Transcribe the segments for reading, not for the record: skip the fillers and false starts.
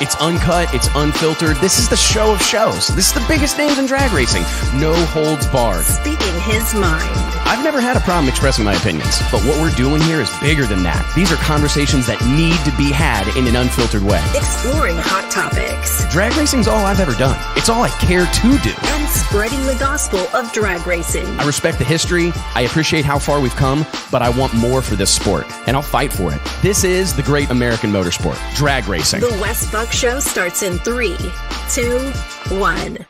It's uncut, it's unfiltered. This is the show of shows. This is the biggest names in drag racing. No holds barred. Speaking his mind. I've never had a problem expressing my opinions, but what we're doing here is bigger than that. These are conversations that need to be had in an unfiltered way. Exploring hot topics. Drag racing's all I've ever done. It's all I care to do. And spreading the gospel of drag racing. I respect the history. I appreciate how far we've come, but I want more for this sport, and I'll fight for it. This is the great American motorsport, drag racing. The Wes Buck Show starts in 3, 2, 1.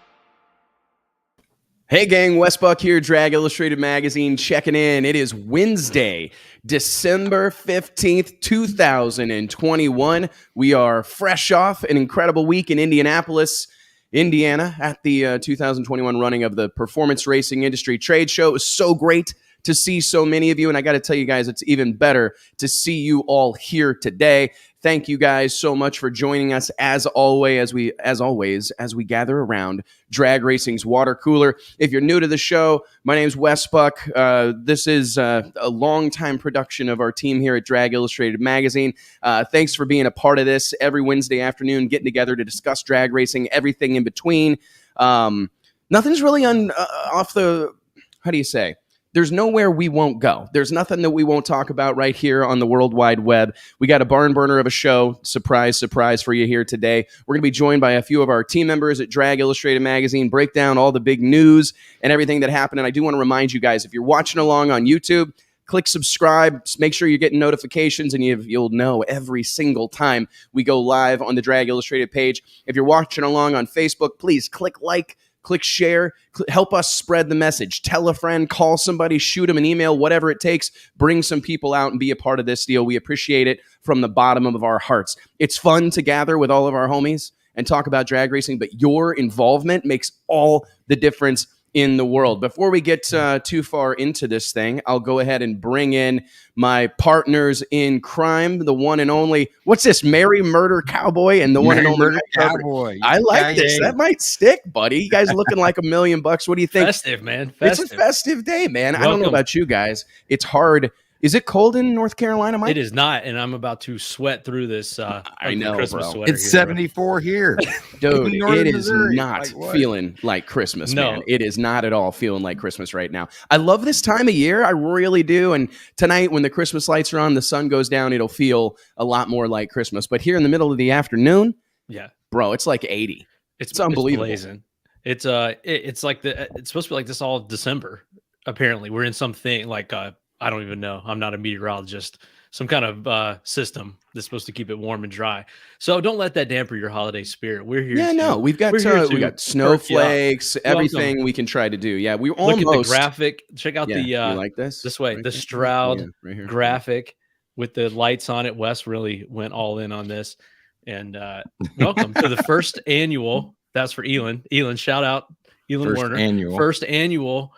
Hey gang, Wes Buck here, Drag Illustrated Magazine, checking in. It is Wednesday, December 15th, 2021. We are fresh off an incredible week in Indianapolis, Indiana at the 2021 running of the Performance Racing Industry Trade Show. It was so great to see so many of you, and I got to tell you guys, it's even better to see you all here today. Thank you guys so much for joining us as always as we gather around drag racing's water cooler. If you're new to the show, my name's Wes Buck. This is a longtime production of our team here at Drag Illustrated Magazine. Thanks for being a part of this every Wednesday afternoon, getting together to discuss drag racing, everything in between. Nothing's really off the, how do you say? There's nowhere we won't go. There's nothing that we won't talk about right here on the World Wide Web. We got a barn burner of a show. Surprise, surprise for you here today. We're going to be joined by a few of our team members at Drag Illustrated Magazine, break down all the big news and everything that happened. And I do want to remind you guys, if you're watching along on YouTube, click subscribe. Make sure you're getting notifications, and you'll know every single time we go live on the Drag Illustrated page. If you're watching along on Facebook, please click like, click share, help us spread the message. Tell a friend, call somebody, shoot them an email, whatever it takes. Bring some people out and be a part of this deal. We appreciate it from the bottom of our hearts. It's fun to gather with all of our homies and talk about drag racing, but your involvement makes all the difference in the world. Before we get too far into this thing, I'll go ahead and bring in my partners in crime, the one and only, what's this, Merry Murder Cowboy and the one and only Murder Cowboy. I like this. That might stick, buddy. You guys are looking like $1 million. What do you think? Festive, man. Festive. It's a festive day, man. Welcome. I don't know about you guys. It's hard. Is it cold in North Carolina, Mike? It is not, and I'm about to sweat through this. I know, Christmas bro. sweater. It's 74 here. Dude, it is Missouri. not feeling like Christmas, No. man. It is not at all feeling like Christmas right now. I love this time of year. I really do. And tonight, when the Christmas lights are on, the sun goes down, it'll feel a lot more like Christmas. But here in the middle of the afternoon, Yeah, bro, it's like 80. It's unbelievable. blazing. It's like it's supposed to be like this all December. Apparently, we're in something like I don't even know. I'm not a meteorologist. Some kind of system that's supposed to keep it warm and dry. So don't let that damper your holiday spirit. We're here. Yeah, no, we got snowflakes, everything we can try to do. Yeah, we almost look at the graphic. Check out you like this way, right the here? Stroud right here. graphic with the lights on it. Wes really went all in on this. And welcome to the first annual. That's for Elon. Elon, shout out Elon Warner. First annual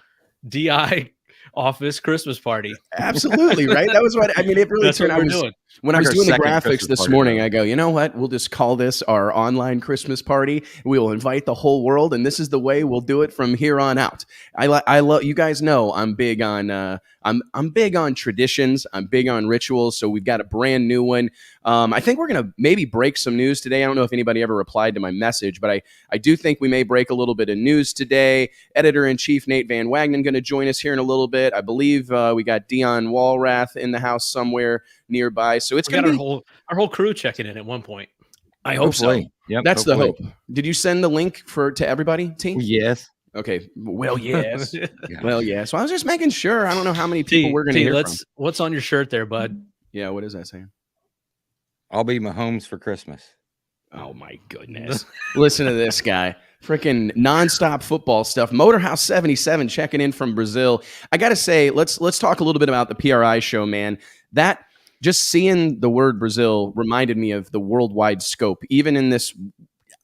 DI office Christmas party. Absolutely, right? That was what I mean. It really turned out. When I was doing the graphics this morning, I go, you know what? We'll just call this our online Christmas party. We will invite the whole world, and this is the way we'll do it from here on out. I love. You guys know I'm big on. I'm big on traditions. I'm big on rituals. So we've got a brand new one. I think we're gonna maybe break some news today. I don't know if anybody ever replied to my message, but I do think we may break a little bit of news today. Editor-in-Chief Nate Van Wagenen going to join us here in a little bit. I believe we got Dion Walrath in the house somewhere nearby. So it's going to be our whole crew checking in at one point. I hope so. Yep, that's the hope. Did you send the link to everybody, team? Yes. Okay. Well, yes. Well, yeah. So I was just making sure. I don't know how many people we're going to hear from. What's on your shirt there, bud? Yeah. What is that saying? I'll be Mahomes for Christmas. Oh my goodness. Listen to this guy. Freaking nonstop football stuff. Motorhouse 77 checking in from Brazil. I got to say, let's talk a little bit about the PRI show, man. That just seeing the word Brazil reminded me of the worldwide scope, even in this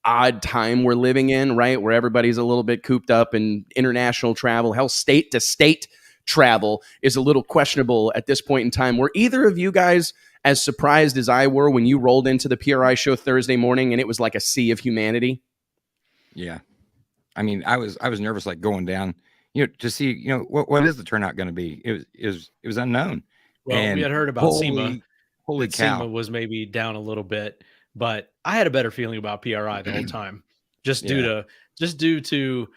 odd time we're living in, right? Where everybody's a little bit cooped up, and international travel, hell, state to state travel is a little questionable at this point in time. Were either of you guys as surprised as I were when you rolled into the PRI show Thursday morning and it was like a sea of humanity? Yeah. I mean, I was nervous, like going down, to see, what is the turnout going to be? It was unknown. Well, we had heard about SEMA. Holy cow. SEMA was maybe down a little bit, but I had a better feeling about PRI the whole time, just due to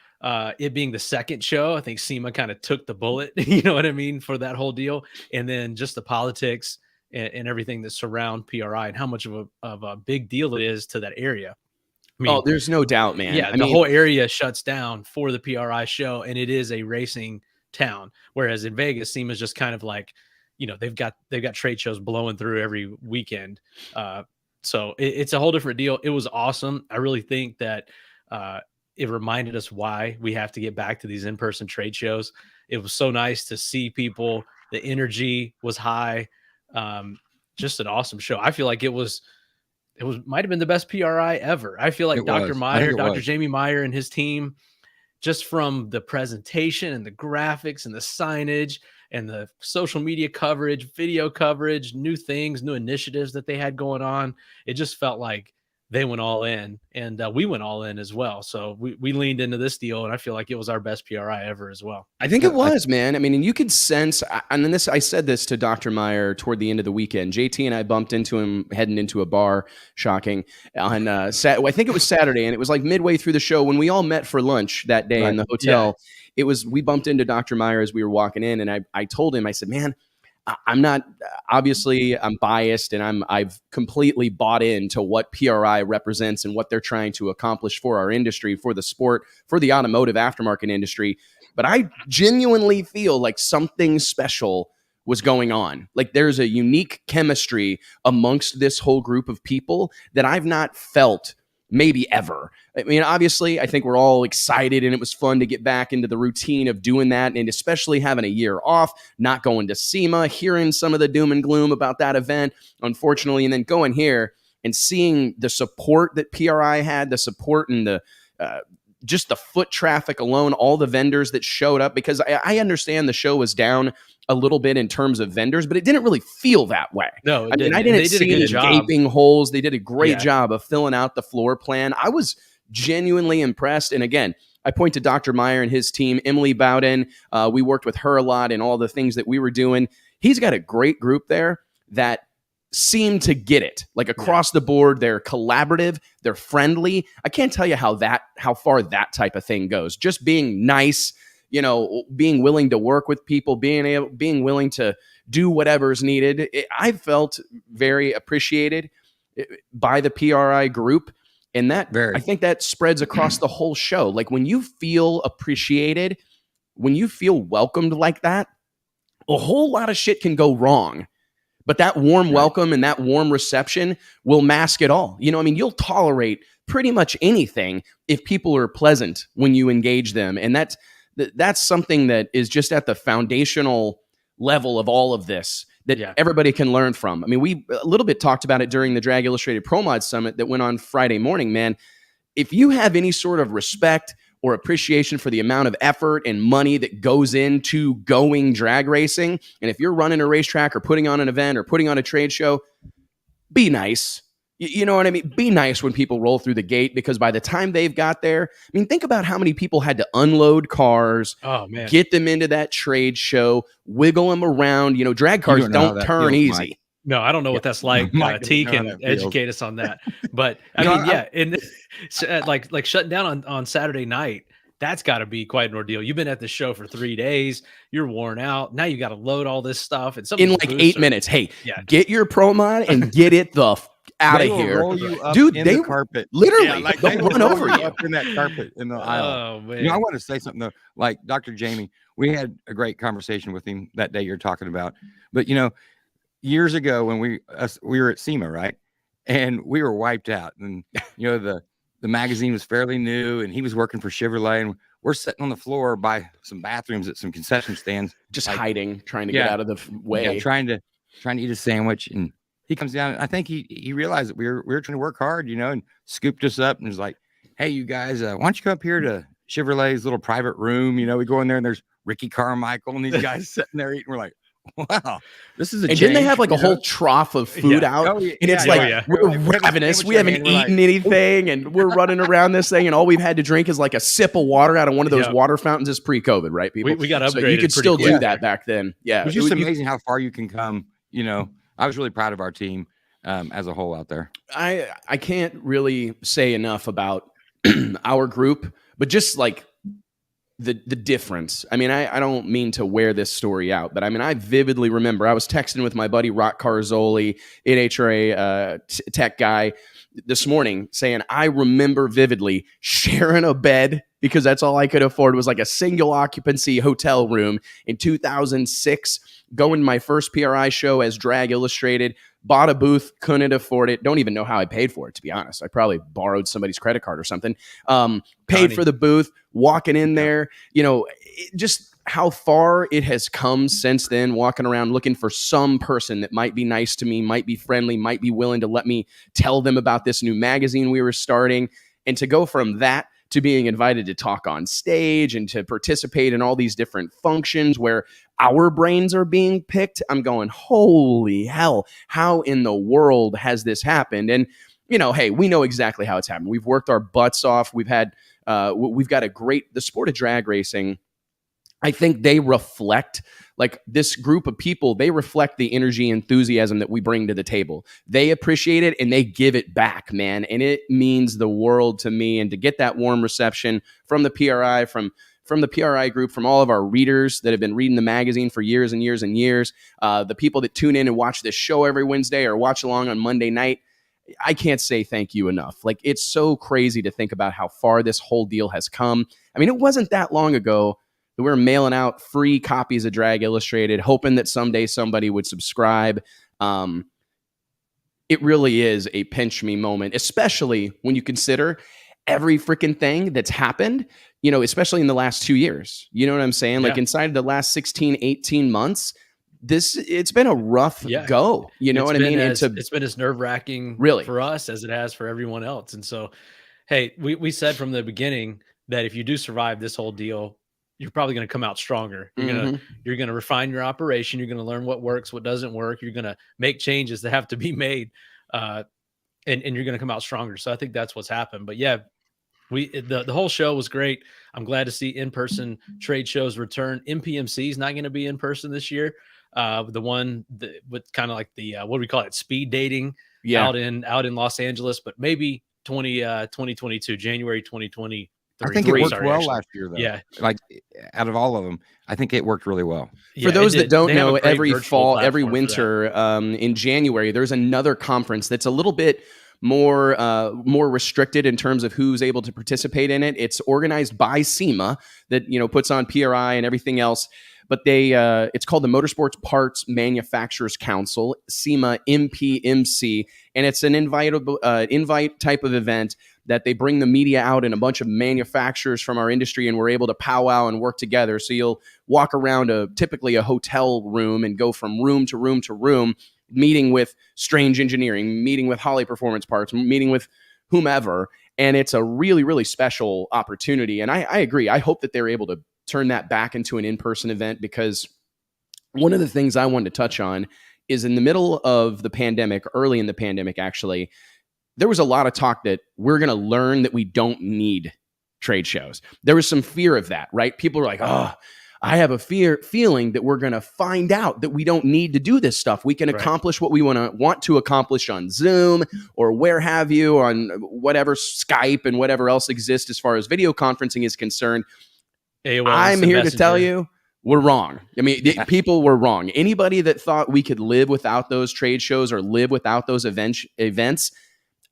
it being the second show. I think SEMA kind of took the bullet, you know what I mean, for that whole deal, and then just the politics and everything that surround PRI and how much of a big deal it is to that area. I mean, there's no doubt, man. Yeah, the whole area shuts down for the PRI show, and it is a racing town. Whereas in Vegas, SEMA is just kind of like, they've got trade shows blowing through every weekend. So it's a whole different deal. It was awesome. I really think that it reminded us why we have to get back to these in-person trade shows. It was so nice to see people. The energy was high. Just an awesome show. I feel like it was might have been the best PRI ever. I feel like It Dr. was. I Meyer, think it Dr. was. Jamie Meyer and his team, just from the presentation and the graphics and the signage and the social media coverage, video coverage, new things, new initiatives that they had going on, it just felt like they went all in, and we went all in as well. So we leaned into this deal, and I feel like it was our best PRI ever as well. I think it was, man. I mean, and you could sense, and then I said this to Dr. Meyer toward the end of the weekend. JT and I bumped into him heading into a bar, shocking, on I think it was Saturday, and it was like midway through the show when we all met for lunch that day in the hotel. Yeah. We bumped into Dr. Meyer as we were walking in, and I told him, I said, man, I'm not, obviously I'm biased, and I've completely bought into what PRI represents and what they're trying to accomplish for our industry, for the sport, for the automotive aftermarket industry. But I genuinely feel like something special was going on. Like there's a unique chemistry amongst this whole group of people that I've not felt maybe ever. I mean, obviously, I think we're all excited, and it was fun to get back into the routine of doing that, and especially having a year off, not going to SEMA, hearing some of the doom and gloom about that event, unfortunately, and then going here and seeing the support that PRI had, the support and the just the foot traffic alone, all the vendors that showed up, because I understand the show was down a little bit in terms of vendors, but it didn't really feel that way. No, I mean, I didn't see any gaping holes. They did a great job of filling out the floor plan. I was genuinely impressed. And again, I point to Dr. Meyer and his team, Emily Bowden. We worked with her a lot and all the things that we were doing. He's got a great group there that seem to get it, like across the board. They're collaborative, they're friendly. I can't tell you how far that type of thing goes. Just being nice, being willing to work with people, being willing to do whatever's needed. I felt very appreciated by the PRI group, and I think that spreads across the whole show. Like when you feel appreciated, when you feel welcomed like that, a whole lot of shit can go wrong. But that warm welcome and that warm reception will mask it all. You'll tolerate pretty much anything if people are pleasant when you engage them. And that's something that is just at the foundational level of all of this that everybody can learn from. I mean, we a little bit talked about it during the Drag Illustrated Pro Mod Summit that went on Friday morning, man. If you have any sort of respect or appreciation for the amount of effort and money that goes into going drag racing, and if you're running a racetrack or putting on an event or putting on a trade show, be nice. You know what I mean? Be nice when people roll through the gate, because by the time they've got there, I mean, think about how many people had to unload cars, get them into that trade show, wiggle them around. Drag cars don't turn easy. Mike. No, I don't know what that's like. T can educate us on that. But I mean, and like shutting down on Saturday night, that's got to be quite an ordeal. You've been at the show for 3 days. You're worn out. Now you got to load all this stuff. And in like 8 minutes. Hey, get your Pro Mod and get it the out of here, dude. They carpet literally they'll run over you up in that carpet in the aisle. Oh man! I want to say something though. Like Dr. Jamie, we had a great conversation with him that day you're talking about. But years ago when we were at SEMA, right, and we were wiped out, and the magazine was fairly new, and he was working for Chevrolet, and we're sitting on the floor by some bathrooms at some concession stands, just hiding, trying to get out of the way, trying to eat a sandwich. And he comes down, and I think he realized that we were trying to work hard, and scooped us up and was like, "Hey, you guys, why don't you come up here to Chevrolet's little private room?" We go in there, and there's Ricky Carmichael and these guys sitting there eating. We're like, wow, this is a change. Didn't they have like a whole trough of food out? And it's we're ravenous. We haven't eaten anything, and we're running around this thing, and all we've had to drink is like a sip of water out of one of those water fountains. Is pre-COVID, right, people? We got upgraded. So you could still do that back then. Yeah, it was just amazing how far you can come. I was really proud of our team as a whole out there. I can't really say enough about our group, but just like the difference. I mean, I don't mean to wear this story out, but I mean, I vividly remember I was texting with my buddy Rock Carzoli, NHRA tech guy, this morning, saying I remember vividly sharing a bed because that's all I could afford was like a single occupancy hotel room in 2006. Going to my first PRI show as Drag Illustrated, bought a booth, couldn't afford it. Don't even know how I paid for it, to be honest. I probably borrowed somebody's credit card or something. Paid for the booth, walking in there, just how far it has come since then, walking around looking for some person that might be nice to me, might be friendly, might be willing to let me tell them about this new magazine we were starting. And to go from that to being invited to talk on stage and to participate in all these different functions where our brains are being picked, I'm going, holy hell, how in the world has this happened? And, hey, we know exactly how it's happened. We've worked our butts off. We've got the sport of drag racing. I think they reflect, like, this group of people, they reflect the energy, enthusiasm that we bring to the table. They appreciate it and they give it back, man. And it means the world to me. And to get that warm reception from the PRI, from the PRI group, from all of our readers that have been reading the magazine for years and years and years, the people that tune in and watch this show every Wednesday or watch along on Monday night, I can't say thank you enough. Like, it's so crazy to think about how far this whole deal has come. I mean, it wasn't that long ago that we were mailing out free copies of Drag Illustrated, hoping that someday somebody would subscribe. It really is a pinch me moment, especially when you consider every freaking thing that's happened, especially in the last 2 years. You know what I'm saying? Yeah. Like, inside the last 16, 18 months, it's been a rough go. You know what I mean? It's been as nerve-wracking really for us as it has for everyone else. And so, hey, we said from the beginning that if you do survive this whole deal, you're probably going to come out stronger. You're going to refine your operation. You're going to learn what works, what doesn't work. You're going to make changes that have to be made. And you're going to come out stronger. So I think that's what's happened. But yeah, the whole show was great. I'm glad to see in-person trade shows return. MPMC is not going to be in person this year. The one with kind of like the what do we call it? Speed dating out in Los Angeles, but maybe 2022, January 2020. I think it worked well last year, though. Yeah. Like, out of all of them, I think it worked really well. For those that don't know, every fall, every winter, in January, there's another conference that's a little bit more restricted in terms of who's able to participate in it. It's organized by SEMA that, puts on PRI and everything else. But it's called the Motorsports Parts Manufacturers Council, SEMA MPMC, and it's an invite type of event that they bring the media out and a bunch of manufacturers from our industry, and we're able to powwow and work together. So you'll walk around typically a hotel room and go from room to room to room, meeting with Strange Engineering, meeting with Holly Performance Parts, meeting with whomever. And it's a really, really special opportunity. And I agree. I hope that they're able to turn that back into an in-person event, because one of the things I wanted to touch on is in the middle of the pandemic, early in the pandemic, actually, there was a lot of talk that we're going to learn that we don't need trade shows. There was some fear of that, right? People were like, oh, I have a feeling that we're going to find out that we don't need to do this stuff. We can accomplish what we want to accomplish on Zoom or where have you, on whatever, Skype and whatever else exists as far as video conferencing is concerned. AOL, I'm here to tell you, we're wrong. I mean, people were wrong. Anybody that thought we could live without those trade shows or live without those events,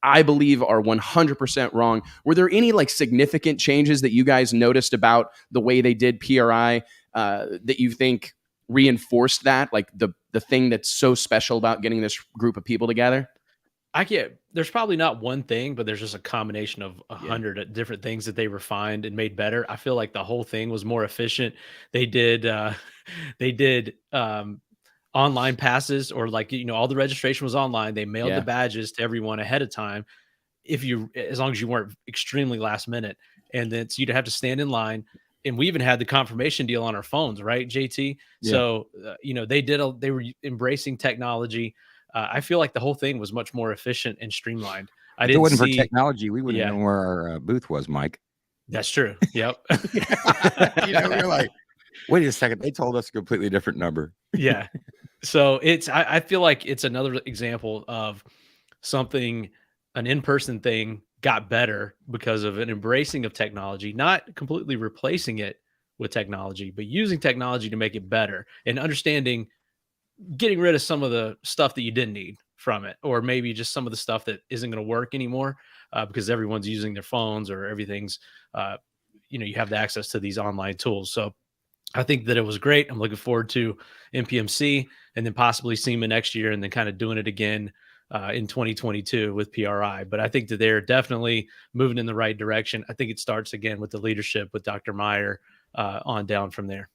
I believe are 100% wrong. Were there any significant changes that you guys noticed about the way they did PRI that you think reinforced that, like the thing that's so special about getting this group of people together? There's probably not one thing, but there's just a combination of 100 different things that they refined and made better. I feel like the whole thing was more efficient. They did online passes, or all the registration was online. They mailed the badges to everyone ahead of time, as long as you weren't extremely last minute. And then so you'd have to stand in line. And we even had the confirmation deal on our phones, right, JT? Yeah. So they were embracing technology. I feel like the whole thing was much more efficient and streamlined. If it wasn't for technology, we wouldn't know where our booth was, Mike. That's true. Yep. We're like, wait a second, they told us a completely different number. Yeah. So I feel like it's another example of something, an in-person thing got better because of an embracing of technology, not completely replacing it with technology, but using technology to make it better and understanding, getting rid of some of the stuff that you didn't need from it, or maybe just some of the stuff that isn't going to work anymore because everyone's using their phones or everything's, you have the access to these online tools. So I think that it was great. I'm looking forward to NPMC and then possibly SEMA next year, and then kind of doing it again in 2022 with PRI. But I think that they're definitely moving in the right direction. I think it starts again with the leadership with Dr. Meyer on down from there.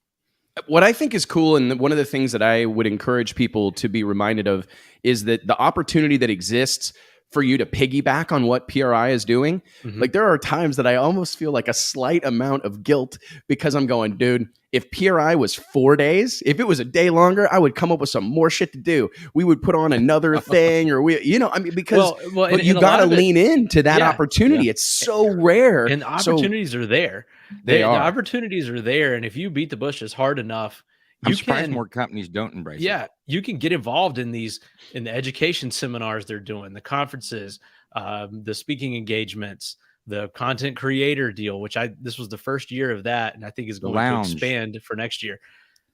What I think is cool, and one of the things that I would encourage people to be reminded of, is that the opportunity that exists for you to piggyback on what PRI is doing. Mhm. Like, there are times that I almost feel like a slight amount of guilt because I'm going, dude, if PRI was 4 days, if it was a day longer, I would come up with some more shit to do. We would put on another thing, or because and you a got lot to of it- lean into that Yeah, opportunity. yeah. It's so rare. And the opportunities are there. They The are. opportunities are there. And if you beat the bushes hard enough, I'm you surprised can, more companies don't embrace it. yeah, you can get involved in the education seminars they're doing, the conferences, the speaking engagements, the content creator deal, which this was the first year of that, and I think is going to lounge. expand for next year.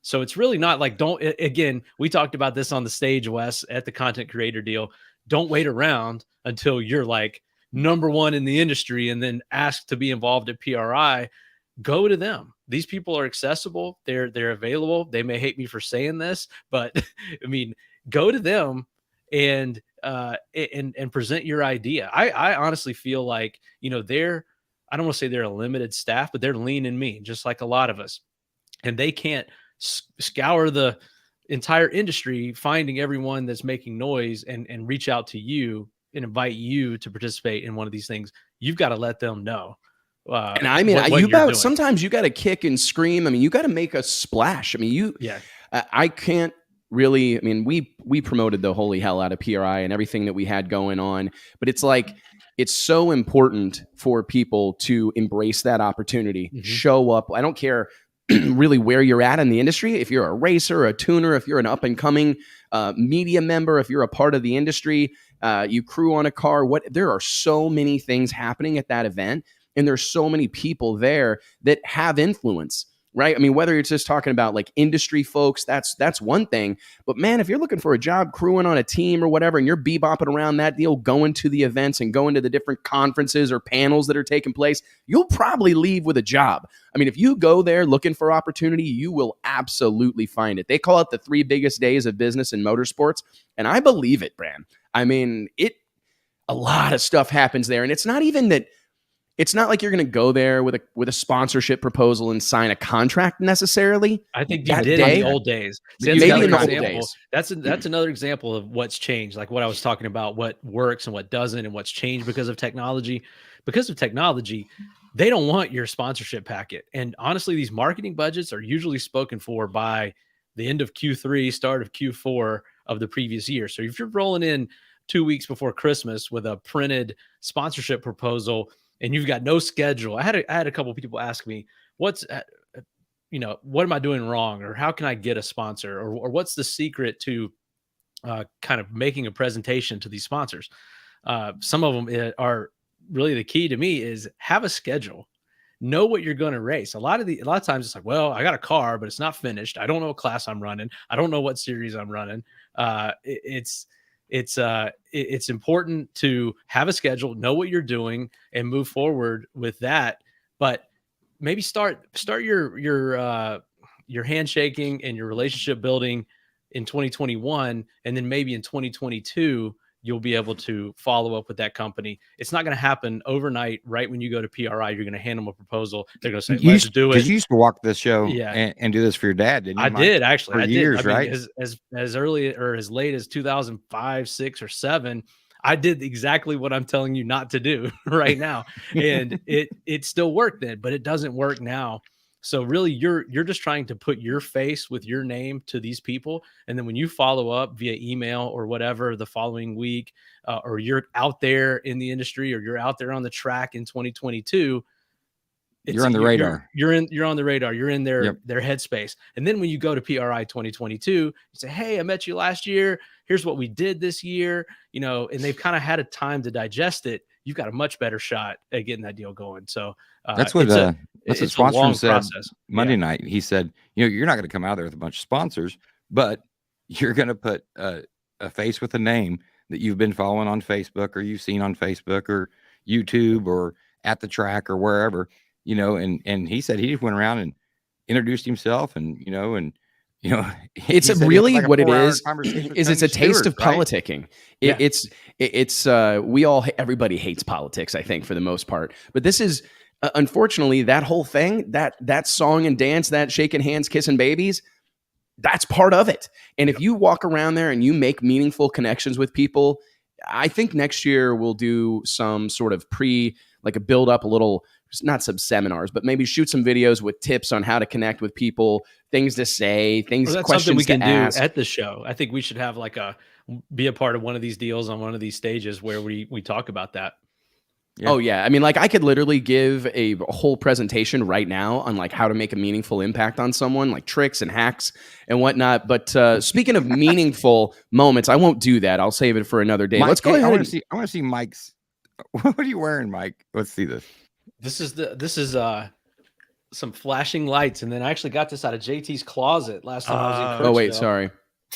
So it's really not like, again, we talked about this on the stage, Wes, at the content creator deal. Don't wait around until you're like number one in the industry and then ask to be involved at PRI. Go to them. These people are accessible. They're available. They may hate me for saying this, but I mean, go to them and present your idea. I honestly feel like, I don't want to say they're a limited staff, but they're lean and mean, just like a lot of us. And they can't scour the entire industry, finding everyone that's making noise and reach out to you and invite you to participate in one of these things. You've got to let them know. And I mean, sometimes you got to kick and scream. I mean, you got to make a splash. I mean, I can't really, I mean, we promoted the holy hell out of PRI and everything that we had going on, but it's like, it's so important for people to embrace that opportunity, show up. I don't care really where you're at in the industry. If you're a racer, a tuner, if you're an up and coming media member, if you're a part of the industry, you crew on a car, there are so many things happening at that event. And there's so many people there that have influence, right? I mean, whether you're just talking about like industry folks, that's one thing. But man, if you're looking for a job crewing on a team or whatever, and you're bebopping around that deal, going to the events and going to the different conferences or panels that are taking place, you'll probably leave with a job. I mean, if you go there looking for opportunity, you will absolutely find it. They call it the 3 biggest days of business in motorsports. And I believe it, Bran. I mean, a lot of stuff happens there. And it's not even that. It's not like you're going to go there with a sponsorship proposal and sign a contract necessarily. I think you did in the old days. See, maybe in the old days. That's another example of what's changed. Like what I was talking about, what works and what doesn't, and what's changed because of technology. Because of technology, they don't want your sponsorship packet. And honestly, these marketing budgets are usually spoken for by the end of Q3, start of Q4 of the previous year. So if you're rolling in 2 weeks before Christmas with a printed sponsorship proposal, and you've got no schedule. I had a couple of people ask me, what am I doing wrong? Or how can I get a sponsor? Or what's the secret to kind of making a presentation to these sponsors? Some of them are really the key to me is have a schedule. Know what you're going to race. A lot of times it's like, well, I got a car, but it's not finished. I don't know what class I'm running. I don't know what series I'm running. It's important to have a schedule, know what you're doing, and move forward with that. But maybe start your handshaking and your relationship building in 2021, and then maybe in 2022 you'll be able to follow up with that company. It's not going to happen overnight. Right when you go to PRI, you're going to hand them a proposal. They're going to say, "Let's do it." Because you used to walk this show and do this for your dad, didn't you? I did actually. For years, right? As early or as late as 2005, 6, or 7. I did exactly what I'm telling you not to do right now, and it still worked then, but it doesn't work now. So really, you're just trying to put your face with your name to these people, and then when you follow up via email or whatever the following week, or you're out there in the industry, or you're out there on the track in 2022, you're on the radar. You're on the radar. You're in their headspace. And then when you go to PRI 2022, you say, "Hey, I met you last year. Here's what we did this year." And they've kind of had a time to digest it. You've got a much better shot at getting that deal going. So that's what the sponsor said process. Monday night. He said, you're not going to come out there with a bunch of sponsors, but you're going to put a face with a name that you've been following on Facebook, or you've seen on Facebook or YouTube or at the track or wherever. and he said he just went around and introduced himself, and it's really what it is it's a taste of politicking. Everybody hates politics, I think, for the most part, but this is unfortunately that whole thing, that song and dance, that shaking hands, kissing babies, that's part of it. And if you walk around there and you make meaningful connections with people, I think next year we'll do some sort of like a build up, a little, not some seminars, but maybe shoot some videos with tips on how to connect with people, things to say, questions something we can ask. do at the show. I think we should have be a part of one of these deals on one of these stages where we talk about that. Yeah. Oh yeah. I mean, I could literally give a whole presentation right now on how to make a meaningful impact on someone, like tricks and hacks and whatnot. But speaking of meaningful moments, I won't do that. I'll save it for another day. Mike, let's go ahead. I want to see Mike's. What are you wearing, Mike? Let's see this. This is some flashing lights, and then I actually got this out of JT's closet last time I was in Kirksville. Oh wait, sorry.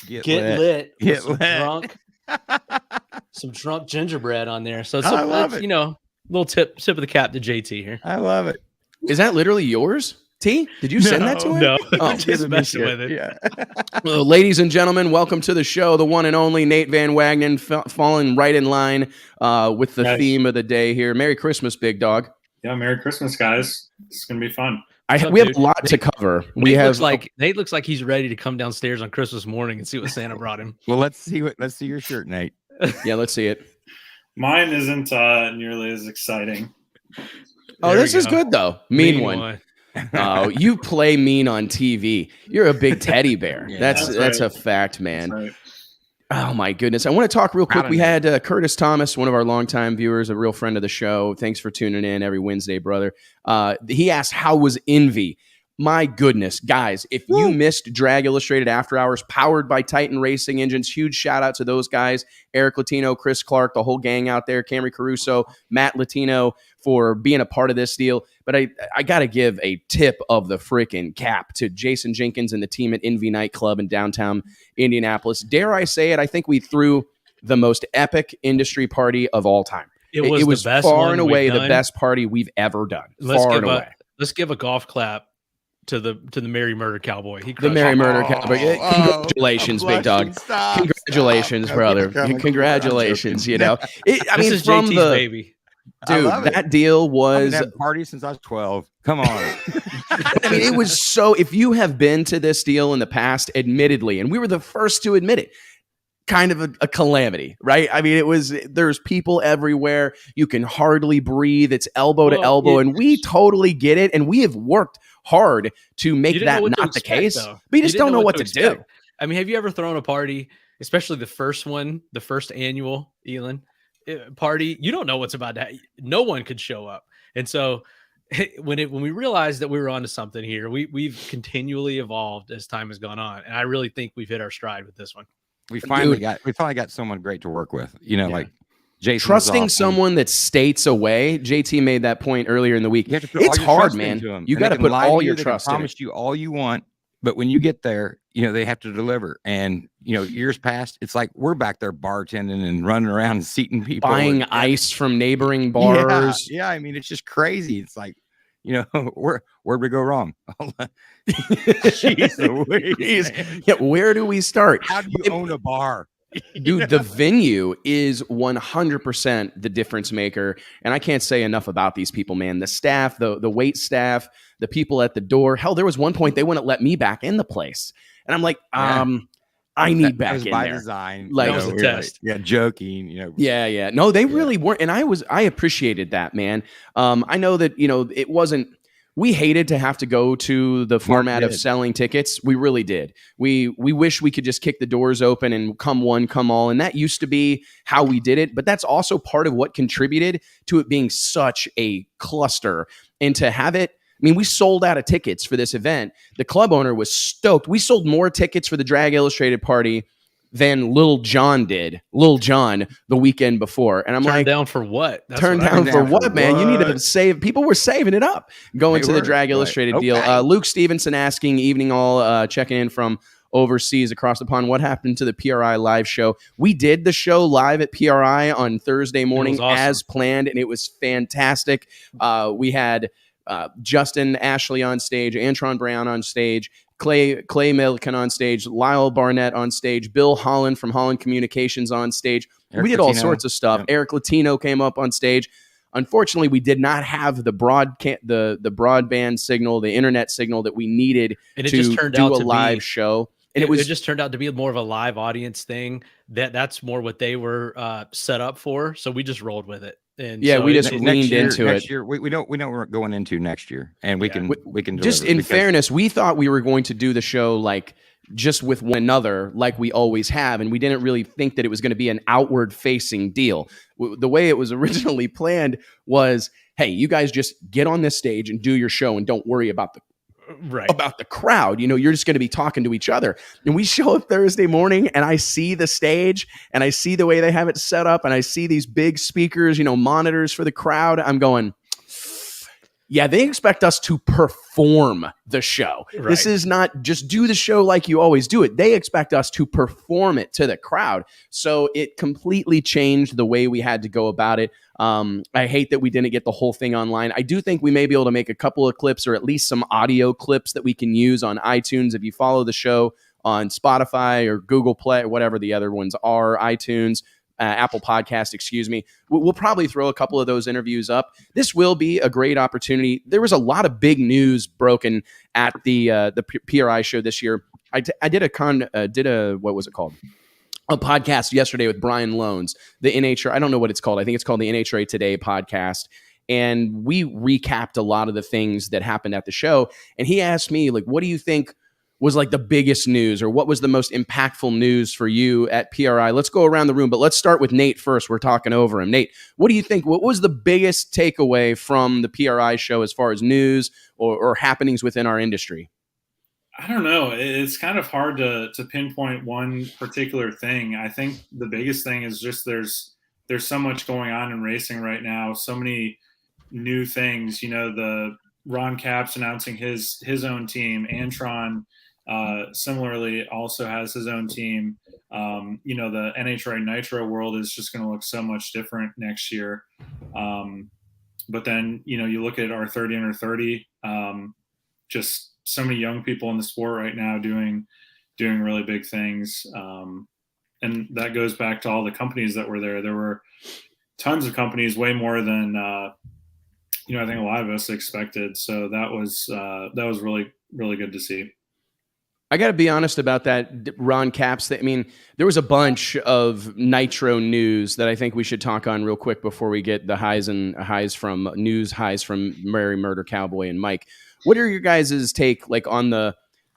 Get lit. Get lit. Drunk. Some drunk gingerbread on there. So I love it. Little tip of the cap to JT here. I love it. Is that literally yours, T? Did you send that to him? No, oh, just messing with it. Yeah. Well, ladies and gentlemen, welcome to the show. The one and only Nate Van Wagenen, falling right in line with the theme of the day here. Merry Christmas, big dog. Yeah, Merry Christmas, guys. It's gonna be fun. We have a lot to cover. Nate looks like he's ready to come downstairs on Christmas morning and see what Santa brought him. Well, let's see your shirt, Nate. Yeah, let's see it. Mine isn't nearly as exciting. Oh, this is good though. Mean one. Oh, you play mean on TV. You're a big teddy bear. Yeah, that's a fact, man. Right. Oh my goodness. I want to talk real quick. We had Curtis Thomas, one of our longtime viewers, a real friend of the show. Thanks for tuning in every Wednesday, brother. He asked, how was Envy? My goodness, guys, if you missed Drag Illustrated After Hours, powered by Titan Racing Engines, huge shout out to those guys, Eric Latino, Chris Clark, the whole gang out there, Camry Caruso, Matt Latino, for being a part of this deal. But I got to give a tip of the freaking cap to Jason Jenkins and the team at Envy Nightclub in downtown Indianapolis. Dare I say it, I think we threw the most epic industry party of all time. It was the best far and away the best party we've ever done. Let's give a golf clap to the Merry Murder Cowboy. The Merry Murder Cowboy. Congratulations, big dog. Stop. Congratulations, brother. Congratulations. I mean, from JT's the baby. Dude, that deal was I've been at party since I was 12. Come on. I mean, it was so, if you have been to this deal in the past, admittedly, and we were the first to admit it, kind of a calamity, right? I mean, there's people everywhere. You can hardly breathe. It's elbow to elbow, and we totally get it. And we have worked hard to make that not the case. But you just don't know what to do. I mean, have you ever thrown a party, especially the first one, the first annual Elon party? You don't know what's about to happen. No one could show up. And so when we realized that we were onto something here, we've continually evolved as time has gone on. And I really think we've hit our stride with this one. We finally got someone great to work with. Like Jason. Trusting someone that's states away. JT made that point earlier in the week. It's hard, man. You got to put all your trust in. They promise you all you want, but when you get there, they have to deliver. And years past, it's like we're back there bartending and running around and seating people, buying ice from neighboring bars. Yeah, I mean, it's just crazy. It's like, where'd we go wrong? Jeez. Yeah, where do we start? How do you own a bar? Dude, the venue is 100% the difference maker. And I can't say enough about these people, man. The staff, the wait staff, the people at the door. Hell, there was one point they wouldn't let me back in the place. And I'm like, I need back in by there. Design. Like, that was a test. Joking. Yeah. No, they really weren't. And I appreciated that, man. I know that, it wasn't. We hated to have to go to the format of selling tickets. We really did. We wish we could just kick the doors open and come one, come all. And that used to be how we did it. But that's also part of what contributed to it being such a cluster. And to have it, I mean, we sold out of tickets for this event. The club owner was stoked. We sold more tickets for the Drag Illustrated party than Lil Jon did. Lil Jon the weekend before. And I'm turned down for what? Turned down for what, man? You need to save. People were saving it up going to the Drag Illustrated deal. Luke Stevenson asking, evening all, checking in from overseas across the pond. What happened to the PRI live show? We did the show live at PRI on Thursday morning as planned, and it was fantastic. We had Justin Ashley on stage, Antron Brown on stage, Clay Milliken on stage, Lyle Barnett on stage, Bill Holland from Holland Communications on stage. We did all sorts of stuff. Yep. Eric Latino came up on stage. Unfortunately, we did not have the broadband signal, the internet signal that we needed to do a live show. And it just turned out to be more of a live audience thing. That's more what they were set up for. So we just rolled with it. And yeah, so we just leaned into it. Next year, we know we're going into next year, and we can just in fairness, we thought we were going to do the show like just with one another, like we always have, and we didn't really think that it was going to be an outward facing deal. The way it was originally planned was, hey, you guys just get on this stage and do your show, and don't worry about the crowd. You're just going to be talking to each other. And we show up Thursday morning, and I see the stage, and I see the way they have it set up, and I see these big speakers, monitors for the crowd. I'm going, yeah, they expect us to perform the show. Right. This is not just do the show like you always do it. They expect us to perform it to the crowd. So it completely changed the way we had to go about it. I hate that we didn't get the whole thing online. I do think we may be able to make a couple of clips, or at least some audio clips that we can use on iTunes. If you follow the show on Spotify or Google Play or whatever the other ones are, iTunes, Apple Podcast, excuse me. We'll probably throw a couple of those interviews up. This will be a great opportunity. There was a lot of big news broken at the PRI show this year. I did what was it called? A podcast yesterday with Brian Lohnes, the NHRA. I don't know what it's called. I think it's called the NHRA Today podcast. And we recapped a lot of the things that happened at the show. And he asked me, like, what do you think was like the biggest news, or what was the most impactful news for you at PRI? Let's go around the room, but let's start with Nate first. We're talking over him. Nate, what do you think? What was the biggest takeaway from the PRI show as far as news or happenings within our industry? I don't know. It's kind of hard to pinpoint one particular thing. I think the biggest thing is just there's so much going on in racing right now. So many new things. The Ron Capps announcing his own team. Antron similarly also has his own team. The NHRA Nitro world is just going to look so much different next year. But then, you look at our 30 under 30, just so many young people in the sport right now doing really big things. And that goes back to all the companies that were there. There were tons of companies, way more than, I think a lot of us expected. So that was really, really good to see. I got to be honest about that Ron Capps thing. I mean, there was a bunch of Nitro news that I think we should talk on real quick before we get the highs from Mary Murder Cowboy and Mike. What are your guys' take like on the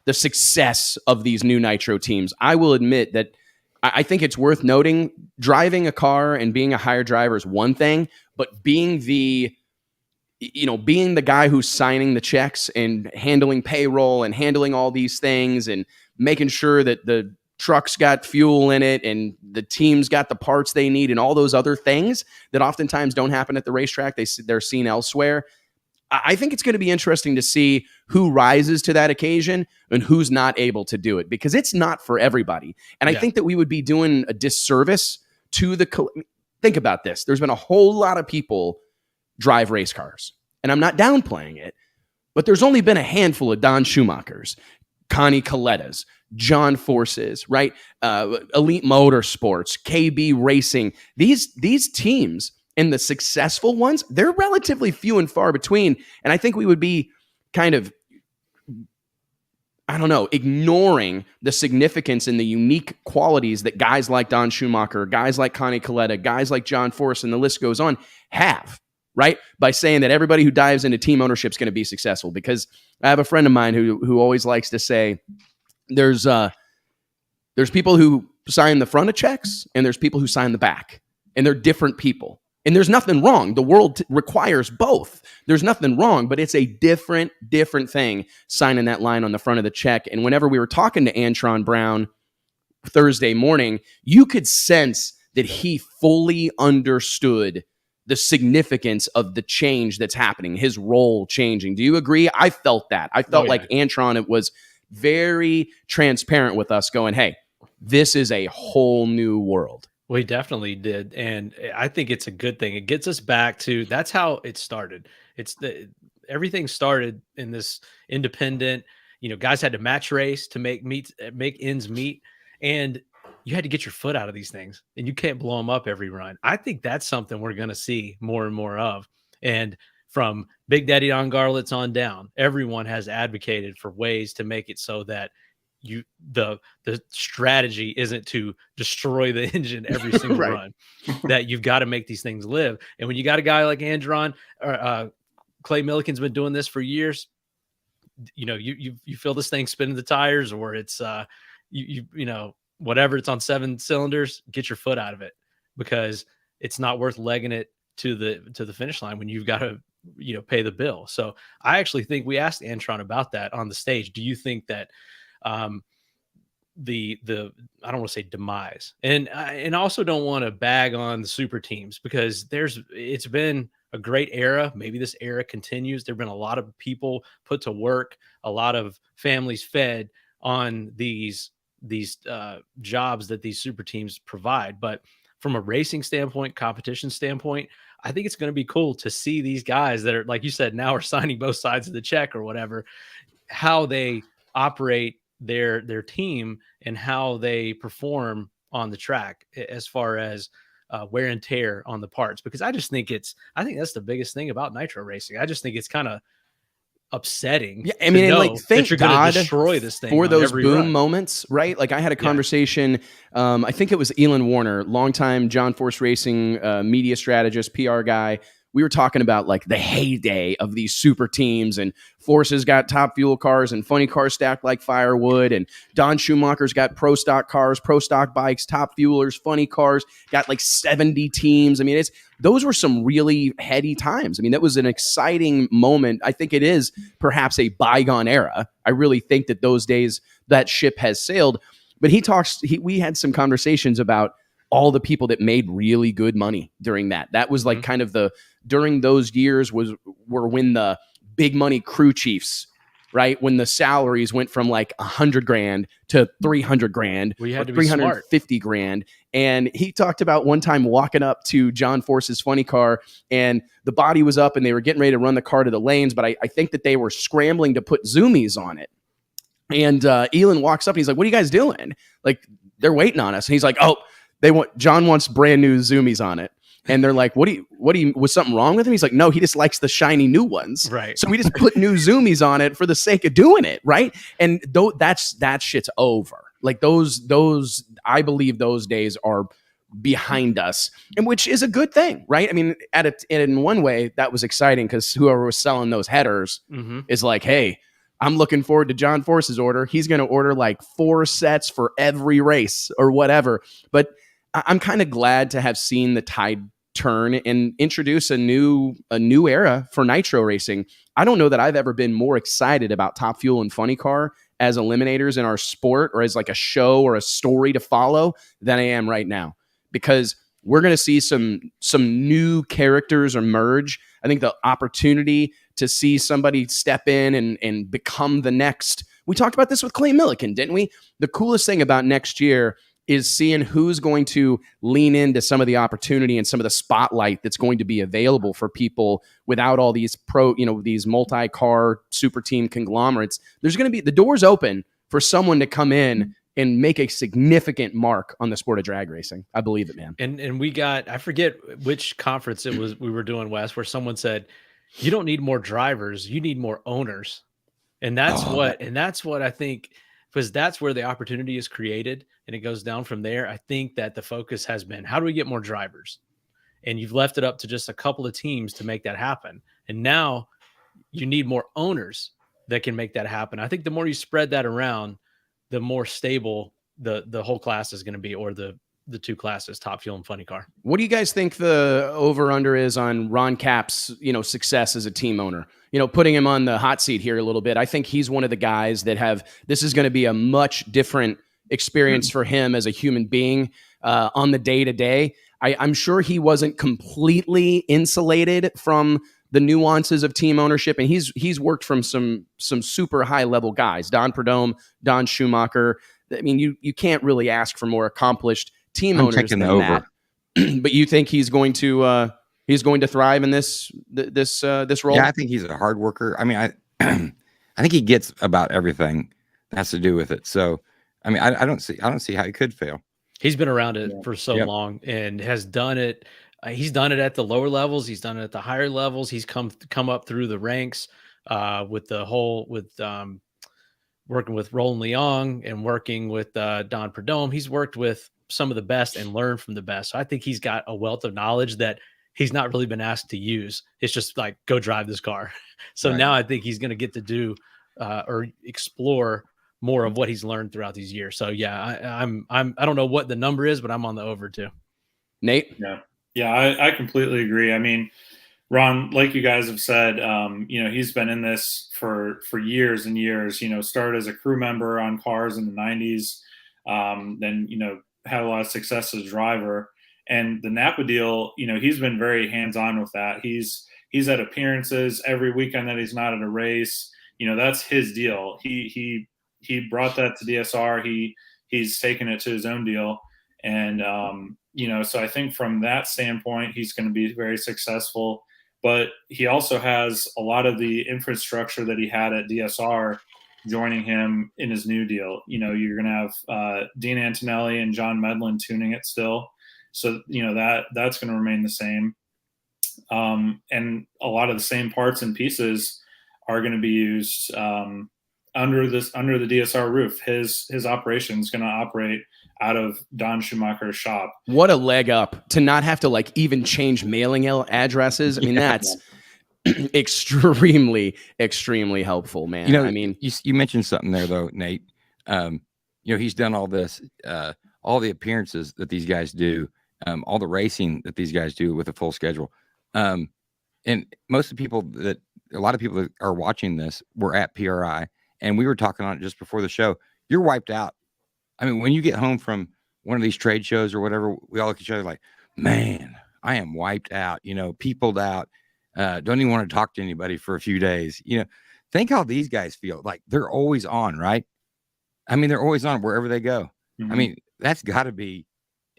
success of these new Nitro teams? I will admit that I think it's worth noting, driving a car and being a hire driver is one thing, but being the guy who's signing the checks and handling payroll and handling all these things and making sure that the truck's got fuel in it and the team's got the parts they need and all those other things that oftentimes don't happen at the racetrack. They're seen elsewhere. I think it's going to be interesting to see who rises to that occasion and who's not able to do it, because it's not for everybody. And I think that we would be doing a disservice to think about this. There's been a whole lot of people drive race cars, and I'm not downplaying it, but there's only been a handful of Don Schumachers, Connie Colettas, John Forces, right? Elite Motorsports, KB Racing. These teams and the successful ones, they're relatively few and far between. And I think we would be kind of, ignoring the significance and the unique qualities that guys like Don Schumacher, guys like Connie Coletta, guys like John Force, and the list goes on, have, right? By saying that everybody who dives into team ownership is going to be successful. Because I have a friend of mine who always likes to say there's people who sign the front of checks and there's people who sign the back, and they're different people. And there's nothing wrong. The world requires both. There's nothing wrong, but it's a different thing signing that line on the front of the check. And whenever we were talking to Antron Brown Thursday morning, you could sense that he fully understood the significance of the change that's happening, his role changing. Do you agree? I felt that. I felt like Antron was very transparent with us, going, hey, this is a whole new world. We definitely did. And I think it's a good thing. It gets us back to, that's how it started. everything started in this independent, guys had to match race to make ends meet. And you had to get your foot out of these things, and you can't blow them up every run. I think that's something we're going to see more and more of. And from Big Daddy Don Garlits on down, everyone has advocated for ways to make it so that the strategy isn't to destroy the engine every single right. run, that you've got to make these things live. And when you got a guy like Andron, Clay Milliken's been doing this for years, you feel this thing spinning the tires, or it's whatever, it's on 7 cylinders, get your foot out of it, because it's not worth legging it to the finish line when you've got to pay the bill. So I actually think we asked Antron about that on the stage. Do you think that the I don't want to say demise, and I also don't want to bag on the super teams, because it's been a great era. Maybe this era continues. There've been a lot of people put to work, a lot of families fed on these jobs that these super teams provide. But from a racing standpoint, competition standpoint, I think it's going to be cool to see these guys that are, like you said, now are signing both sides of the check or whatever, how they operate their team and how they perform on the track as far as wear and tear on the parts. Because I think that's the biggest thing about nitro racing. I just think it's kind of upsetting. Yeah, I mean, and thank you're God going to destroy this thing for those boom run. moments, right? Like I had a conversation. I think it was Elon Warner, longtime John Force Racing media strategist, PR guy. We were talking about like the heyday of these super teams, and Force's got Top Fuel cars and funny cars stacked like firewood, and Don Schumacher's got pro stock cars, pro stock bikes, Top Fuelers, funny cars, got like 70 teams. I mean, those were some really heady times. I mean, that was an exciting moment. I think it is perhaps a bygone era. I really think that those days, that ship has sailed. But we had some conversations about all the people that made really good money during that. That was like kind of during those years were when the big money crew chiefs, right? When the salaries went from like $100,000 to $300,000, we had to be 350 grand. And he talked about one time walking up to John Force's funny car, and the body was up and they were getting ready to run the car to the lanes. But I think that they were scrambling to put zoomies on it. And Elon walks up and he's like, "What are you guys doing? Like, they're waiting on us." And he's like, "Oh, John wants brand new zoomies on it." And they're like, what do you, was something wrong with him? He's like, "No, he just likes the shiny new ones." Right. So we just put new zoomies on it for the sake of doing it. Right. And that shit's over. Like those, I believe those days are behind us, and which is a good thing. Right. I mean, in one way that was exciting, because whoever was selling those headers is like, "Hey, I'm looking forward to John Force's order. He's going to order like 4 sets for every race or whatever." But I'm kind of glad to have seen the tide turn and introduce a new era for nitro racing. I don't know that I've ever been more excited about Top Fuel and Funny Car as eliminators in our sport, or as like a show or a story to follow, than I am right now, because we're going to see some new characters emerge. I think the opportunity to see somebody step in and become the next. We talked about this with Clay Milliken, didn't we? The coolest thing about next year is seeing who's going to lean into some of the opportunity and some of the spotlight that's going to be available for people without all these these multi-car super team conglomerates. There's going to be the doors open for someone to come in and make a significant mark on the sport of drag racing. I believe it, man. And we got, I forget which conference it was we were doing, Wes, where someone said, "You don't need more drivers, you need more owners." And that's what I think, because that's where the opportunity is created and it goes down from there. I think that the focus has been, how do we get more drivers? And you've left it up to just a couple of teams to make that happen. And now you need more owners that can make that happen. I think the more you spread that around, the more stable the whole class is going to be, or the 2 classes, Top Fuel and Funny Car. What do you guys think the over-under is on Ron Cap's, success as a team owner? Putting him on the hot seat here a little bit. I think he's one of the guys that this is going to be a much different experience for him as a human being on the day-to-day. I'm sure he wasn't completely insulated from the nuances of team ownership, and he's worked from some super high-level guys, Don Perdome, Don Schumacher. I mean, you can't really ask for more accomplished team owners than that. But you think he's going to he's going to thrive in this role? Yeah, I think he's a hard worker. I mean, I think he gets about everything that has to do with it. So, I mean, I don't see how he could fail. He's been around it for so long and has done it. He's done it at the lower levels. He's done it at the higher levels. He's come up through the ranks with working with Roland Leong and working with Don Perdome. He's worked with some of the best and learned from the best. So I think he's got a wealth of knowledge that he's not really been asked to use. It's just like, go drive this car. So now I think he's going to get to do or explore more of what he's learned throughout these years. So yeah, I don't know what the number is, but I'm on the over too. Nate? Yeah, I completely agree. I mean, Ron, like you guys have said, he's been in this for years and years. Started as a crew member on cars in the 90s, then had a lot of success as a driver. And the Napa deal, he's been very hands-on with that. He's at appearances every weekend that he's not at a race. That's his deal. He brought that to DSR. He's taken it to his own deal, and so I think from that standpoint, he's going to be very successful. But he also has a lot of the infrastructure that he had at DSR joining him in his new deal. You're going to have Dean Antonelli and John Medlin tuning it still. So, that's going to remain the same. And a lot of the same parts and pieces are going to be used under the DSR roof. His operation is going to operate out of Don Schumacher's shop. What a leg up to not have to even change mailing addresses. I mean, that's extremely, extremely helpful, man. I mean, you mentioned something there though, Nate. He's done all this, all the appearances that these guys do, all the racing that these guys do with a full schedule. And a lot of people that are watching this were at PRI, and we were talking on it just before the show. You're wiped out. I mean, when you get home from one of these trade shows or whatever, we all look at each other like, man, I am wiped out, peopled out. Don't even want to talk to anybody for a few days. Think how these guys feel. Like, they're always on, right? I mean, they're always on wherever they go. Mm-hmm. I mean, it's got to be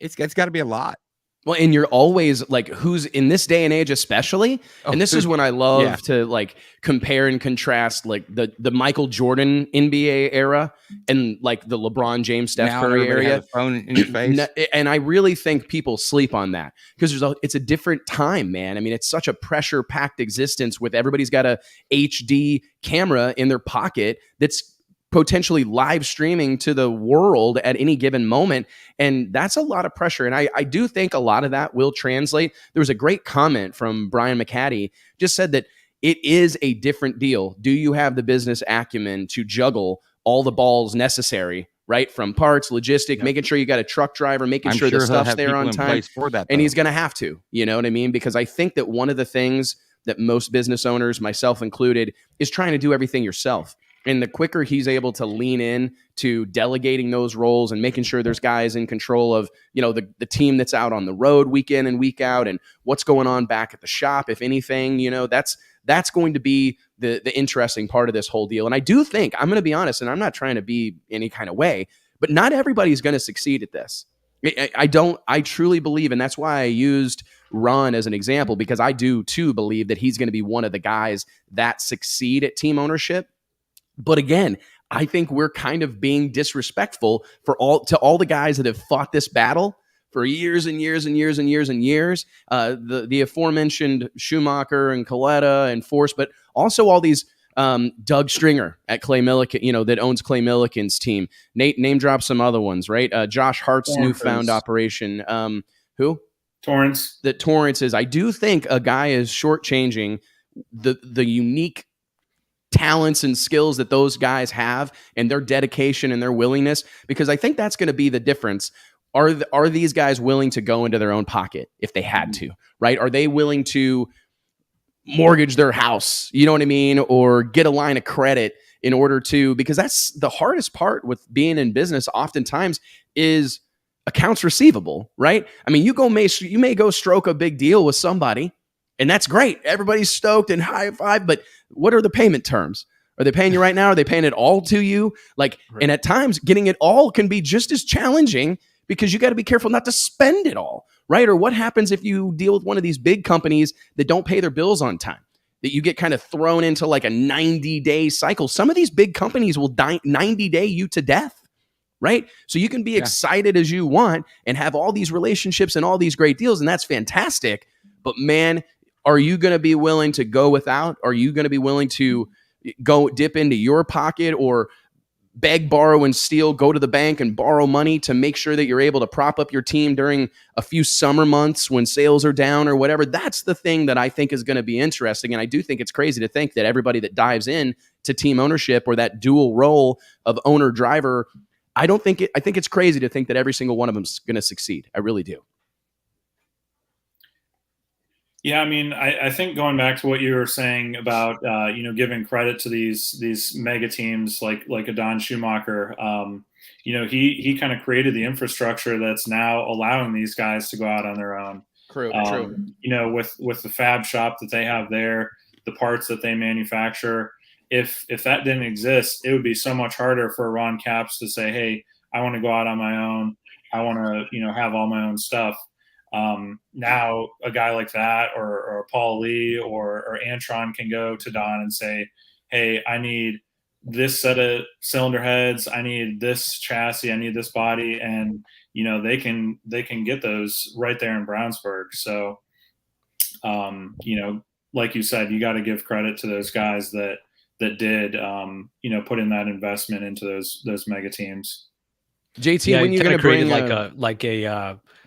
a lot. Well, and you're always who's in this day and age, especially. And this is when I love to compare and contrast the Michael Jordan NBA era and the LeBron James, Steph Curry area. Phone in your face. And I really think people sleep on that because it's a different time, man. I mean, it's such a pressure packed existence with everybody's got a HD camera in their pocket that's potentially live streaming to the world at any given moment. And that's a lot of pressure. And I do think a lot of that will translate. There was a great comment from Brian McCaddy, just said that it is a different deal. Do you have the business acumen to juggle all the balls necessary, right? From parts, logistic, making sure you got a truck driver, making sure the stuff's there on time. For that, and he's going to have to, you know what I mean? Because I think that one of the things that most business owners, myself included, is trying to do everything yourself. And the quicker he's able to lean in to delegating those roles and making sure there's guys in control of, the team that's out on the road week in and week out and what's going on back at the shop, if anything, that's going to be the interesting part of this whole deal. And I do think, I'm going to be honest, and I'm not trying to be any kind of way, but not everybody's going to succeed at this. I truly believe, and that's why I used Ron as an example, because I do too believe that he's going to be one of the guys that succeed at team ownership. But again, I think we're kind of being disrespectful to all the guys that have fought this battle for years and years and years and years and years. The aforementioned Schumacher and Coletta and Force, but also all these Doug Stringer at Clay Milliken, that owns Clay Milliken's team. Nate, name drop some other ones, right? Josh Hart's newfound operation. Who? Torrance. The Torrance is. I do think a guy is shortchanging the unique talents and skills that those guys have and their dedication and their willingness, because I think that's going to be the difference. Are these guys willing to go into their own pocket if they had to, right? Are they willing to mortgage their house, you know what I mean? Or get a line of credit in order to, because that's the hardest part with being in business oftentimes is accounts receivable, right? I mean, you may go stroke a big deal with somebody, and that's great. Everybody's stoked and high five, but what are the payment terms? Are they paying you right now? Are they paying it all to you? Right. And at times getting it all can be just as challenging because you got to be careful not to spend it all, right? Or what happens if you deal with one of these big companies that don't pay their bills on time, that you get kind of thrown into like a 90-day cycle? Some of these big companies will 90-day you to death, right? So you can be excited as you want and have all these relationships and all these great deals, and that's fantastic. But man, are you going to be willing to go without? Are you going to be willing to go dip into your pocket or beg, borrow, and steal, go to the bank and borrow money to make sure that you're able to prop up your team during a few summer months when sales are down or whatever? That's the thing that I think is going to be interesting. And I do think it's crazy to think that everybody that dives in to team ownership or that dual role of owner driver, I think it's crazy to think that every single one of them is going to succeed. I really do. Yeah, I mean, I think going back to what you were saying about giving credit to these mega teams like a Don Schumacher, he kind of created the infrastructure that's now allowing these guys to go out on their own. True. With the fab shop that they have there, the parts that they manufacture. If that didn't exist, it would be so much harder for Ron Capps to say, "Hey, I want to go out on my own. I want to, have all my own stuff." Now a guy like that or Paul Lee or Antron can go to Don and say, "Hey, I need this set of cylinder heads. I need this chassis. I need this body." And, they can get those right there in Brownsburg. So, like you said, you got to give credit to those guys that did, put in that investment into those mega teams. JT, when you're going to bring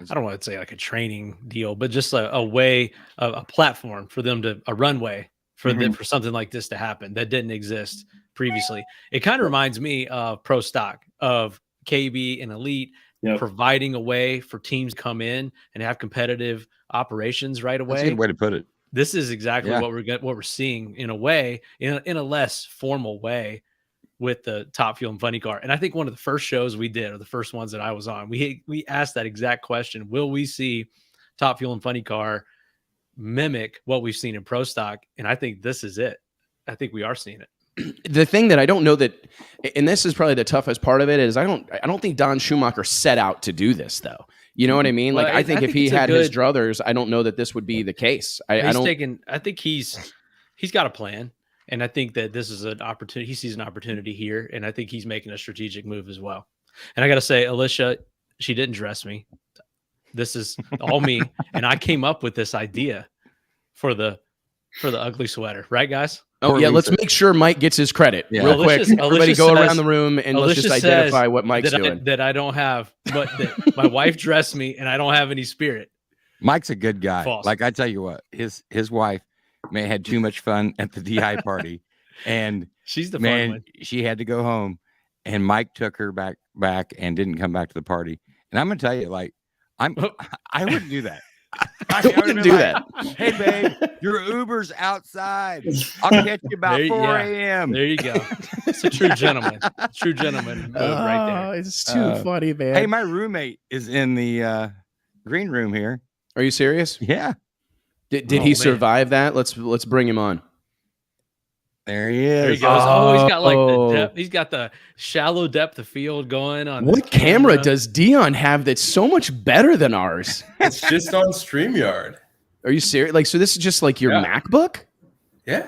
I don't want to say like a training deal, but just a way, a platform for them a runway for them, for something like this to happen that didn't exist previously. It kind of reminds me of Pro Stock, of KB and Elite, providing a way for teams to come in and have competitive operations right away. That's a good way to put it. This is exactly what we're seeing in a way, in a less formal way, with the Top Fuel and Funny Car. And I think one of the first shows we did, or the first ones that I was on, we asked that exact question: will we see Top Fuel and Funny Car mimic what we've seen in Pro Stock? And I think this is it. I think we are seeing it. The thing that I don't know that, and this is probably the toughest part of it, is I don't think Don Schumacher set out to do this, though. You know what I mean? Well, like I think if he had his druthers, I don't know that this would be the case. I think he's got a plan, and I think that this is an opportunity. He sees an opportunity here, and I think he's making a strategic move as well. And I got to say, Alicia, she didn't dress me. This is all me, and I came up with this idea for the ugly sweater, right, guys? Oh, yeah, let's make sure Mike gets his credit real quick. Everybody go around the room and let's just identify what Mike's doing. That I don't have, but that my wife dressed me and I don't have any spirit. Mike's a good guy. False. Like I tell you what, his wife may have had too much fun at the DI party, and she's the fun one. She had to go home, and Mike took her back and didn't come back to the party. And I'm gonna tell you, like, I wouldn't do that. I wouldn't do that. Hey, babe, your Uber's outside. I'll catch you about 4 a.m. There you go. It's a true gentleman. True gentleman mode right there. It's too funny, man. Hey, my roommate is in the green room here. Are you serious? Yeah. Did he survive that? Let's bring him on. There he is. There he goes. Oh, he's got like the depth. He's got the shallow depth of field going on. What camera does Dion have that's so much better than ours? It's just on StreamYard. Are you serious? Like, so this is just like your MacBook? Yeah.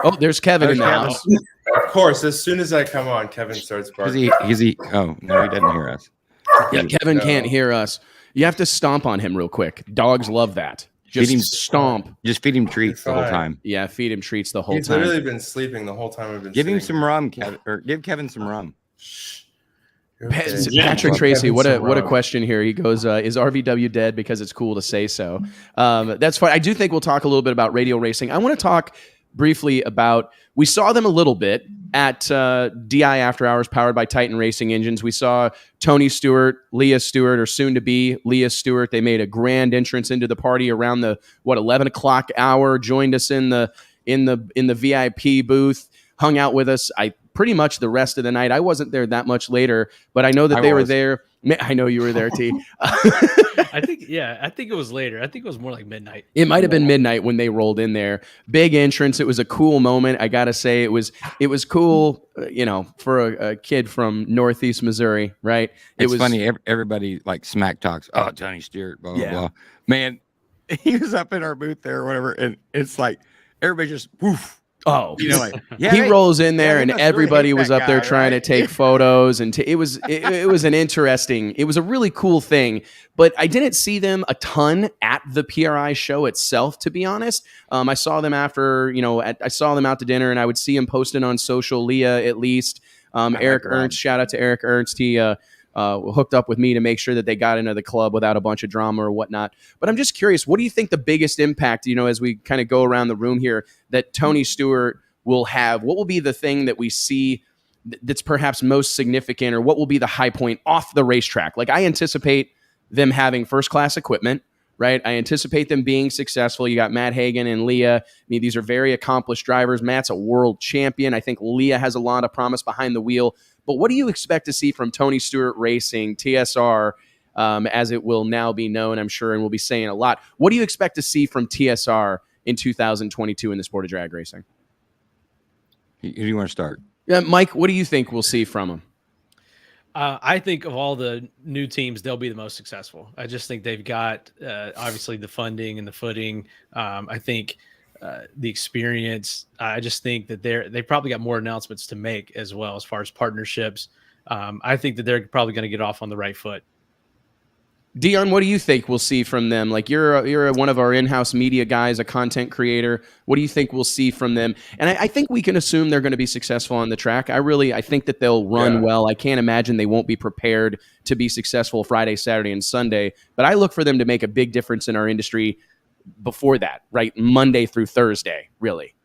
Oh, there's Kevin in the house. Of course, as soon as I come on, Kevin starts barking. Oh, no, he doesn't hear us. Yeah, Kevin can't hear us. You have to stomp on him real quick. Dogs love that. Just stomp. Just feed him treats the whole time. Yeah, feed him treats the whole time. He's literally been sleeping the whole time I've been Give him some rum, Kevin, or give Kevin some rum. Patrick Tracy, what a question here. He goes, is RVW dead because it's cool to say so? That's fine. I do think we'll talk a little bit about radio racing. I want to talk briefly about, we saw them a little bit at DI After Hours powered by Titan Racing Engines. We saw Tony Stewart, Leah Stewart, or soon to be Leah Stewart. They made a grand entrance into the party around the 11 o'clock hour, joined us in the VIP booth, hung out with us. pretty much the rest of the night. I wasn't there that much later, but I know that they were there. I know you were there, T. I think it was later. I think it was more like midnight. It might have been midnight when they rolled in there. Big entrance. It was a cool moment. I gotta say, it was cool. For a kid from Northeast Missouri, right? It was funny. Everybody like smack talks. Oh, Tony Stewart, blah blah blah. Man, he was up in our booth there or whatever, and it's like everybody just woof. Oh, he rolls in there, and everybody was up there trying to take photos, and it was a really cool thing. But I didn't see them a ton at the PRI show itself, to be honest. I saw them after, I saw them out to dinner, and I would see them posting on social. Leah, at least. Eric Ernst, shout out to Eric Ernst. He hooked up with me to make sure that they got into the club without a bunch of drama or whatnot. But I'm just curious, what do you think the biggest impact, as we kind of go around the room here, that Tony Stewart will have? What will be the thing that we see that's perhaps most significant, or what will be the high point off the racetrack? Like, I anticipate them having first-class equipment, right? I anticipate them being successful. You got Matt Hagan and Leah. I mean, these are very accomplished drivers. Matt's a world champion. I think Leah has a lot of promise behind the wheel. But what do you expect to see from Tony Stewart Racing, TSR, as it will now be known, I'm sure, and we'll be saying a lot? What do you expect to see from TSR in 2022 in the sport of drag racing? Who do you want to start? Mike, what do you think we'll see from him? I think of all the new teams, they'll be the most successful. I just think they've got, obviously, the funding and the footing. I think the experience. I just think that they probably got more announcements to make as well as far as partnerships. I think that they're probably going to get off on the right foot. Dion, what do you think we'll see from them? Like, you're one of our in-house media guys, a content creator. What do you think we'll see from them? And I think we can assume they're going to be successful on the track. I think that they'll run well. I can't imagine they won't be prepared to be successful Friday, Saturday, and Sunday. But I look for them to make a big difference in our industry before that, right? Monday through Thursday, really.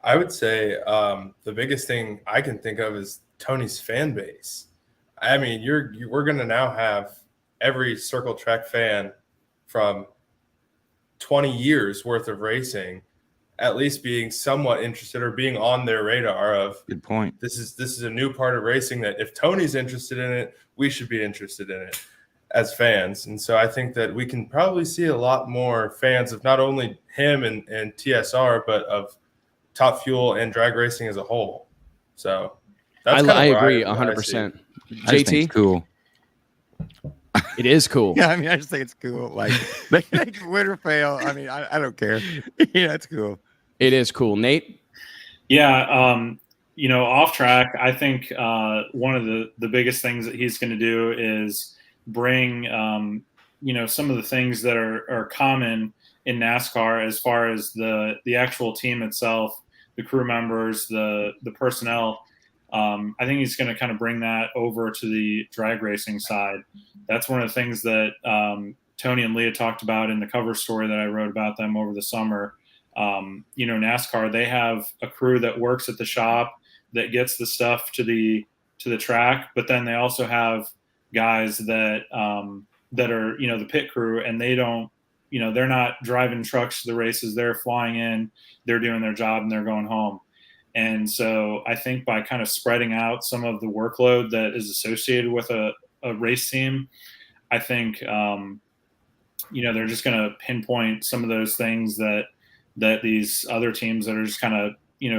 I would say the biggest thing I can think of is Tony's fan base. I mean, we're going to now have every Circle Track fan from 20 years worth of racing at least being somewhat interested or being on their radar of, good point. This is a new part of racing that if Tony's interested in it, we should be interested in it as fans. And so I think that we can probably see a lot more fans of not only him and TSR, but of Top Fuel and drag racing as a whole. So that's I agree 100%. JT? Cool. It is cool. Yeah, I mean, I just think it's cool. Like, they can win or fail. I mean, I don't care. Yeah, it's cool. It is cool. Nate? Yeah, off track, I think one of the biggest things that he's going to do is bring, some of the things that are common in NASCAR as far as the actual team itself, the crew members, the personnel. I think he's going to kind of bring that over to the drag racing side. That's one of the things that Tony and Leah talked about in the cover story that I wrote about them over the summer. NASCAR, they have a crew that works at the shop that gets the stuff to the track, but then they also have guys that are, the pit crew, and they don't, they're not driving trucks to the races. They're flying in, they're doing their job, and they're going home. And so I think by kind of spreading out some of the workload that is associated with a race team, I think, they're just going to pinpoint some of those things that these other teams that are just kind of,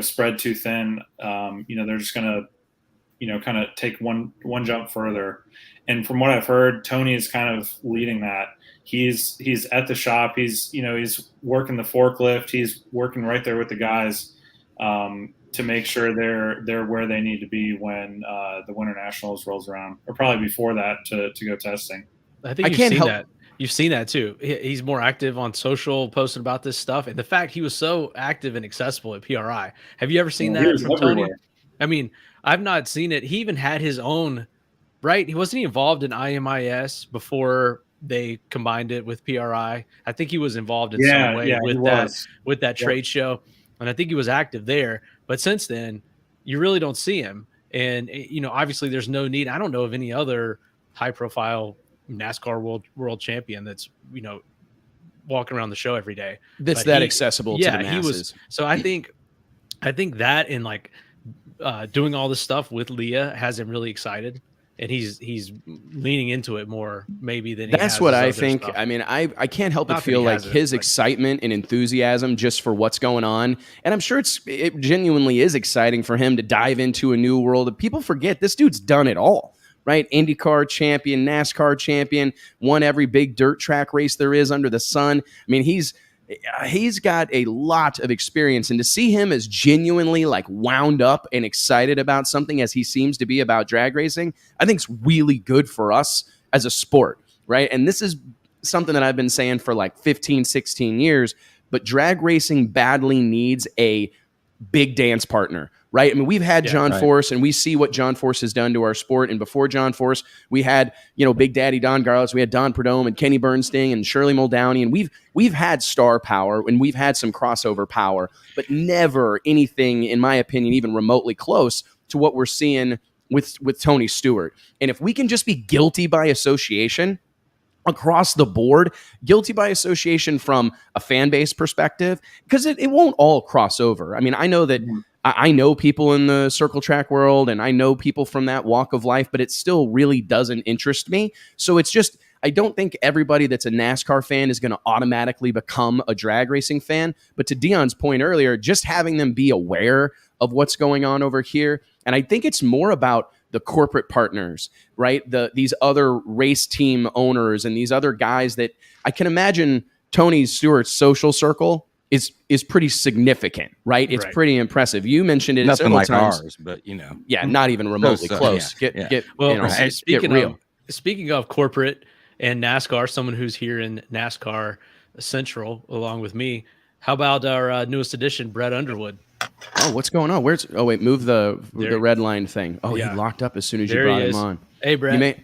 spread too thin, they're just going to, kind of take one jump further. And from what I've heard, Tony is kind of leading that. He's at the shop. He's working the forklift. He's working right there with the guys, to make sure they're where they need to be when the Winter Nationals rolls around, or probably before that to go testing. I think you've seen that too. He's more active on social, posting about this stuff, and the fact he was so active and accessible at PRI. Have you ever seen that from Tony? I mean, I've not seen it. He even had his own, right? He wasn't involved in IMIS before they combined it with PRI. I think he was involved in some way with that trade show, and I think he was active there. But since then, you really don't see him. And, obviously there's no need. I don't know of any other high-profile NASCAR world champion that's, walking around the show every day. That's accessible to the masses. So I think that, and like doing all this stuff with Leah has him really excited, and he's leaning into it more maybe than that's what I think. I mean, I can't help but feel like his excitement and enthusiasm just for what's going on, and I'm sure it genuinely is exciting for him to dive into a new world. People forget this dude's done it all, right? IndyCar champion, NASCAR champion, won every big dirt track race there is under the sun. I mean, he's got a lot of experience, and to see him as genuinely like wound up and excited about something as he seems to be about drag racing, I think it's really good for us as a sport, right? And this is something that I've been saying for like 15, 16 years, but drag racing badly needs a big dance partner, right? I mean, we've had John Force, and we see what John Force has done to our sport. And before John Force, we had, Big Daddy Don Garlis, we had Don Perdome and Kenny Bernstein and Shirley Muldowney, and we've had star power and we've had some crossover power, but never anything, in my opinion, even remotely close to what we're seeing with Tony Stewart. And if we can just be guilty by association across the board, guilty by association from a fan base perspective, because it won't all cross over. I mean, I know that I know people in the circle track world, and I know people from that walk of life, but it still really doesn't interest me. So it's just, I don't think everybody that's a NASCAR fan is going to automatically become a drag racing fan. But to Dion's point earlier, just having them be aware of what's going on over here. And I think it's more about the corporate partners, right? These other race team owners and these other guys that I can imagine Tony Stewart's social circle is pretty significant, right? It's pretty impressive. You mentioned it nothing several like times. Ours, but yeah, not even remotely close. Yeah. Speaking get real. Speaking of corporate and NASCAR, someone who's here in NASCAR Central along with me, how about our newest addition, Brett Underwood? Oh, what's going on? Move the red line thing. Oh, Yeah. He locked up as soon as There you brought he him is. on. Hey, Brett.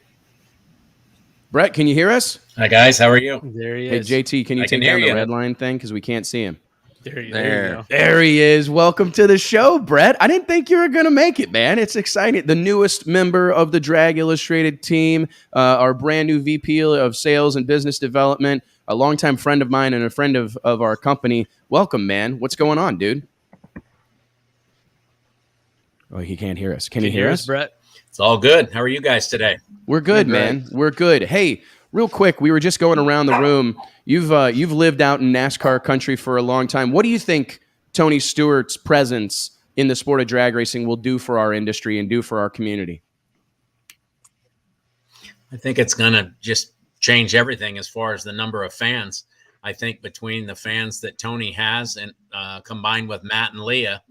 Brett, can you hear us? Hi guys, how are you? There he Hey, is. JT, can you I take can hear down the you. red line thing? Because we can't see him. There you There. go. There he is. Welcome to the show, Brett. I didn't think you were going to make it, man. It's exciting. The newest member of the Drag Illustrated team, our brand new VP of Sales and Business Development, a longtime friend of mine and a friend of our company. Welcome, man. What's going on, dude? Oh, he can't hear us. Can you hear us, Brett? It's all good. How are you guys today? We're good, Good, man. We're good. Hey, real quick, we were just going around the room. You've lived out in NASCAR country for a long time. What do you think Tony Stewart's presence in the sport of drag racing will do for our industry and do for our community? I think it's going to just change everything as far as the number of fans. I think between the fans that Tony has and combined with Matt and Leah,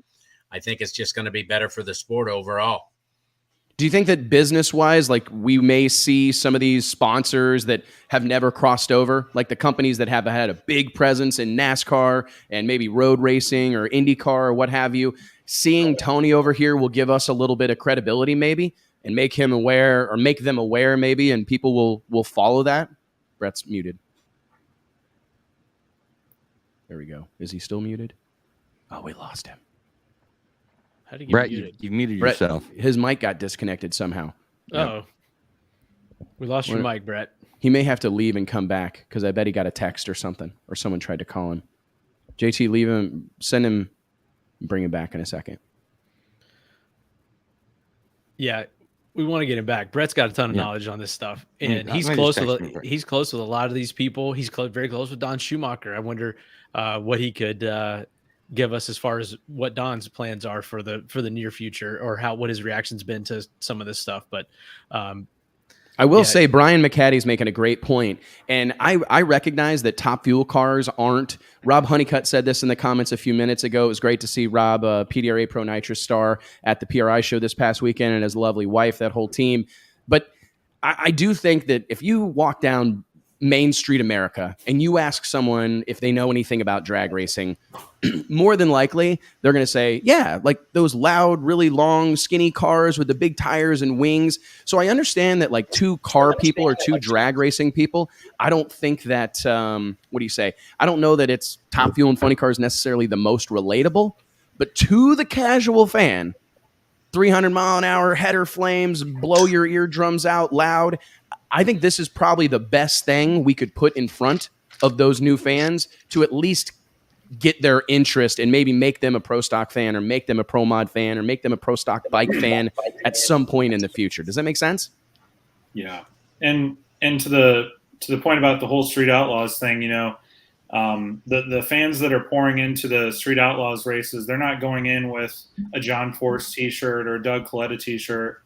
I think it's just going to be better for the sport overall. Do you think that business-wise, like we may see some of these sponsors that have never crossed over, like the companies that have had a big presence in NASCAR and maybe road racing or IndyCar or what have you, seeing Tony over here will give us a little bit of credibility maybe and make him aware or make them aware maybe, and people will follow that? Brett's muted. There we go. Is he still muted? Oh, we lost him. How do you get Brett, muted? you muted Brett, yourself. his mic got disconnected somehow. Oh, we lost your mic, Brett. He may have to leave and come back because I bet he got a text or something, or someone tried to call him. JT, leave him, send him, bring him back in a second. Yeah, we want to get him back. Brett's got a ton of knowledge on this stuff, and Yeah, he's maybe close just with text me, Brett. he's close with a lot of these people. He's very close with Don Schumacher. I wonder what he could give us as far as what Don's plans are for the near future, or what his reaction's been to some of this stuff. But I will say Brian McCaddy's making a great point, and I recognize that Top Fuel cars aren't. Rob Honeycutt said this in the comments a few minutes ago. It was great to see Rob, PDRA Pro Nitrous star, at the PRI show this past weekend, and his lovely wife, that whole team. But I do think that if you walk down Main Street America and you ask someone if they know anything about drag racing, more than likely they're going to say, yeah, like those loud, really long, skinny cars with the big tires and wings. So I understand that like two car people or two drag racing people, I don't think that, what do you say? I don't know that it's Top Fuel and Funny Cars necessarily the most relatable, but to the casual fan, 300 mile an hour header flames, blow your eardrums out loud. I think this is probably the best thing we could put in front of those new fans to at least get their interest and maybe make them a pro stock fan or make them a pro mod fan or make them a pro stock bike fan at some point in the future. Does that make sense? Yeah. And to the point about the whole Street Outlaws thing, the fans that are pouring into the Street Outlaws races, they're not going in with a John Force t-shirt or a Doug Coletta t-shirt.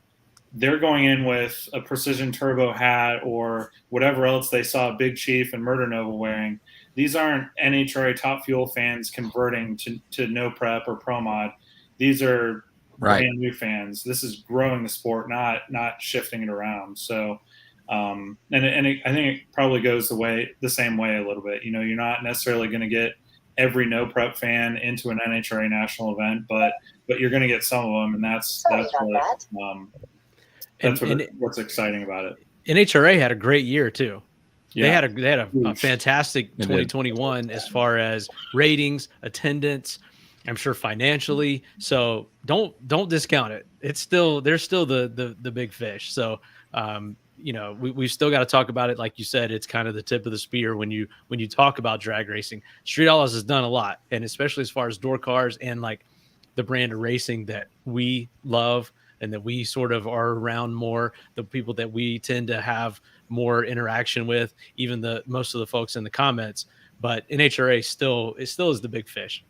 They're going in with a Precision Turbo hat or whatever else they saw Big Chief and Murder Nova wearing. These aren't NHRA Top Fuel fans converting to no prep or pro mod. These are brand new fans. This is growing the sport, not shifting it around. So, I think it probably goes the same way a little bit. You're not necessarily going to get every no prep fan into an NHRA national event, but you're going to get some of them, and that's what's exciting about it. NHRA had a great year too. Yeah. They had a fantastic 2021 as far as ratings, attendance, I'm sure financially. So don't discount it. They're still the big fish. So we've still got to talk about it. Like you said, it's kind of the tip of the spear when you talk about drag racing. Street Outlaws has done a lot, and especially as far as door cars and like the brand of racing that we love and that we sort of are around more, the people that we tend to have more interaction with, even most of the folks in the comments. But NHRA still is the big fish.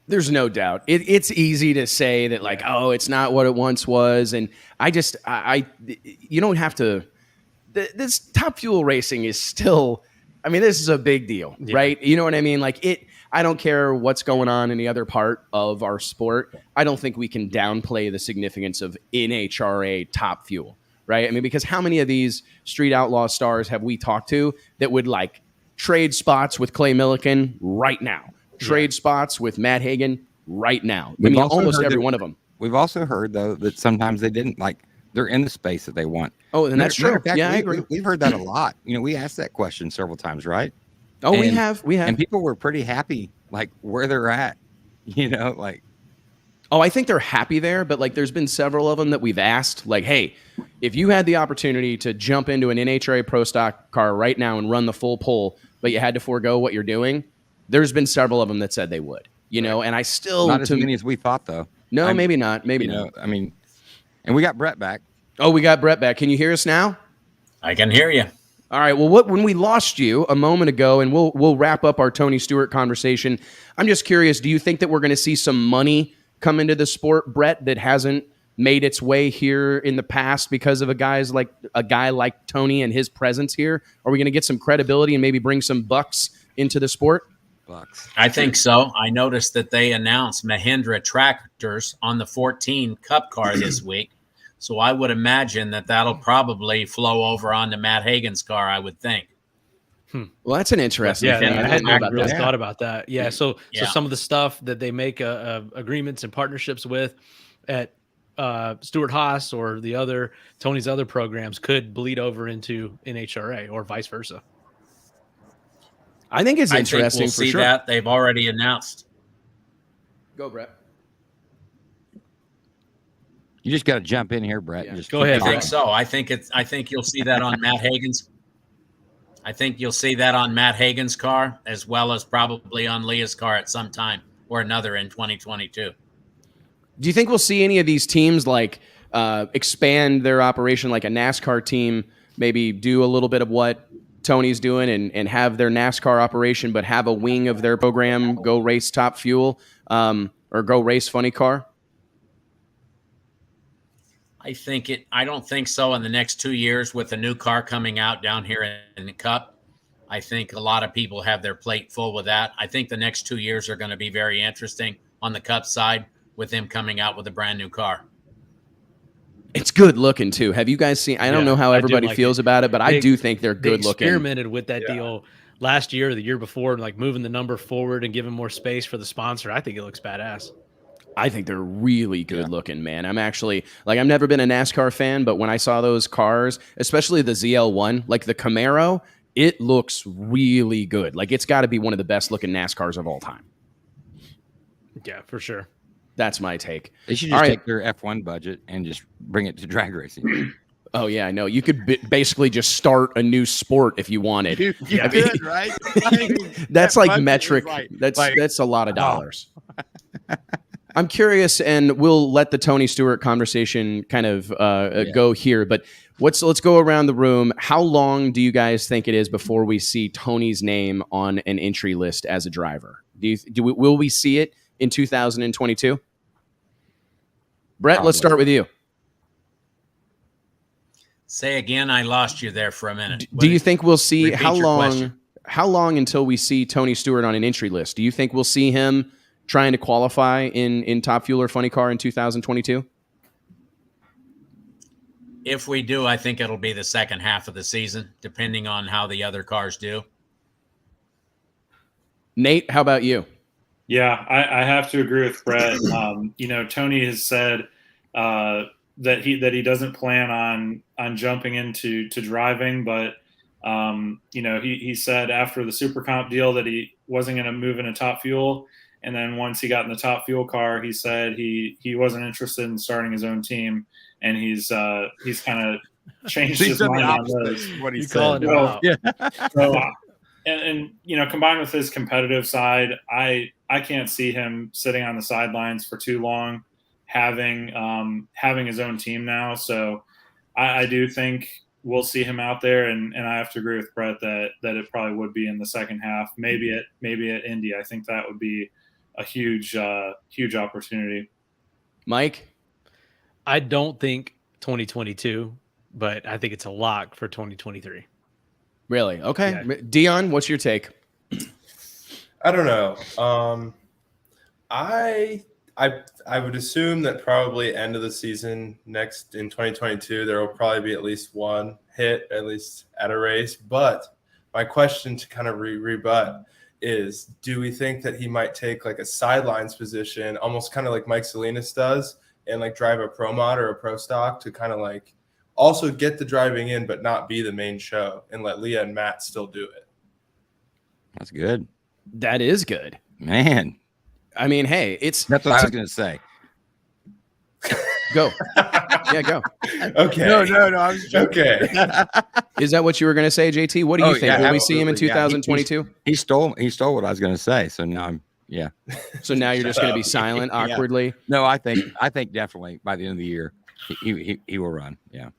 There's no doubt. It's easy to say that like, oh, it's not what it once was. And you don't have to, this Top Fuel racing is still, this is a big deal, right? You know what I mean? Like I don't care what's going on in the other part of our sport. I don't think we can downplay the significance of NHRA Top Fuel, right? Because how many of these Street Outlaw stars have we talked to that would like trade spots with Clay Milliken right now? Trade spots with Matt Hagan right now. Almost every one of them. We've also heard, though, that sometimes they didn't they're in the space that they want. Oh, and that's true. Fact, I agree. We've heard that a lot. We asked that question several times, right? Oh, we have. And people were pretty happy, where they're at, Oh, I think they're happy there, but there's been several of them that we've asked, hey, if you had the opportunity to jump into an NHRA Pro Stock car right now and run the full pull, but you had to forego what you're doing, there's been several of them that said they would, and I still... Not as many as we thought, though. No, maybe not. Maybe not. And we got Brett back. Oh, we got Brett back. Can you hear us now? I can hear you. All right. Well, when we lost you a moment ago, and we'll wrap up our Tony Stewart conversation, I'm just curious, do you think that we're going to see some money come into the sport, Brett, that hasn't made its way here in the past because of a guy like Tony and his presence here? Are we going to get some credibility and maybe bring some bucks into the sport? I think so. I noticed that they announced Mahindra tractors on the 14 Cup car this week. So I would imagine that'll probably flow over onto Matt Hagan's car, I would think. Well, that's an interesting thing. I hadn't really thought about that. Yeah. So some of the stuff that they make agreements and partnerships with at Stuart Haas or Tony's other programs could bleed over into NHRA or vice versa. I think it's interesting. We'll see that they've already announced. Go, Brett. You just got to jump in here, Brett. Yeah. And just Go ahead. I think so. I think you'll see that on Matt Hagan's. I think you'll see that on Matt Hagan's car, as well as probably on Leah's car at some time or another in 2022. Do you think we'll see any of these teams expand their operation, like a NASCAR team, maybe do a little bit of what Tony's doing and have their NASCAR operation, but have a wing of their program go race Top Fuel or go race Funny Car? I don't think so in the next 2 years with the new car coming out down here in the Cup. I think a lot of people have their plate full with that. I think the next 2 years are going to be very interesting on the Cup side with them coming out with a brand new car. It's good looking too. Have you guys seen? I don't know how everybody feels about it, but I do think they're good looking. They experimented with that deal last year or the year before, moving the number forward and giving more space for the sponsor. I think it looks badass. I think they're really good looking, man. I'm actually I've never been a NASCAR fan, but when I saw those cars, especially the ZL1, the Camaro, it looks really good. It's got to be one of the best looking NASCARs of all time. Yeah, for sure. That's my take. They should just take their F1 budget and just bring it to drag racing. Oh yeah, I know. You could basically just start a new sport if you wanted. Yeah, good, right? That's that like budget metric. is That's a lot of dollars. I'm curious, and we'll let the Tony Stewart conversation kind of go here. But let's go around the room. How long do you guys think it is before we see Tony's name on an entry list as a driver? Will we see it in 2022? Brett, Probably. let's start with you. Say again, I lost you there for a minute. Do you think we'll see Repeat how your long? question. How long until we see Tony Stewart on an entry list? Do you think we'll see him trying to qualify in Top Fuel or Funny Car in 2022? If we do, I think it'll be the second half of the season, depending on how the other cars do. Nate, how about you? Yeah, I have to agree with Brett. Tony has said that he doesn't plan on jumping into driving, but he said after the Super Comp deal that he wasn't going to move into Top Fuel, and then once he got in the Top Fuel car, he said he wasn't interested in starting his own team, and he's kind of changed his mind on those. What he calling said. him out. Yeah. So, and combined with his competitive side, I can't see him sitting on the sidelines for too long, having his own team now. So I do think we'll see him out there, and I have to agree with Brett that it probably would be in the second half, maybe at Indy. I think that would be a huge opportunity. Mike? I don't think 2022, but I think it's a lock for 2023. Really? Okay. Yeah. Dion, what's your take? I don't know. I would assume that probably end of the season next in 2022, there will probably be at least one hit, at least at a race. But my question to kind of rebut is, do we think that he might take like a sidelines position, almost kind of like Mike Salinas does, and like drive a pro mod or a pro stock to kind of like also get the driving in, but not be the main show, and let Leah and Matt still do it? That's good. That is good. Man, I mean, hey, that's what I was going to say. Go. Yeah, go. Okay. No, I was joking. Okay. Is that what you were going to say, JT? What do you Oh, think? yeah, Will we see him in absolutely. Yeah. 2022? He stole what I was going to say. So now So now you're just going to be silent Yeah. awkwardly? No, I think definitely by the end of the year, he will run. Yeah.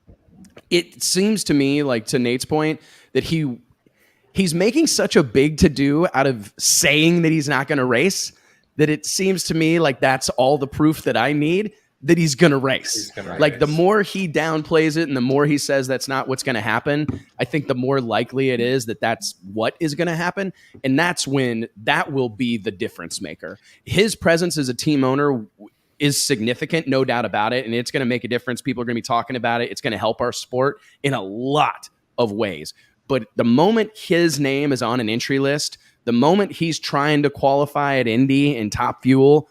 It seems to me, like to Nate's point, that he's making such a big to-do out of saying that he's not going to race, that it seems to me like that's all the proof that I need that he's going to race. Like the more he downplays it and the more he says that's not what's going to happen, I think the more likely it is that that's what is going to happen. And that's when that will be the difference maker. His presence as a team owner is significant, no doubt about it. And it's going to make a difference. People are going to be talking about it. It's going to help our sport in a lot of ways. But the moment his name is on an entry list, the moment he's trying to qualify at Indy and Top Fuel,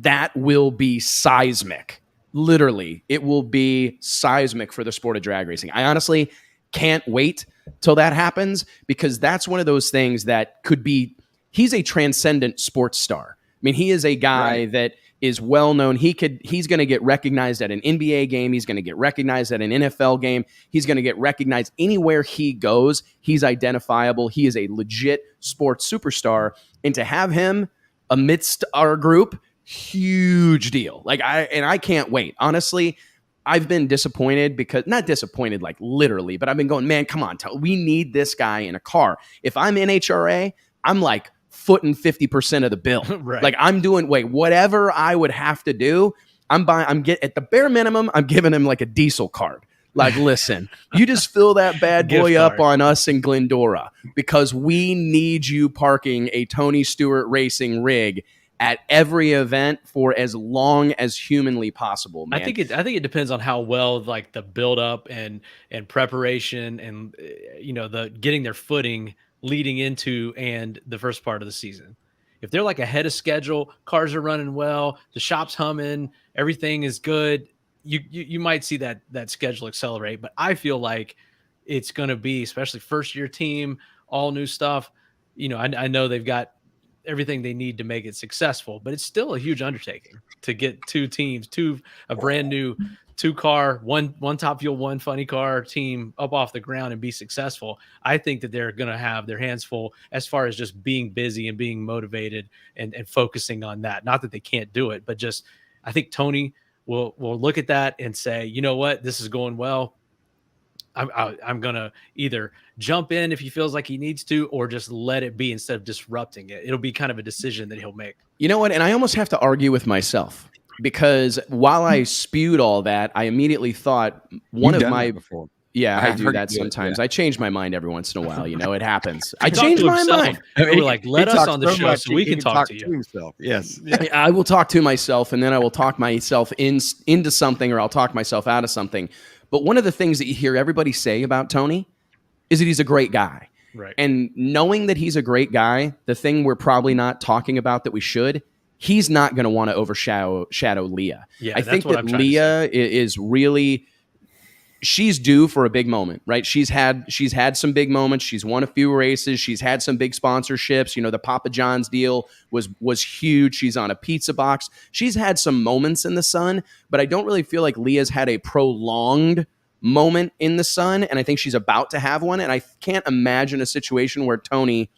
that will be seismic. Literally, it will be seismic for the sport of drag racing. I honestly can't wait till that happens, because that's one of those things that could be, he's a transcendent sports star. I mean, he is a guy that is well known. He's going to get recognized at an NBA game. He's going to get recognized at an NFL game. He's going to get recognized anywhere he goes. He's identifiable. He is a legit sports superstar. And to have him amidst our group, huge deal. I can't wait. Honestly, I've been disappointed, because not disappointed like literally, but I've been going, man, come on, we need this guy in a car. If I'm NHRA, I'm like footing 50% of the bill. Right. Like I'm doing, whatever I would have to do, at the bare minimum, I'm giving him like a diesel card. Like, listen, you just fill that bad boy up on us in Glendora, because we need you parking a Tony Stewart racing rig at every event for as long as humanly possible, man. I think it depends on how well like the build up and preparation and the getting their footing leading into and the first part of the season. If they're like ahead of schedule, cars are running well, the shop's humming, everything is good, you might see that schedule accelerate. But I feel like it's going to be, especially first year team, all new stuff. I know they've got everything they need to make it successful, but it's still a huge undertaking to get two one Top Fuel, one funny car team up off the ground and be successful, I think that they're going to have their hands full as far as just being busy and being motivated and focusing on that. Not that they can't do it, but just I think Tony will look at that and say, you know what, this is going well. I'm going to either jump in if he feels like he needs to, or just let it be instead of disrupting it. It'll be kind of a decision that he'll make. You know what? And I almost have to argue with myself, because while I spewed all that, I immediately thought one of my before. Yeah, I I've do heard that you do it, sometimes. yeah. I change my mind every once in a while. You know, it happens. I He talked change to my himself. mind. We're like, let He us talks on the so show much, so we he can talk to to you. himself. Yes. I will talk to myself, and then I will talk myself into something, or I'll talk myself out of something. But one of the things that you hear everybody say about Tony is that he's a great guy. Right. And knowing that he's a great guy, the thing we're probably not talking about that we should, he's not going to want to overshadow Leah. Yeah, I that's think what that I'm trying to Leah is really, she's due for a big moment, right? She's had some big moments. She's won a few races. She's had some big sponsorships. You know, the Papa John's deal was huge. She's on a pizza box. She's had some moments in the sun, but I don't really feel like Leah's had a prolonged moment in the sun, and I think she's about to have one. And I can't imagine a situation where Tony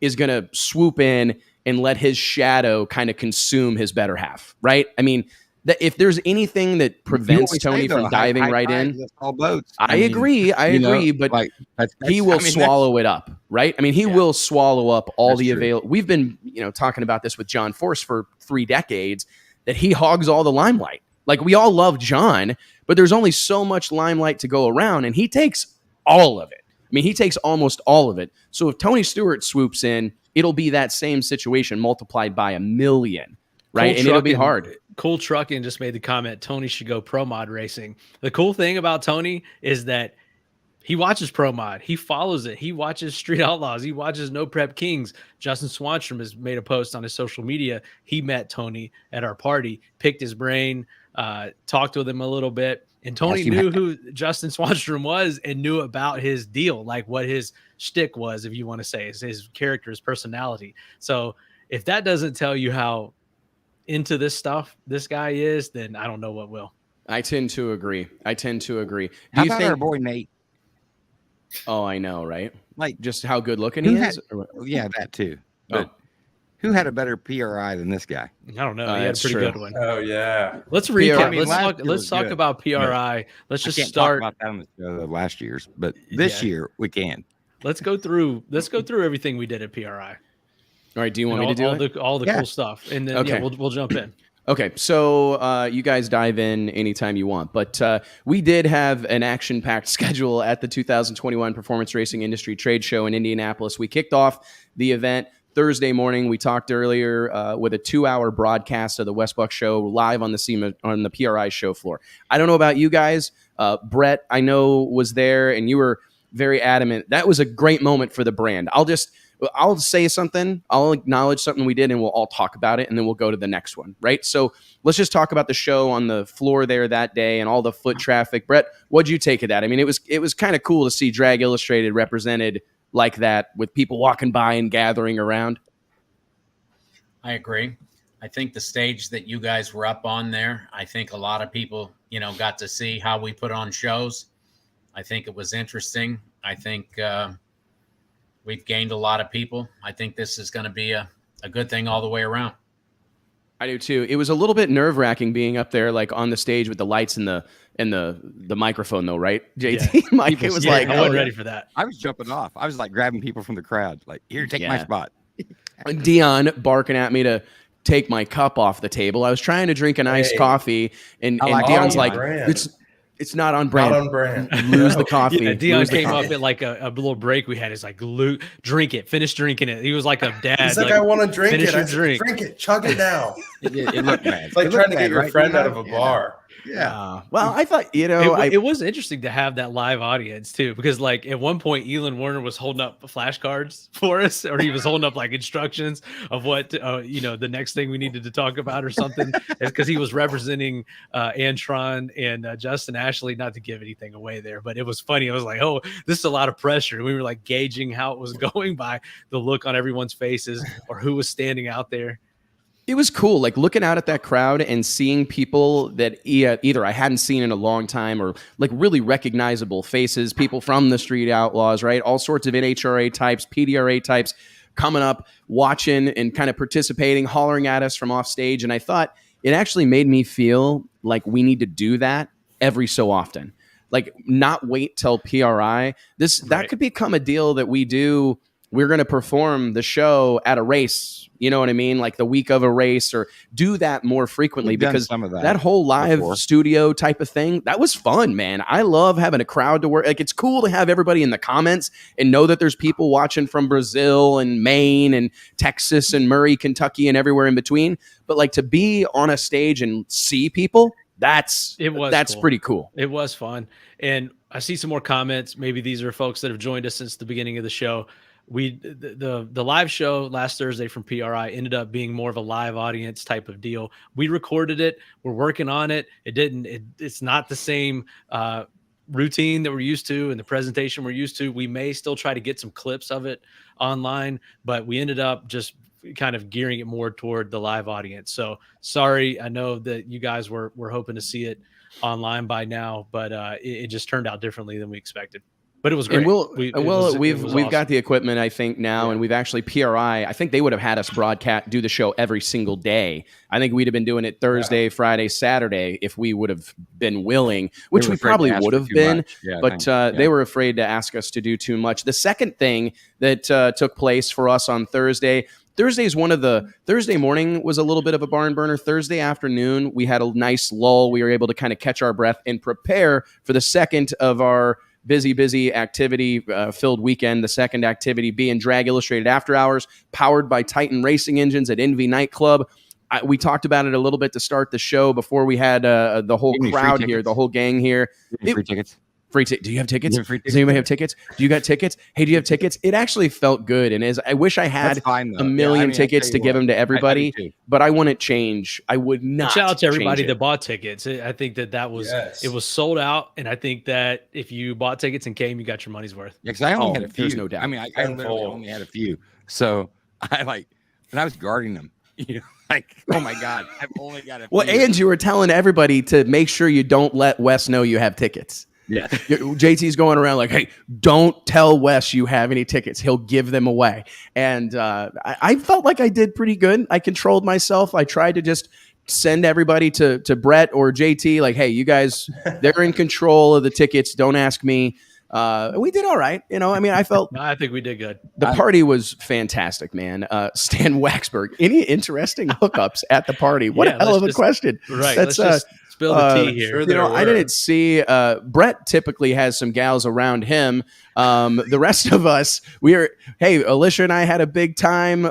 is going to swoop in and let his shadow kind of consume his better half, right? I mean, if there's anything that prevents Tony from diving right in, all boats. I agree, but like, he will swallow it up, right? I mean, he will swallow up all the available. We've been, talking about this with John Force for 3 decades, that he hogs all the limelight. Like, we all love John, but there's only so much limelight to go around, and he takes all of it. I mean, he takes almost all of it. So if Tony Stewart swoops in, it'll be that same situation multiplied by 1,000,000, right? And it'll be hard. Cool Trucking just made the comment, Tony should go pro mod racing. The cool thing about Tony is that he watches pro mod. He follows it. He watches Street Outlaws. He watches No Prep Kings. Justin Swanstrom has made a post on his social media. He met Tony at our party, picked his brain, talked with him a little bit. And Tony knew who Justin Swanstrom was and knew about his deal, like what his shtick was, if you want to say, his character, his personality. So if that doesn't tell you how into this stuff this guy is, then I don't know what will. I tend to agree. How Do you about think our boy Nate? Oh, I know, right? Like, just how good looking he is? Yeah, that too. But who had a better PRI than this guy? I don't know. He had a pretty good one. Oh, yeah. Let's recap. I mean, Let's talk about PRI. Let's just start talk about that on the last year's, but this year we can. Let's go through everything we did at PRI. All right. Do you want me to do all the cool stuff, and then we'll jump in. Okay, so you guys dive in anytime you want, but we did have an action-packed schedule at the 2021 Performance Racing Industry Trade Show in Indianapolis. We kicked off the event Thursday morning. We talked earlier with a 2-hour broadcast of the Wes Buck Show live on the PRI show floor. I don't know about you guys. Brett, I know, was there, and you were very adamant. That was a great moment for the brand. I'll say something, I'll acknowledge something we did, and we'll all talk about it, and then we'll go to the next one, right? So let's just talk about the show on the floor there that day and all the foot traffic. Brett, what'd you take of that? I mean, it was kind of cool to see Drag Illustrated represented like that with people walking by and gathering around. I agree. I think the stage that you guys were up on there, I think a lot of people, got to see how we put on shows. I think it was interesting. I think we've gained a lot of people. I think this is going to be a good thing all the way around. I do too. It was a little bit nerve-wracking being up there, like on the stage with the lights and the microphone, though, right? JT, yeah. Mike, it was like I wasn't ready for that. I was jumping off. I was like grabbing people from the crowd, like, here, take my spot. Dion barking at me to take my cup off the table. I was trying to drink an iced coffee, and Dion's like, it's not on brand. Not on brand. Lose the coffee. Yeah, Dion came up at like a little break we had. It's like, drink it, finish drinking it. He was like a dad. He's like I want to drink it. I said, drink it, chug it now. It looked bad. It's like trying to get your friend out of a bar. Yeah. Well, I thought, it was interesting to have that live audience too, because like at one point, Elon Warner was holding up flashcards for us, or he was holding up like instructions of what, the next thing we needed to talk about or something, because he was representing Antron and Justin Ashley, not to give anything away there, but it was funny. I was like, oh, this is a lot of pressure. And we were like gauging how it was going by the look on everyone's faces or who was standing out there. It was cool, like looking out at that crowd and seeing people that either I hadn't seen in a long time or like really recognizable faces, people from the Street Outlaws, right? All sorts of NHRA types, PDRA types coming up, watching and kind of participating, hollering at us from off stage. And I thought it actually made me feel like we need to do that every so often. Like not wait till PRI. That could become a deal that we do. We're going to perform the show at a race, you know what I mean? Like the week of a race, or do that more frequently, because some of that whole live studio type of thing, that was fun, man. I love having a crowd to work. Like it's cool to have everybody in the comments and know that there's people watching from Brazil and Maine and Texas and Murray, Kentucky, and everywhere in between. But like to be on a stage and see people, that's cool. Pretty cool. It was fun. And I see some more comments. Maybe these are folks that have joined us since the beginning of the show. The live show last Thursday from PRI ended up being more of a live audience type of deal. We recorded it. We're working on it. It's not the same routine that we're used to and the presentation we're used to. We may still try to get some clips of it online, but we ended up just kind of gearing it more toward the live audience. So sorry. I know that you guys were hoping to see it online by now, but it just turned out differently than we expected. But it was great. And we've awesome. got the equipment, I think, now, and we've actually PRI. I think they would have had us do the show every single day. I think we'd have been doing it Thursday, Friday, Saturday if we would have been willing, which we probably would have been. But they were afraid to ask us to do too much. The second thing that took place for us on Thursday morning was a little bit of a barn burner. Thursday afternoon, we had a nice lull. We were able to kind of catch our breath and prepare for the second of our busy activity filled weekend. The second activity being Drag Illustrated After Hours, powered by Titan Racing Engines at Envy Nightclub. We talked about it a little bit to start the show before we had the whole crowd here, the whole gang here. Free tickets. Do you have tickets? Does anybody have tickets? Do you got tickets? Hey, do you have tickets? It actually felt good. And I wish I had a million tickets to give them to everybody, but I wouldn't change. I would not. Shout out to everybody that bought tickets. I think that was, it was sold out. And I think that if you bought tickets and came, you got your money's worth. Yeah, because I only had a few. There's no doubt. I mean, I literally only had a few. So and I was guarding them. You know, like, oh my God, I've only got a few. Well, and you were telling everybody to make sure you don't let Wes know you have tickets. Yeah. JT's going around like, hey, don't tell Wes you have any tickets. He'll give them away. And I felt like I did pretty good. I controlled myself. I tried to just send everybody to Brett or JT like, hey, you guys, they're in control of the tickets. Don't ask me. We did all right. You know, I mean, I think we did good. The party was fantastic, man. Stan Waxberg, any interesting hookups at the party? What a hell of a question. Right. Let's just spill the tea here. You know, I didn't see Brett typically has some gals around him. The rest of us, Alicia and I had a big time.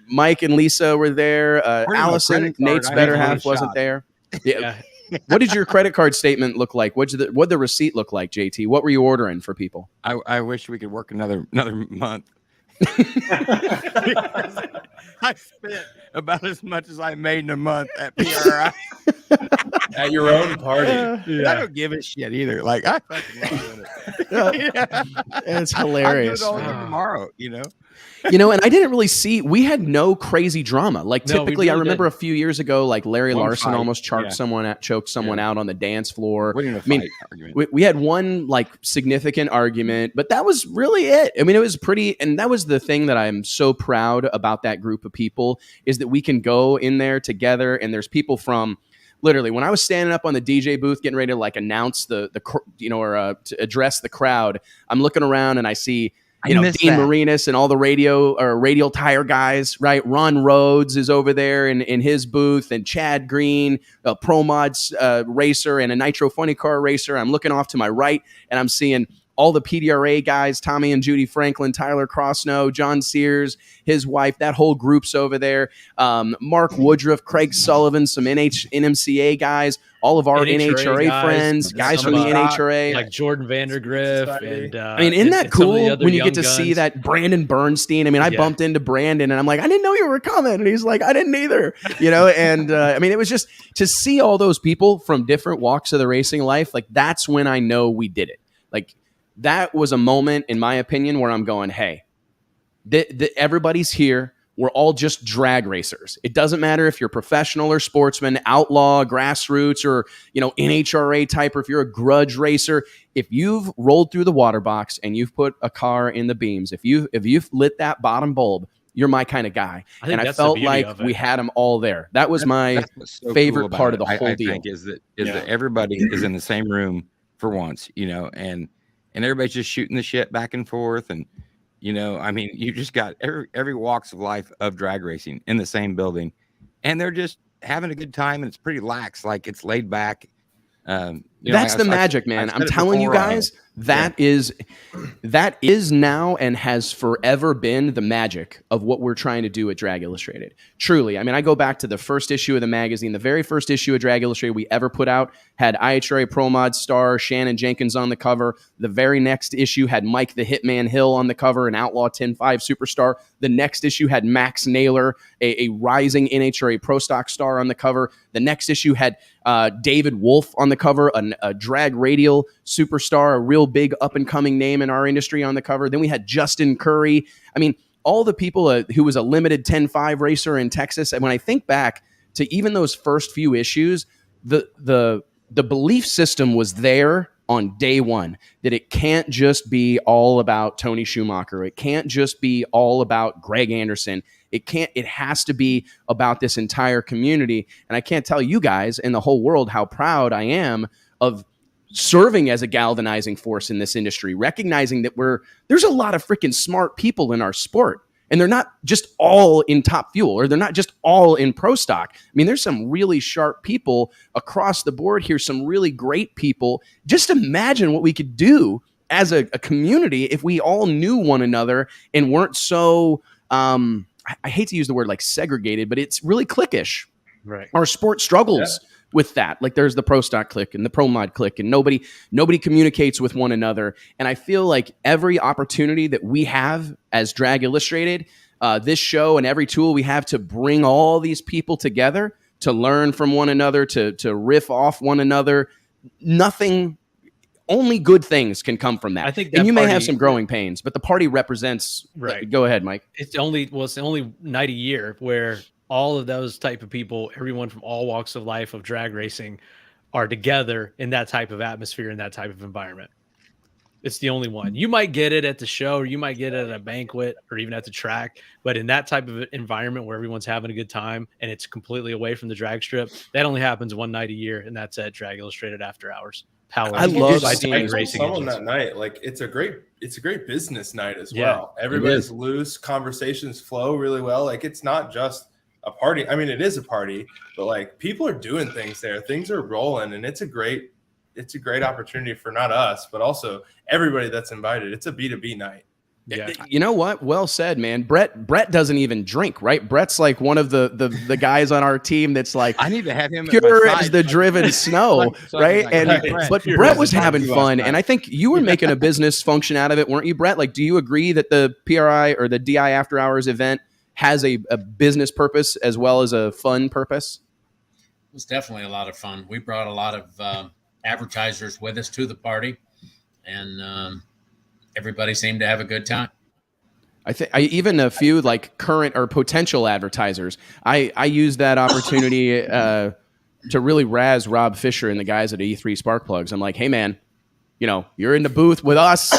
Mike and Lisa were there. Allison, Nate's better half, wasn't there. Yeah. What did your credit card statement look like? What did the receipt look like, JT? What were you ordering for people? I wish we could work another month. I spent about as much as I made in a month at PRI. At your own party. I don't give a shit either. Like, I fucking love it. It's hilarious. I'll do it all tomorrow, you know? You know, and I didn't really see, we had no crazy drama. Like typically, I remember a few years ago, like Larry Larson almost choked someone out on the dance floor. We had one like significant argument, but that was really it. I mean, it was pretty, and that was the thing that I'm so proud about that group of people, is that we can go in there together, and there's people from, literally, when I was standing up on the DJ booth getting ready to like announce to address the crowd, I'm looking around and I see, Dean Marinas and all the radial tire guys, right? Ron Rhodes is over there in his booth, and Chad Green, a Pro Mods racer and a Nitro Funny Car racer. I'm looking off to my right, and I'm seeing all the PDRA guys, Tommy and Judy Franklin, Tyler Crossnow, John Sears, his wife, that whole group's over there. Mark Woodruff, Craig Sullivan, some NMCA guys, all of our NHRA friends, guys from the NHRA. Like Jordan Vandergriff. And, I mean, isn't that cool when you get to see that Brandon Bernstein? I mean, I bumped into Brandon and I'm like, I didn't know you were coming. And he's like, I didn't either. You know, and I mean, it was just to see all those people from different walks of the racing life. Like, that's when I know we did it. Like, that was a moment, in my opinion, where I'm going, hey, everybody's here. we're all just drag racers. It doesn't matter if you're professional or sportsman, outlaw, grassroots, or NHRA type, or if you're a grudge racer. If you've rolled through the water box and you've put a car in the beams, if you've lit that bottom bulb, you're my kind of guy. And I felt like we had them all there. That was my favorite part of the whole deal. Think is that everybody is in the same room for once, and everybody's just shooting the shit back and forth. And, you just got every walks of life of drag racing in the same building, and they're just having a good time, and it's pretty lax. Like, it's laid back. That's the magic, man. I'm telling you guys, that is now and has forever been the magic of what we're trying to do at Drag Illustrated. Truly. I mean, I go back to the first issue of the magazine. The very first issue of Drag Illustrated we ever put out had IHRA Pro Mod star Shannon Jenkins on the cover. The very next issue had Mike the Hitman Hill on the cover, an Outlaw 10-5 superstar. The next issue had Max Naylor, a rising NHRA Pro Stock star on the cover. The next issue had David Wolf on the cover, a drag radial superstar, a real big up-and-coming name in our industry on the cover. Then we had Justin Curry. I mean, all the people who was a limited 10-5 racer in Texas. And when I think back to even those first few issues, the belief system was there on day one, that it can't just be all about Tony Schumacher. It can't just be all about Greg Anderson. It has to be about this entire community. And I can't tell you guys in the whole world how proud I am of serving as a galvanizing force in this industry, recognizing that there's a lot of freaking smart people in our sport. And they're not just all in Top Fuel, or they're not just all in Pro Stock. I mean, there's some really sharp people across the board here, some really great people. Just imagine what we could do as a community if we all knew one another and weren't so, I hate to use the word like segregated, but it's really cliquish. Right. Our sport struggles with that. Like, there's the Pro Stock clique and the Pro Mod clique, and nobody communicates with one another. And I feel like every opportunity that we have as Drag Illustrated, this show and every tool we have to bring all these people together, to learn from one another, to riff off one another, only good things can come from that. I think and you may have some growing pains, but the party represents. Right. Go ahead, Mike. It's the only night a year where all of those type of people, everyone from all walks of life of drag racing, are together in that type of atmosphere, in that type of environment. It's the only one. You might get it at the show, or you might get it at a banquet, or even at the track, but in that type of environment where everyone's having a good time and it's completely away from the drag strip, that only happens one night a year, and that's at Drag Illustrated After Hours. I love seeing racing. Someone that night, like, it's a great business night as well. Everybody's loose, conversations flow really well. Like, it's not just a party. I mean, it is a party, but like, people are doing things there. Things are rolling, and it's a great opportunity for not us, but also everybody that's invited. It's a B2B night. Yeah. You know what? Well said, man. Brett doesn't even drink, right? Brett's like one of the guys on our team that's like, I need to have him pure as the driven snow, right? But Brett was having fun, and I think you were making a business function out of it, weren't you, Brett? Like, do you agree that the PRI or the DI After Hours event has a business purpose as well as a fun purpose? It was definitely a lot of fun. We brought a lot of advertisers with us to the party, and everybody seemed to have a good time. I think even a few like current or potential advertisers. I used that opportunity to really razz Rob Fisher and the guys at E3 Spark Plugs. I'm like, hey man, you're in the booth with us.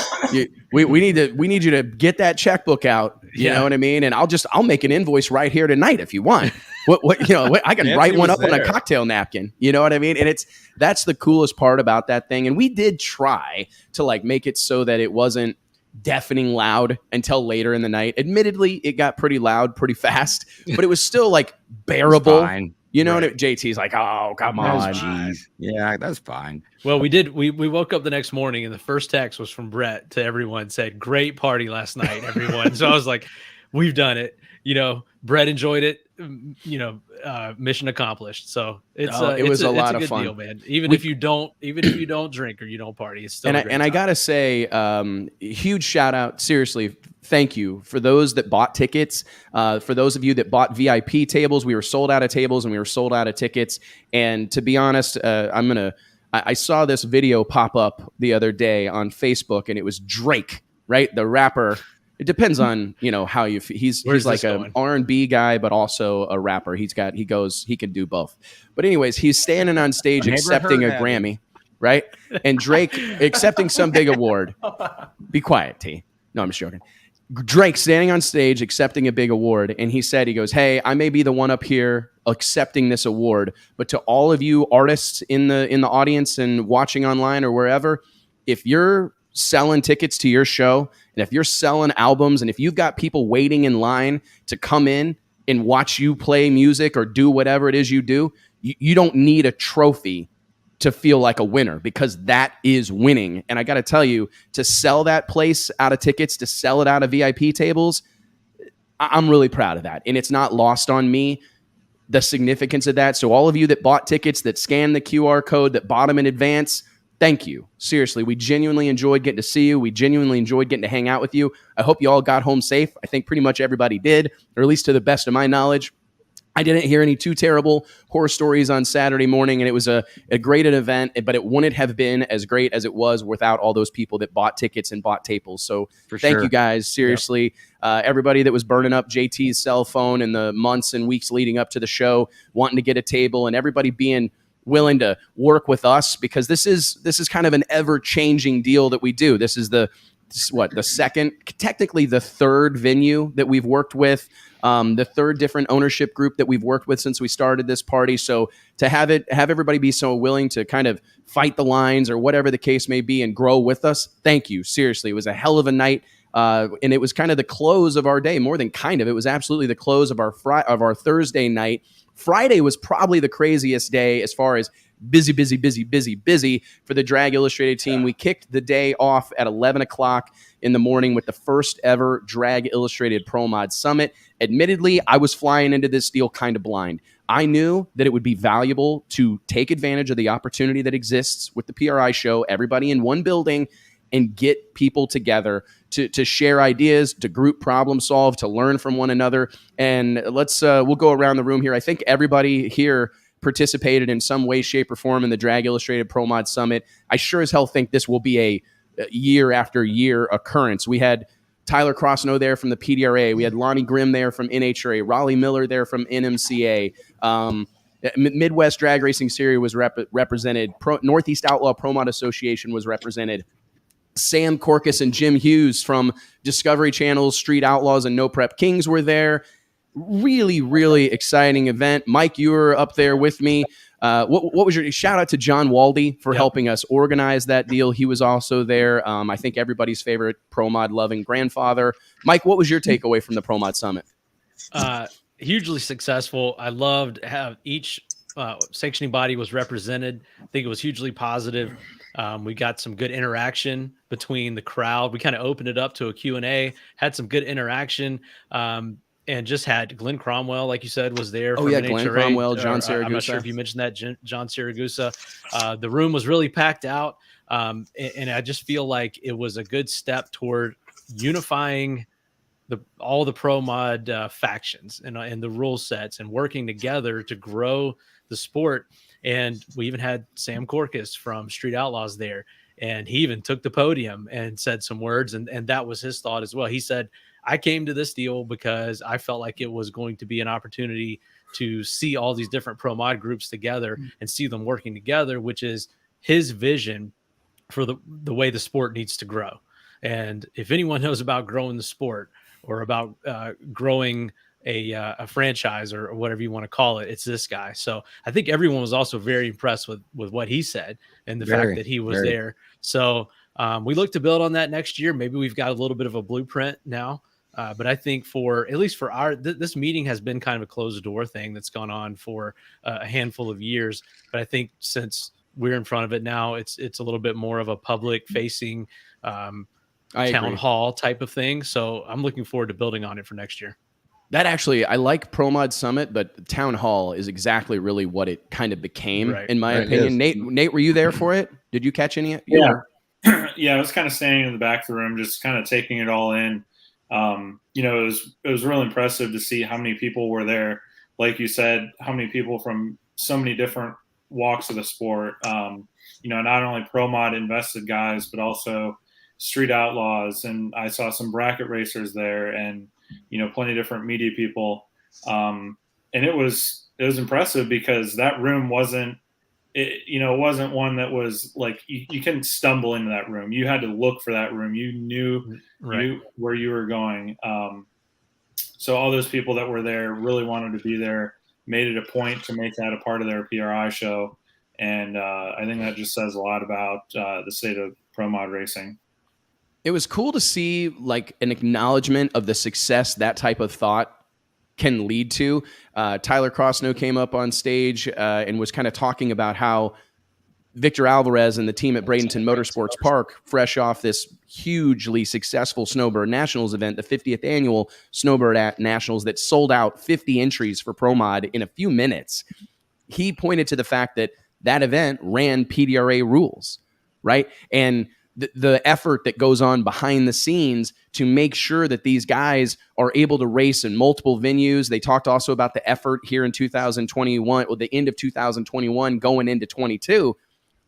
We need you to get that checkbook out. You know what I mean? And I'll make an invoice right here tonight if you want. I can write one up on a cocktail napkin. You know what I mean? And that's the coolest part about that thing. And we did try to like make it so that it wasn't deafening loud until later in the night. Admittedly, it got pretty loud pretty fast, but it was still like bearable. Fine. You know, and JT's like, oh, come on. Geez. Yeah, that's fine. Well, we woke up the next morning, and the first text was from Brett to everyone, said, great party last night, everyone. So I was like, we've done it. Brett enjoyed it. Mission accomplished. So it was a lot of fun, deal, man. Even if you don't drink or you don't party, it's still. And I gotta say, huge shout out. Seriously, thank you for those that bought tickets. For those of you that bought VIP tables, we were sold out of tables and we were sold out of tickets. And to be honest, I saw this video pop up the other day on Facebook, and it was Drake, right, the rapper. It depends on, how you feel. He's like an R&B guy, but also a rapper. He can do both. But anyways, he's standing on stage accepting a Grammy, right? And Drake accepting some big award. Be quiet, T. No, I'm just joking. Drake standing on stage accepting a big award, and he goes, "Hey, I may be the one up here accepting this award, but to all of you artists in the audience and watching online or wherever, if you're selling tickets to your show, and if you're selling albums, and if you've got people waiting in line to come in and watch you play music or do whatever it is you do, you don't need a trophy to feel like a winner, because that is winning." And I got to tell you, to sell that place out of tickets, to sell it out of VIP tables, I'm really proud of that. And it's not lost on me, the significance of that. So all of you that bought tickets, that scanned the QR code, that bought them in advance, thank you. Seriously, we genuinely enjoyed getting to see you. We genuinely enjoyed getting to hang out with you. I hope you all got home safe. I think pretty much everybody did, or at least to the best of my knowledge. I didn't hear any too terrible horror stories on Saturday morning, and it was a great event, but it wouldn't have been as great as it was without all those people that bought tickets and bought tables. So thank you guys. Seriously, everybody that was burning up JT's cell phone in the months and weeks leading up to the show, wanting to get a table, and everybody being willing to work with us, because this is kind of an ever-changing deal that we do. This is the second, technically the third venue that we've worked with, the third different ownership group that we've worked with since we started this party. So to have everybody be so willing to kind of fight the lines or whatever the case may be and grow with us, thank you. Seriously, it was a hell of a night. And it was kind of the close of our day, more than kind of. It was absolutely the close of our Thursday night. Friday was probably the craziest day as far as busy for the Drag Illustrated team. We kicked the day off at 11 o'clock in the morning with the first ever Drag Illustrated Pro Mod Summit. Admittedly, I was flying into this deal kind of blind. I knew that it would be valuable to take advantage of the opportunity that exists with the PRI show, everybody in one building, and get people together to share ideas, to group problem solve, to learn from one another. And we'll go around the room here. I think everybody here participated in some way, shape, or form in the Drag Illustrated Pro Mod Summit. I sure as hell think this will be a year after year occurrence. We had Tyler Crossno there from the PDRA. We had Lonnie Grimm there from NHRA. Raleigh Miller there from NMCA. Midwest Drag Racing Series was represented. Northeast Outlaw Pro Mod Association was represented. Sam Corcus and Jim Hughes from Discovery Channel's Street Outlaws and No Prep Kings were there. Really, really exciting event. Mike, you were up there with me. What was your shout out to John Waldy for helping us organize that deal? He was also there. I think everybody's favorite Pro Mod loving grandfather. Mike, what was your takeaway from the Pro Mod Summit? Hugely successful. I loved how each sanctioning body was represented. I think it was hugely positive. We got some good interaction between the crowd. We kind of opened it up to a Q&A, had some good interaction, and just had Glenn Cromwell, like you said, was there. Oh, yeah, Glenn Cromwell, John Siragusa. I'm not sure if you mentioned that, John Siragusa. The room was really packed out, and I just feel like it was a good step toward unifying all the Pro Mod factions and the rule sets and working together to grow the sport. And we even had Sam Corcus from Street Outlaws there, and he even took the podium and said some words, and that was his thought as well. He said, I came to this deal because I felt like it was going to be an opportunity to see all these different Pro Mod groups together and see them working together, which is his vision for the way the sport needs to grow. And if anyone knows about growing the sport or about growing a franchise or whatever you want to call it, it's this guy. So I think everyone was also very impressed with what he said and the fact that he was there. So we look to build on that next year. Maybe we've got a little bit of a blueprint now. But I think at least for this meeting has been kind of a closed door thing that's gone on for a handful of years. But I think since we're in front of it now, it's a little bit more of a public facing town hall type of thing. So I'm looking forward to building on it for next year. That actually, I like Pro Mod Summit, but Town Hall is exactly really what it kind of became, in my opinion. Nate, were you there for it? Did you catch any? Yeah. Yeah, I was kind of standing in the back of the room, just kind of taking it all in. It was really impressive to see how many people were there. Like you said, how many people from so many different walks of the sport. Not only Pro Mod invested guys, but also Street Outlaws, and I saw some bracket racers there, and plenty of different media people. And it was impressive because that room wasn't one that was like you couldn't stumble into that room. You had to look for that room. You knew where you were going. So all those people that were there really wanted to be there, made it a point to make that a part of their PRI show. And I think that just says a lot about the state of pro mod racing. It was cool to see like an acknowledgement of the success that type of thought can lead to. Tyler Crossnow came up on stage and was kind of talking about how Victor Alvarez and the team at Bradenton Motorsports Park, fresh off this hugely successful Snowbird Nationals event, the 50th annual Snowbird Nationals that sold out 50 entries for Pro Mod in a few minutes. He pointed to the fact that that event ran PDRA rules, right? And the effort that goes on behind the scenes to make sure that these guys are able to race in multiple venues. They talked also about the effort here in 2021, or the end of 2021 going into 22.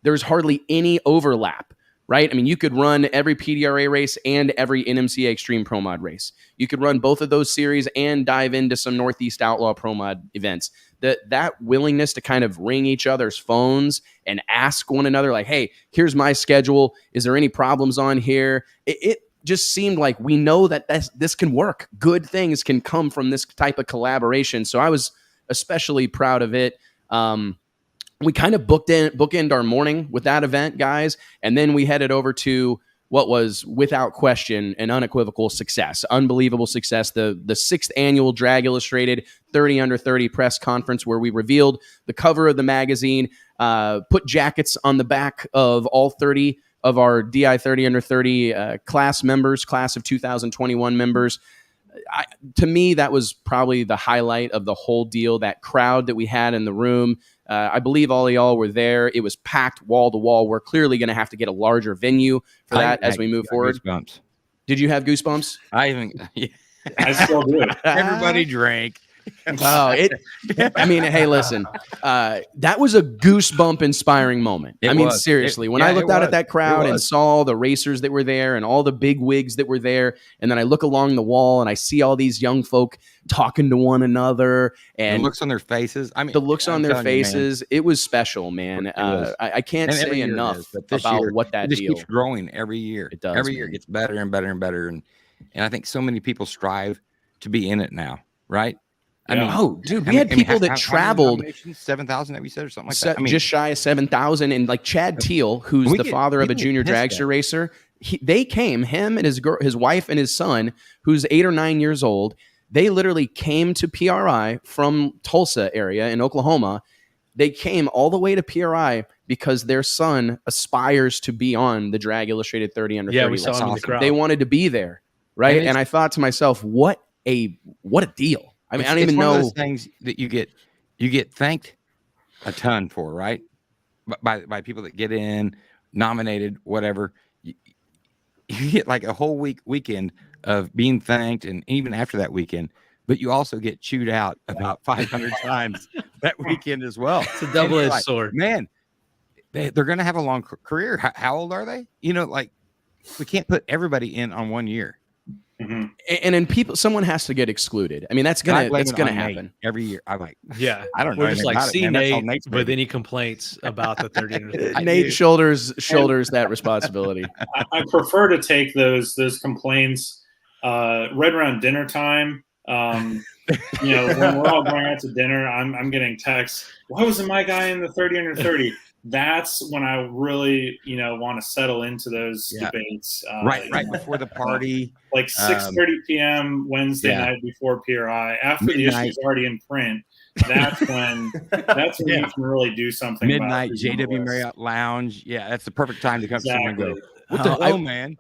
There's hardly any overlap, right? I mean, you could run every PDRA race and every NMCA Extreme Pro Mod race. You could run both of those series and dive into some Northeast Outlaw Pro Mod events. That willingness to kind of ring each other's phones and ask one another, like, hey, here's my schedule. Is there any problems on here? It just seemed like we know that this can work. Good things can come from this type of collaboration. So I was especially proud of it. We kind of bookend our morning with that event, guys, and then we headed over to what was, without question, an unequivocal success, unbelievable success. The 6th annual Drag Illustrated 30 Under 30 press conference, where we revealed the cover of the magazine, put jackets on the back of all 30 of our DI 30 Under 30 class of 2021 members. To me, that was probably the highlight of the whole deal. That crowd that we had in the room. I believe all of y'all were there. It was packed wall to wall. We're clearly going to have to get a larger venue for that as we move forward. Goosebumps. Did you have goosebumps? I still do. Everybody drank. Hey, listen, that was a goosebump inspiring moment. Seriously, when I looked out at that crowd and saw the racers that were there and all the big wigs that were there, and then I look along the wall and I see all these young folk talking to one another, and the looks on their faces. It was special, man. I can't say enough about what that deal. It just keeps growing every year. It does. Every year it gets better and better and better, and I think so many people strive to be in it now, right? We had people that traveled 7,000, have you said, or something like that? Just shy of 7,000. And like Chad Teal, who's the father of a junior dragster racer, they came, him and his wife and his son, who's 8 or 9 years old. They literally came to PRI from Tulsa area in Oklahoma. They came all the way to PRI because their son aspires to be on the Drag Illustrated 30 Under 30. Yeah, we saw him in the crowd. They wanted to be there, right? And I thought to myself, what a deal. I don't even know. One of those things that you get thanked a ton for, right? By people that get in, nominated, whatever. You get like a whole weekend of being thanked, and even after that weekend, but you also get chewed out about 500 times that weekend as well. It's a double-edged sword, man. They're going to have a long career. How old are they? We can't put everybody in on 1 year. Mm-hmm. And then someone has to get excluded. I mean, that's gonna happen every year. I'm like, yeah, I don't know. We're just like, see Nate with any complaints about the 30 Under 30. Nate shoulders that responsibility. I prefer to take those complaints right around dinner time. When we're all going out to dinner, I'm getting texts. Why wasn't my guy in the 30 Under 30? That's when I really, want to settle into those debates. Right before the party. Like 6:30 p.m. Wednesday night before PRI. After the issue is already in print, that's when you can really do something. Midnight, JW Marriott Lounge. Yeah, that's the perfect time to come to someone and go, what the hell, man?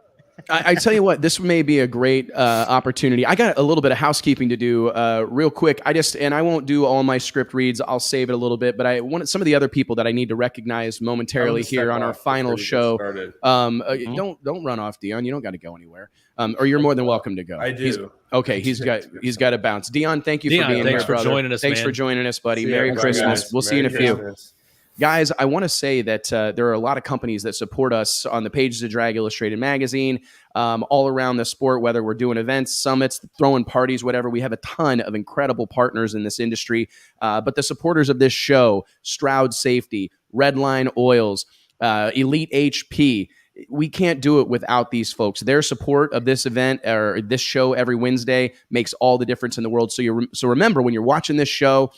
I tell you what, this may be a great opportunity. I got a little bit of housekeeping to do real quick. I won't do all my script reads. I'll save it a little bit, but I wanted some of the other people that I need to recognize momentarily here on our final show. Don't run off, Dion. You don't got to go anywhere. Or you're more than welcome to go. I do. He's got to bounce. Dion, thank you for being here, brother. Joining us. Thanks for joining us, buddy. Merry Christmas. We'll see you in a few. Guys, I want to say that there are a lot of companies that support us on the pages of Drag Illustrated magazine, all around the sport, whether we're doing events, summits, throwing parties, whatever. We have a ton of incredible partners in this industry. But the supporters of this show, Stroud Safety, Redline Oils, Elite HP, we can't do it without these folks. Their support of this event or this show every Wednesday makes all the difference in the world. So remember, when you're watching this show,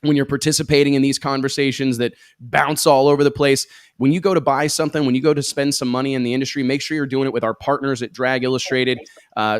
when you're participating in these conversations that bounce all over the place, when you go to buy something, when you go to spend some money in the industry, make sure you're doing it with our partners at Drag Illustrated,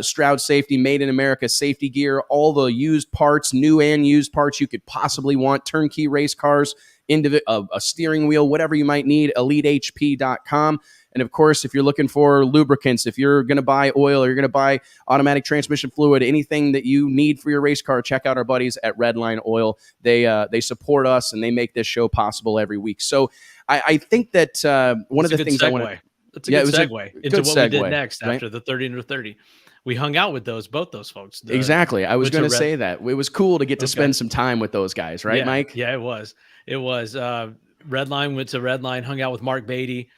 Stroud Safety, Made in America safety gear, all the used parts, new and used parts you could possibly want, turnkey race cars, a steering wheel, whatever you might need, elitehp.com. And of course, if you're looking for lubricants, if you're going to buy oil or you're going to buy automatic transmission fluid, anything that you need for your race car, check out our buddies at Redline Oil. They support us and they make this show possible every week. So I think that one of the things I want to... That's a good segue into what we did next right? after the 30 under 30. We hung out with both those folks. Exactly. I was going to say that. It was cool to get to spend some time with those guys, right, Mike? Yeah, it was. Redline went to Redline, hung out with Mark Beatty.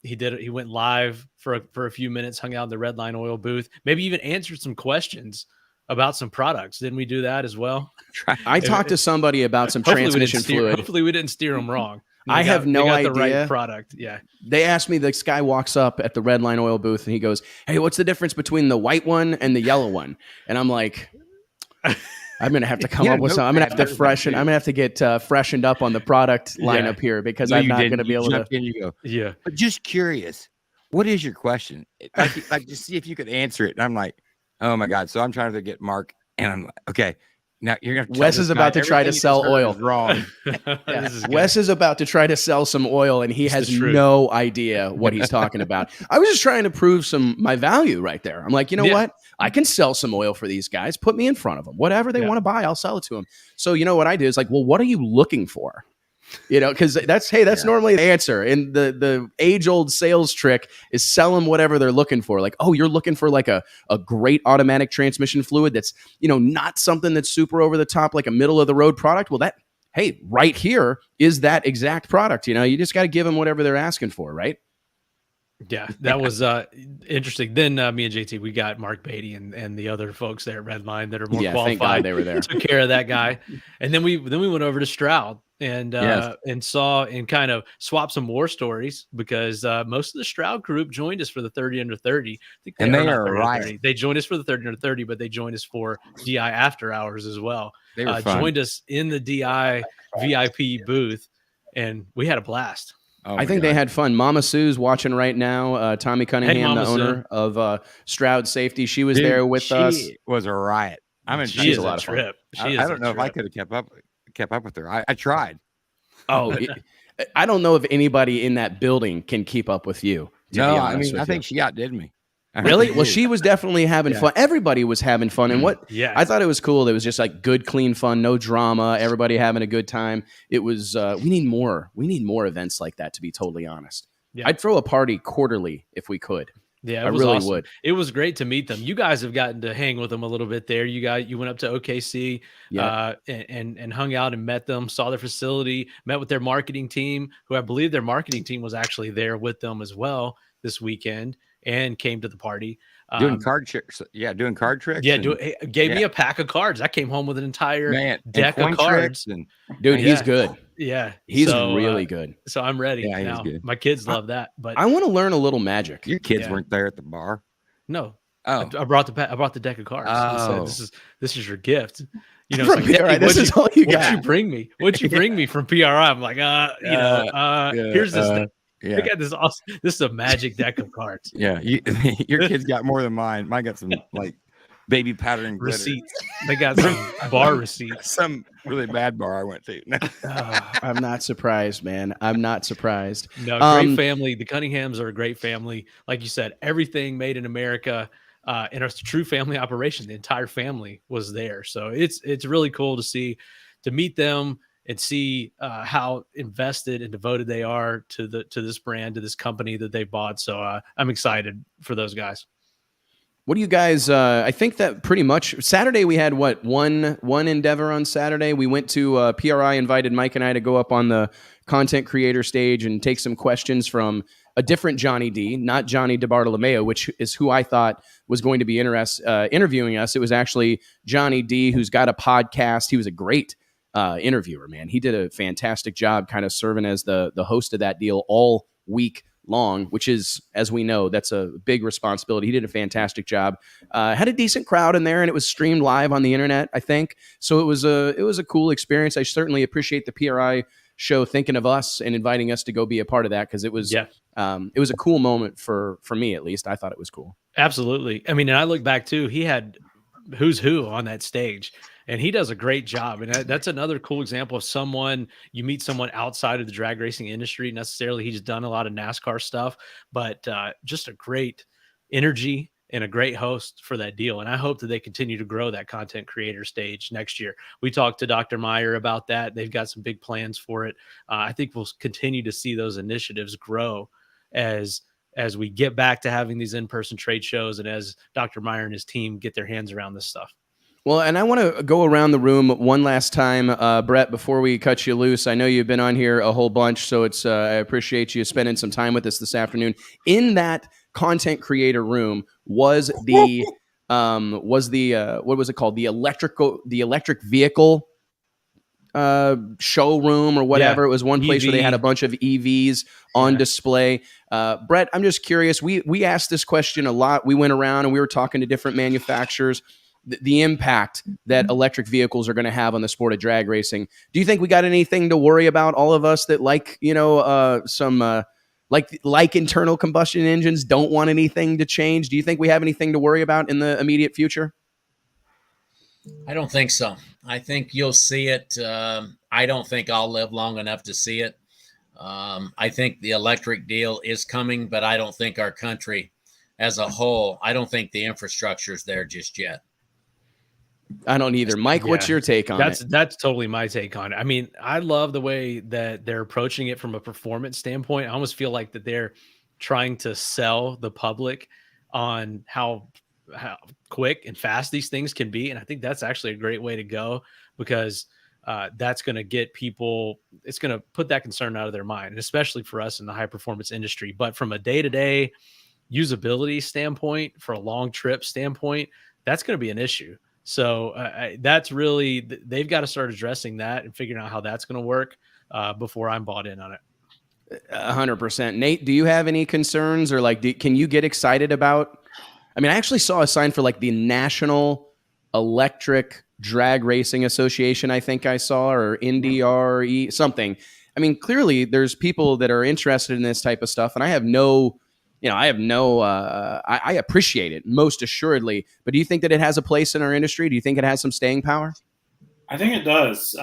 He went live for a few minutes, hung out in the Redline Oil booth, maybe even answered some questions about some products. Didn't we do that as well? I talked to somebody about some transmission fluid. Hopefully we didn't steer them wrong. I have no idea. The right product. Yeah. They asked me, this guy walks up at the Redline Oil booth and he goes, "Hey, what's the difference between the white one and the yellow one?" And I'm like, I'm going to have to come up with some. I'm going to have to freshen. I'm going to have to get freshened up on the product lineup here because I'm not going to be able to. You go, yeah. But just curious, what is your question? Like just see if you could answer it. And I'm like, oh my God. So I'm trying to get Mark, and I'm like, okay. Now you're going to. Wes is about to try to sell oil. Wrong. Yeah. Wes is about to try to sell some oil, and he has no idea what he's talking about. I was just trying to prove my value right there. I'm like, you know what? I can sell some oil for these guys. Put me in front of them. Whatever they want to buy, I'll sell it to them. So you know what I do is like, well, what are you looking for? Because that's normally the answer. And the age-old sales trick is sell them whatever they're looking for. Like, oh, you're looking for like a great automatic transmission fluid that's, not something that's super over the top, like a middle of the road product. Well, right here is that exact product. You just got to give them whatever they're asking for, right? Yeah, that was interesting. Then me and JT, we got Mark Beatty and the other folks there at Redline that are more qualified. Thank God they were there. Took care of that guy. And then we went over to Stroud and saw and kind of swapped some war stories because most of the Stroud group joined us for the 30 under 30. I think they are right. They joined us for the 30 under 30, but they joined us for DI after hours as well. They were fun. Joined us in the DI VIP booth, and we had a blast. Oh I think they had fun. Mama Sue's watching right now. Tommy Cunningham, the owner of Stroud Safety, she was there with us. She was a riot. She's a lot of fun. I don't know if I could have kept up with her. I tried. Oh, I don't know if anybody in that building can keep up with you. No, I think she outdid me. Really? Well, she was definitely having fun. Everybody was having fun. And I thought it was cool. It was just like good, clean fun, no drama, everybody having a good time. It was, we need more events like that, to be totally honest. Yeah. I'd throw a party quarterly if we could. Yeah, I really would. It was great to meet them. You guys have gotten to hang with them a little bit there. You went up to OKC and hung out and met them, saw their facility, met with their marketing team, who I believe their marketing team was actually there with them as well this weekend. And came to the party. Doing card tricks. Yeah, doing card tricks. Yeah, gave me a pack of cards. I came home with an entire deck of cards. Dude, he's good. Yeah. He's really good. So I'm ready. Yeah, now. He's good. My kids love that. But I want to learn a little magic. Your kids weren't there at the bar? No. Oh. I brought the deck of cards. Oh. Said, this is your gift. From PRI, this is all you got. What'd you bring me? What'd you bring me from PRI? I'm like, here's this thing. Yeah. I got this awesome. This is a magic deck of cards. Yeah, your kids got more than mine. Mine got some like baby powder and receipts. They got some bar receipts. Some really bad bar I went to. I'm not surprised, man. I'm not surprised. No, great family. The Cunninghams are a great family. Like you said, everything made in America. And it's a true family operation. The entire family was there, so it's really cool to meet them. And see how invested and devoted they are to this brand, to this company that they bought. So I'm excited for those guys. What do you guys? I think that pretty much Saturday we had one endeavor on Saturday. We went to PRI invited Mike and I to go up on the content creator stage and take some questions from a different Johnny D, not Johnny DeBartolomeo, which is who I thought was going to be interviewing us. It was actually Johnny D, who's got a podcast. He was a great interviewer, man. He did a fantastic job kind of serving as the host of that deal all week long, which is, as we know, that's a big responsibility. He did a fantastic job. Had a decent crowd in there, and it was streamed live on the internet, I think. So it was a cool experience. I certainly appreciate the PRI show thinking of us and inviting us to go be a part of that, because it was a cool moment for me, at least. I thought it was cool. Absolutely. I mean, and I look back too, he had who's who on that stage, and he does a great job. And that's another cool example of someone, you meet someone outside of the drag racing industry. Necessarily, he's done a lot of NASCAR stuff, but just a great energy and a great host for that deal. And I hope that they continue to grow that content creator stage next year. We talked to Dr. Meyer about that. They've got some big plans for it. I think we'll continue to see those initiatives grow as we get back to having these in-person trade shows, and as Dr. Meyer and his team get their hands around this stuff. Well, and I want to go around the room one last time, Brett, before we cut you loose. I know you've been on here a whole bunch, so it's I appreciate you spending some time with us this afternoon. In that content creator room was the what was it called? The electric vehicle showroom or whatever. Yeah. It was one place where they had a bunch of EVs on display. Brett, I'm just curious. We asked this question a lot. We went around and we were talking to different manufacturers. The impact that electric vehicles are going to have on the sport of drag racing. Do you think we got anything to worry about, all of us that like internal combustion engines, don't want anything to change? Do you think we have anything to worry about in the immediate future? I don't think so. I think you'll see it. I don't think I'll live long enough to see it. I think the electric deal is coming, but I don't think our country as a whole, I don't think the infrastructure is there just yet. I don't either. Mike, what's your take on it? That's totally my take on it. I mean, I love the way that they're approaching it from a performance standpoint. I almost feel like that they're trying to sell the public on how quick and fast these things can be. And I think that's actually a great way to go, because that's going to get people, it's going to put that concern out of their mind, and especially for us in the high performance industry. But from a day-to-day usability standpoint, for a long trip standpoint, that's going to be an issue. So that's really, they've got to start addressing that and figuring out how that's going to work before I'm bought in on it. 100%. Nate, do you have any concerns, or can you get excited about? I mean, I actually saw a sign for the National Electric Drag Racing Association. I think I saw, or NDRE something. I mean, clearly there's people that are interested in this type of stuff, and I appreciate it most assuredly. But do you think that it has a place in our industry? Do you think it has some staying power? I think it does.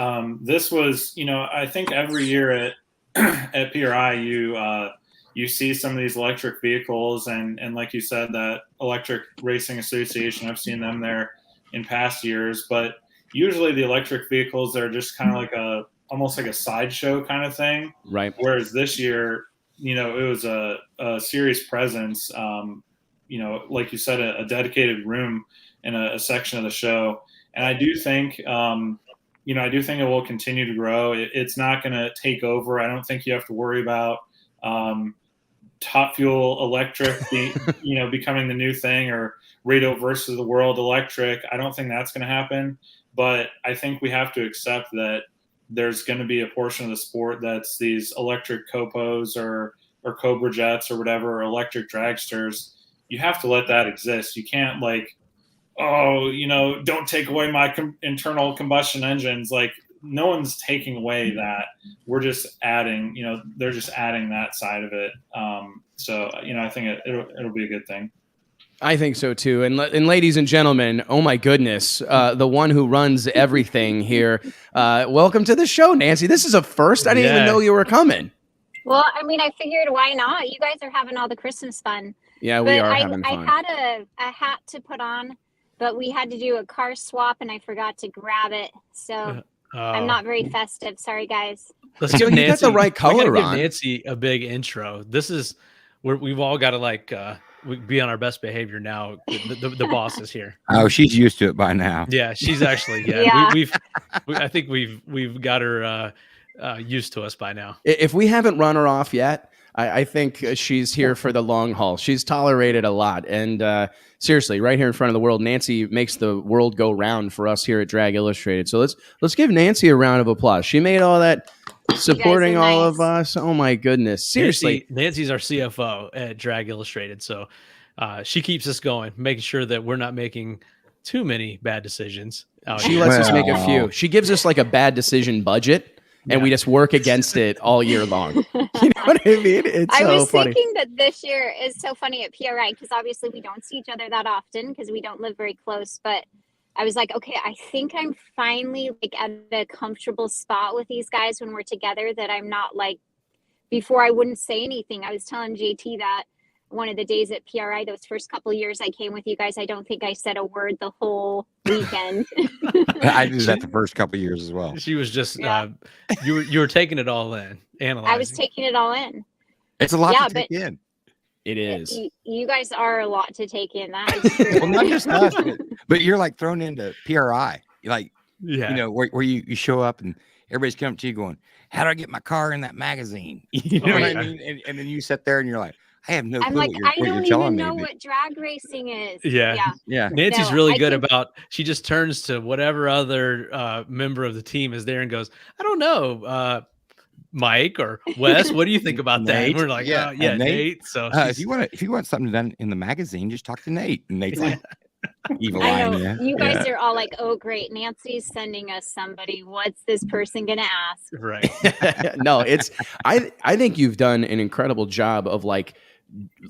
This was, I think every year at PRI, you see some of these electric vehicles, and like you said, that Electric Racing Association, I've seen them there in past years. But usually the electric vehicles are just kind of almost like a sideshow kind of thing. Right. Whereas this year, it was a serious presence, like you said, a dedicated room in a section of the show. And I do think, I do think it will continue to grow. It's not going to take over. I don't think you have to worry about Top Fuel electric, becoming the new thing, or Radio versus the World electric. I don't think that's going to happen. But I think we have to accept that there's going to be a portion of the sport that's these electric Copos or Cobra Jets or whatever, or electric dragsters. You have to let that exist. You can't don't take away my internal combustion engines. No one's taking away that. We're just adding, they're just adding that side of it. So I think it'll be a good thing. I think so too. And ladies and gentlemen, oh my goodness, the one who runs everything here. Welcome to the show, Nancy. This is a first. I didn't even know you were coming. Well, I mean, I figured why not? You guys are having all the Christmas fun. Yeah, we are having fun. I had a hat to put on, but we had to do a car swap and I forgot to grab it. So I'm not very festive. Sorry, guys. Let's give Nancy, you got the right color on. Give Nancy a big intro. This is where we've all got to be on our best behavior now. The boss is here. Oh, she's used to it by now. Yeah, she's actually I think we've got her used to us by now. If we haven't run her off yet, I think she's here for the long haul. She's tolerated a lot. And seriously, right here in front of the world, Nancy makes the world go round for us here at Drag Illustrated. So let's give Nancy a round of applause. She made all that supporting all of us. Oh my goodness. Seriously. Nancy's our CFO at Drag Illustrated. So she keeps us going, making sure that we're not making too many bad decisions. She lets us make a few. She gives us like a bad decision budget. And we just work against it all year long. You know what I mean? It's so funny. Thinking that this year is so funny at PRI because obviously we don't see each other that often because we don't live very close. But I was like, okay, I think I'm finally like at a comfortable spot with these guys when we're together that I'm not like, before I wouldn't say anything. I was telling JT that one of the days at PRI, those first couple of years I came with you guys, I don't think I said a word the whole weekend. I did that the first couple of years as well. She was just you were taking it all in, analyzing. I was taking it all in. It's a lot to take in. It is. You guys are a lot to take in. That is true. Well, not just us, but you're like thrown into PRI. You're like, you know, where you show up and everybody's coming to you going, "How do I get my car in that magazine?" You know what I mean? And then you sit there and you're like, I have no clue like, what you're telling me. I don't even know what drag racing is. Yeah. Nancy's really good about, she just turns to whatever other member of the team is there and goes, I don't know, Mike or Wes, what do you think about that? And we're like, Nate. So if you want something done in the magazine, just talk to Nate. And Nate's like, evil eye. You guys are all like, oh great, Nancy's sending us somebody. What's this person gonna ask? Right. No, I think you've done an incredible job of like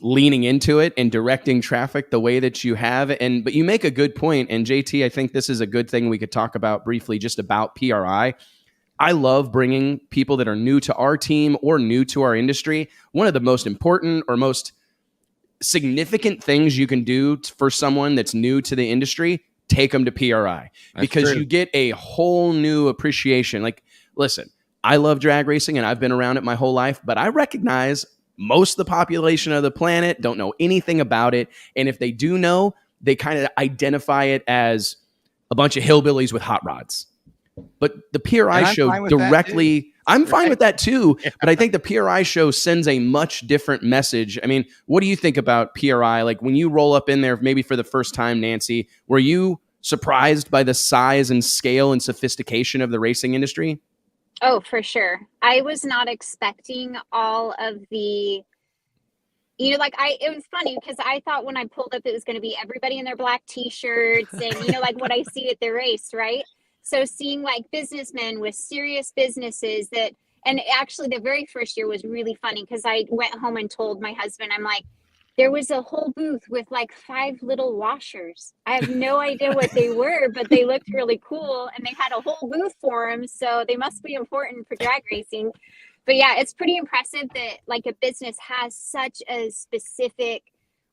leaning into it and directing traffic the way that you have. But you make a good point. And JT, I think this is a good thing we could talk about briefly just about PRI. I love bringing people that are new to our team or new to our industry. One of the most important or most significant things you can do for someone that's new to the industry, take them to PRI. Because you get a whole new appreciation. Like, listen, I love drag racing and I've been around it my whole life, but I recognize most of the population of the planet don't know anything about it. And if they do know, they kind of identify it as a bunch of hillbillies with hot rods. But the PRI show directly, I'm fine with that too. But I think the PRI show sends a much different message. I mean, what do you think about PRI? Like when you roll up in there, maybe for the first time, Nancy, were you surprised by the size and scale and sophistication of the racing industry? Oh, for sure. I was not expecting all of the, it was funny because I thought when I pulled up, it was going to be everybody in their black t-shirts and, like what I see at the race, right? So seeing like businessmen with serious businesses and actually the very first year was really funny because I went home and told my husband, I'm like, there was a whole booth with like 5 little washers. I have no idea what they were, but they looked really cool. And they had a whole booth for them. So they must be important for drag racing. But yeah, it's pretty impressive that like a business has such a specific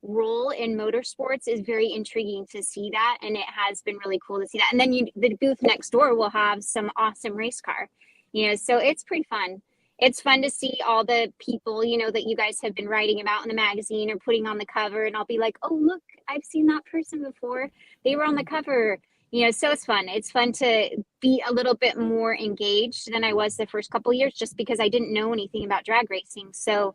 role in motorsports. Is very intriguing to see that. And it has been really cool to see that. And then the booth next door will have some awesome race car, so it's pretty fun. It's fun to see all the people, that you guys have been writing about in the magazine or putting on the cover. And I'll be like, oh, look, I've seen that person before. They were on the cover, so it's fun. It's fun to be a little bit more engaged than I was the first couple of years, just because I didn't know anything about drag racing. So,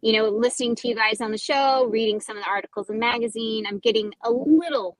listening to you guys on the show, reading some of the articles in the magazine, I'm getting a little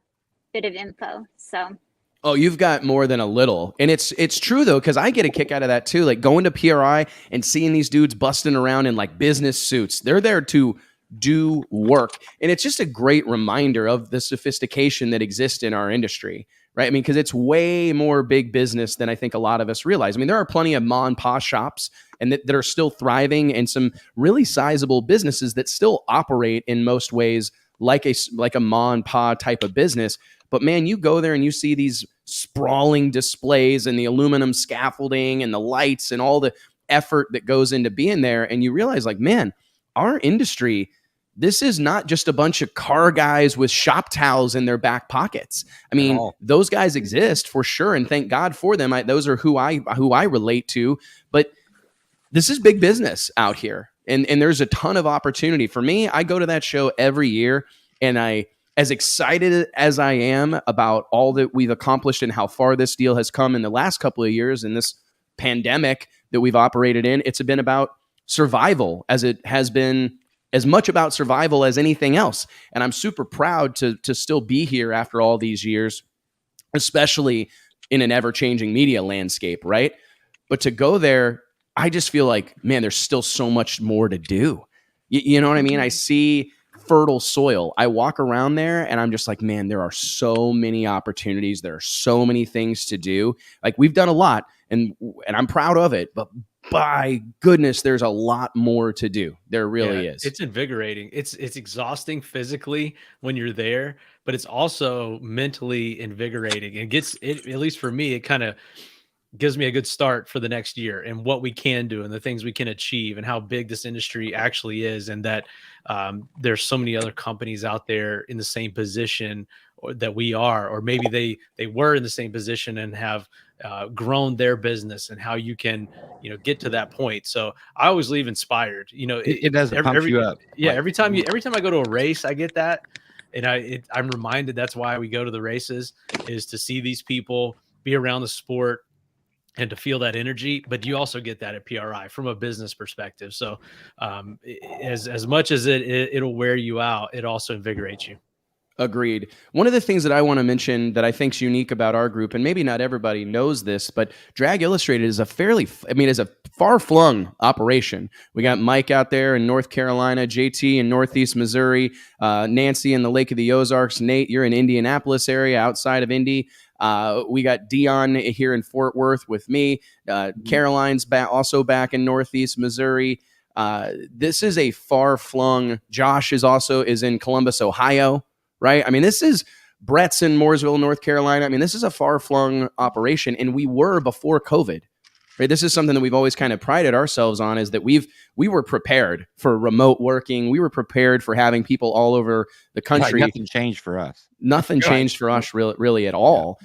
bit of info. So. Oh, you've got more than a little. And it's true, though, because I get a kick out of that, too. Like going to PRI and seeing these dudes busting around in like business suits. They're there to do work. And it's just a great reminder of the sophistication that exists in our industry, right? I mean, because it's way more big business than I think a lot of us realize. I mean, there are plenty of ma and pa shops and that are still thriving and some really sizable businesses that still operate in most ways like a ma and pa type of business. But man, you go there and you see these sprawling displays and the aluminum scaffolding and the lights and all the effort that goes into being there. And you realize like, man, our industry, this is not just a bunch of car guys with shop towels in their back pockets. I mean, those guys exist for sure. And thank God for them. Those are who I relate to. But this is big business out here. And there's a ton of opportunity for me. I go to that show every year, and as excited as I am about all that we've accomplished and how far this deal has come in the last couple of years in this pandemic that we've operated in, it's been about survival as it has been, as much about survival as anything else. And I'm super proud to still be here after all these years, especially in an ever-changing media landscape, right? But to go there, I just feel like, man, there's still so much more to do. You know what I mean? I see fertile soil. I walk around there and I'm just like, man, there are so many opportunities. There are so many things to do. Like, we've done a lot, and I'm proud of it, but by goodness, there's a lot more to do. There really is. It's invigorating. It's exhausting physically when you're there, but it's also mentally invigorating. And at least for me, it kind of gives me a good start for the next year and what we can do and the things we can achieve and how big this industry actually is. And that there's so many other companies out there in the same position that we are, or maybe they were in the same position and have grown their business, and how you can, get to that point. So I always leave inspired. It does pump you up. Yeah. Every time I go to a race, I get that. And I'm reminded that's why we go to the races, is to see these people, be around the sport, and to feel that energy. But you also get that at PRI from a business perspective. So as much as it'll wear you out, it also invigorates you. Agreed. One of the things that I want to mention that I think is unique about our group, and maybe not everybody knows this, but Drag Illustrated is a far-flung operation. We got Mike out there in North Carolina, JT in Northeast Missouri, Nancy in the Lake of the Ozarks, Nate, you're in Indianapolis area outside of Indy. We got Dion here in Fort Worth with me. Caroline's also back in Northeast Missouri. This is a far-flung. Josh is in Columbus, Ohio. Right? I mean, this is Brett's in Mooresville, North Carolina. I mean, this is a far-flung operation, and we were before COVID. Right? This is something that we've always kind of prided ourselves on, is that we were prepared for remote working. We were prepared for having people all over the country. Nothing changed for us. Nothing changed for us really at all,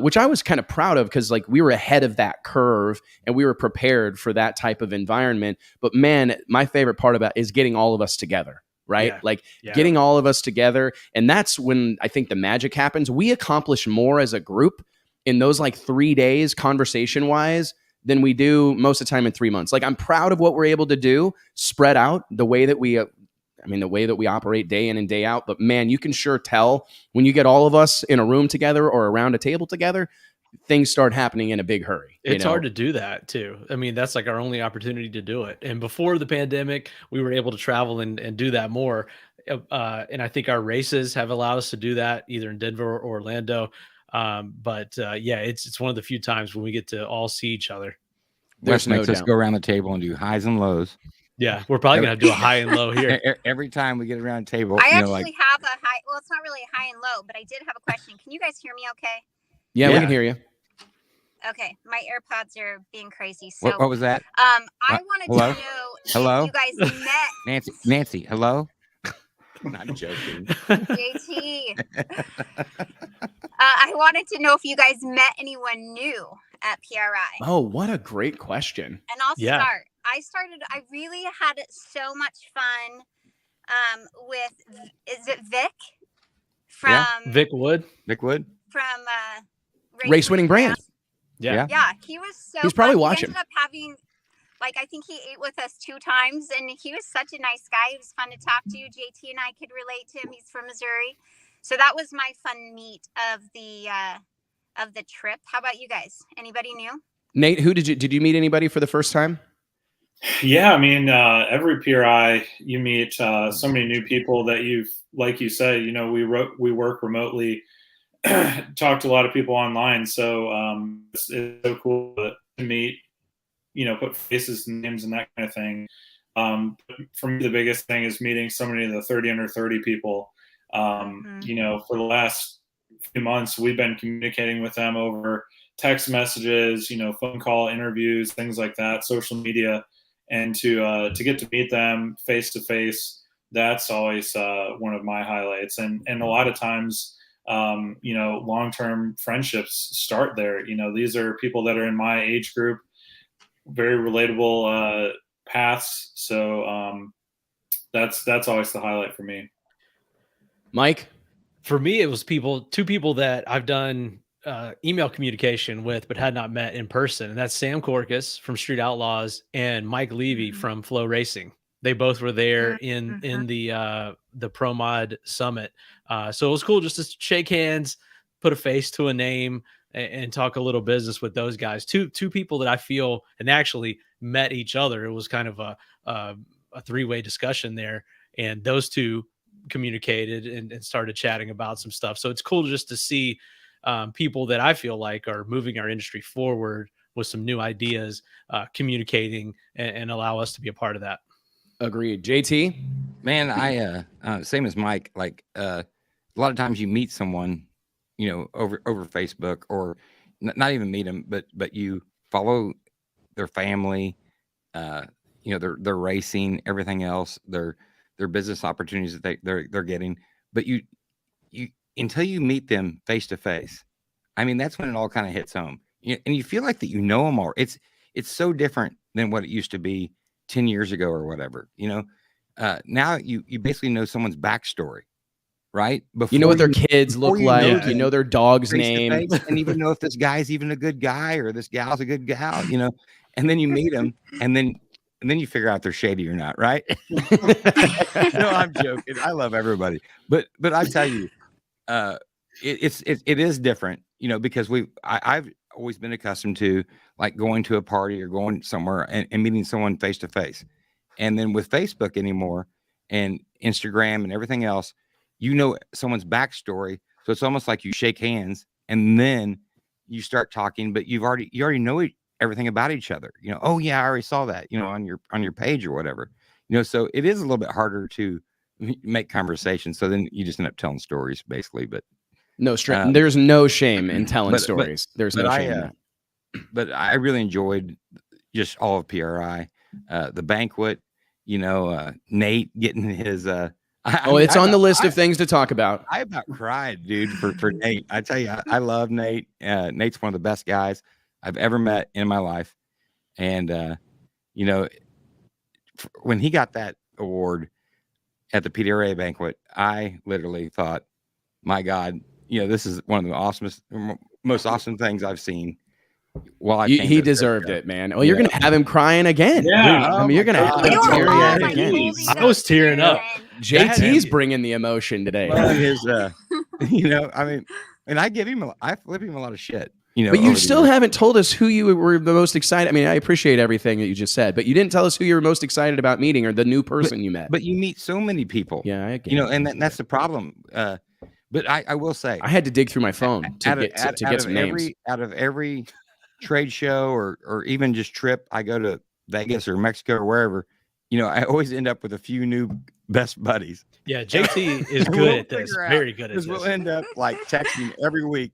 which I was kind of proud of, because like we were ahead of that curve and we were prepared for that type of environment. But man, my favorite part about it is getting all of us together. Right? Getting all of us together. And that's when I think the magic happens. We accomplish more as a group in those 3 days, conversation wise, than we do most of the time in 3 months. Like, I'm proud of what we're able to do, spread out the way that we operate day in and day out. But man, you can sure tell when you get all of us in a room together or around a table together, things start happening in a big hurry. It's hard to do that too. I mean, that's like our only opportunity to do it. And before the pandemic, we were able to travel and do that more. And I think our races have allowed us to do that, either in Denver or Orlando. It's one of the few times when we get to all see each other. Wes makes us go around the table and do highs and lows. Yeah, we're probably going to do a high and low here. Every time we get around the table. I actually have a high. Well, it's not really a high and low, but I did have a question. Can you guys hear me okay? Yeah, we can hear you. Okay, my AirPods are being crazy. So what was that? I wanted to know hello? if you guys met Nancy, hello? Not joking. JT. I wanted to know if you guys met anyone new at PRI. Oh, what a great question. And I'll start. I really had so much fun with, is it Vic? Vic Wood. From Race Winning Brands. Yeah, he was so he's probably fun. watching. He ended up having, I think he ate with us 2 times, and he was such a nice guy. He was fun to talk to. JT and I could relate to him. He's from Missouri. So that was my fun meet of the trip. How about you guys? Anybody new? Nate, did you meet anybody for the first time? Yeah, I mean, every PRI you meet so many new people that like you said, we work remotely, talk to a lot of people online. So it's so cool to meet, put faces and names and that kind of thing. For me, the biggest thing is meeting so many of the 30 under 30 people. For the last few months, we've been communicating with them over text messages, phone call interviews, things like that, social media. And to get to meet them face to face, that's always one of my highlights. And a lot of times, long-term friendships start there. These are people that are in my age group, very relatable paths. So that's always the highlight for me. Mike? For me, it was two people that I've done email communication with, but had not met in person. And that's Sam Corcus from Street Outlaws and Mike Levy from Flow Racing. They both were there in the Pro Mod Summit. So it was cool just to shake hands, put a face to a name, and talk a little business with those guys. Two people that I feel and actually met each other. It was kind of a three-way discussion there, and those two communicated and started chatting about some stuff. So it's cool just to see people that I feel like are moving our industry forward with some new ideas, communicating and allow us to be a part of that. Agreed. JT? Man, I same as Mike. Like a lot of times you meet someone, you know, over Facebook, or not even meet them, but you follow their family, you know, their racing, everything else, their business opportunities that they're getting. But you until you meet them face to face, I mean, that's when it all kind of hits home. And you feel like that you know them all. It's so different than what it used to be 10 years ago or whatever, you know. Now you basically know someone's backstory, right? Before you know what their kids look like, you know their dog's name, and even know if this guy's even a good guy or this gal's a good gal, you know. And then you meet them, and then you figure out they're shady or not, right? No, I'm joking. I love everybody, but I tell you, it is different, you know, because I've always been accustomed to like going to a party or going somewhere and meeting someone face to face. And then with Facebook anymore and Instagram and everything else, you know someone's backstory. So it's almost like you shake hands and then you start talking, but you already know everything about each other. You know, oh yeah, I already saw that, you know, on your page or whatever. You know, so it is a little bit harder to make conversations. So then you just end up telling stories basically, but there's no shame in telling stories. There's no shame in that. But I really enjoyed just all of PRI, the banquet, you know, Nate getting his, it's on the list of things to talk about. I about cried, dude, for Nate. I tell you, I love Nate. Nate's one of the best guys I've ever met in my life. And, you know, when he got that award at the PDRA banquet, I literally thought, my God, you know, this is one of the most awesome things I've seen. Well, he deserved it, man. Well, you're gonna have him crying again. Yeah, I mean, you're gonna have him teary-eyed again. I was tearing up. JT's bringing the emotion today. Well, his, you know, I mean, and I flip him a lot of shit. You know, but you still haven't told us who you were the most excited. I mean, I appreciate everything that you just said, but you didn't tell us who you were most excited about meeting or the new person you met. But you meet so many people. Yeah, I get you know, and that's the problem. But I will say, I had to dig through my phone to get some names. Out of every trade show or even just trip I go to Vegas or Mexico or wherever, you know, I always end up with a few new best buddies. Yeah, JT is good at this. Very good at this. We'll end up like texting every week.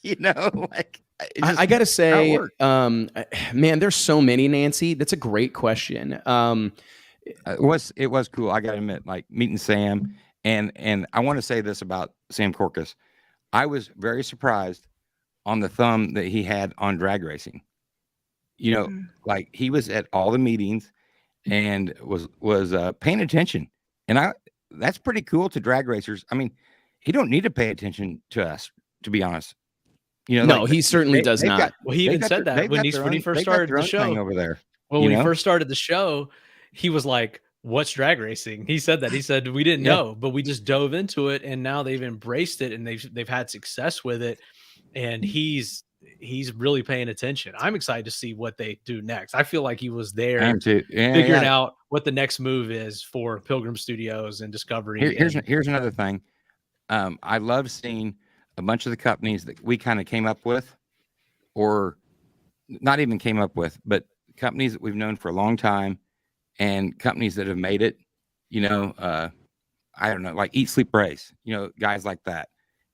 You know, like I gotta say, man, there's so many, Nancy. That's a great question. It was cool. I gotta admit, like meeting Sam, and I want to say this about Sam Corcus. I was very surprised on the thumb that he had on drag racing. You know, like he was at all the meetings and was paying attention. And that's pretty cool to drag racers. I mean, he don't need to pay attention to us, to be honest. You know, no, like, he certainly does not. Well, he even said that when he first started the show over there. Well, when he first started the show, he was like, "What's drag racing?" He said that. He said, "We didn't know, but we just dove into it, and now they've embraced it, and they've had success with it." And he's really paying attention. I'm excited to see what they do next. I feel like he was there figuring out what the next move is for Pilgrim Studios and Discovery. Here's another thing. I love seeing a bunch of the companies that we kind of came up with, or not even came up with, but companies that we've known for a long time and companies that have made it, you know, I don't know, like Eat, Sleep, Race, you know, guys like that,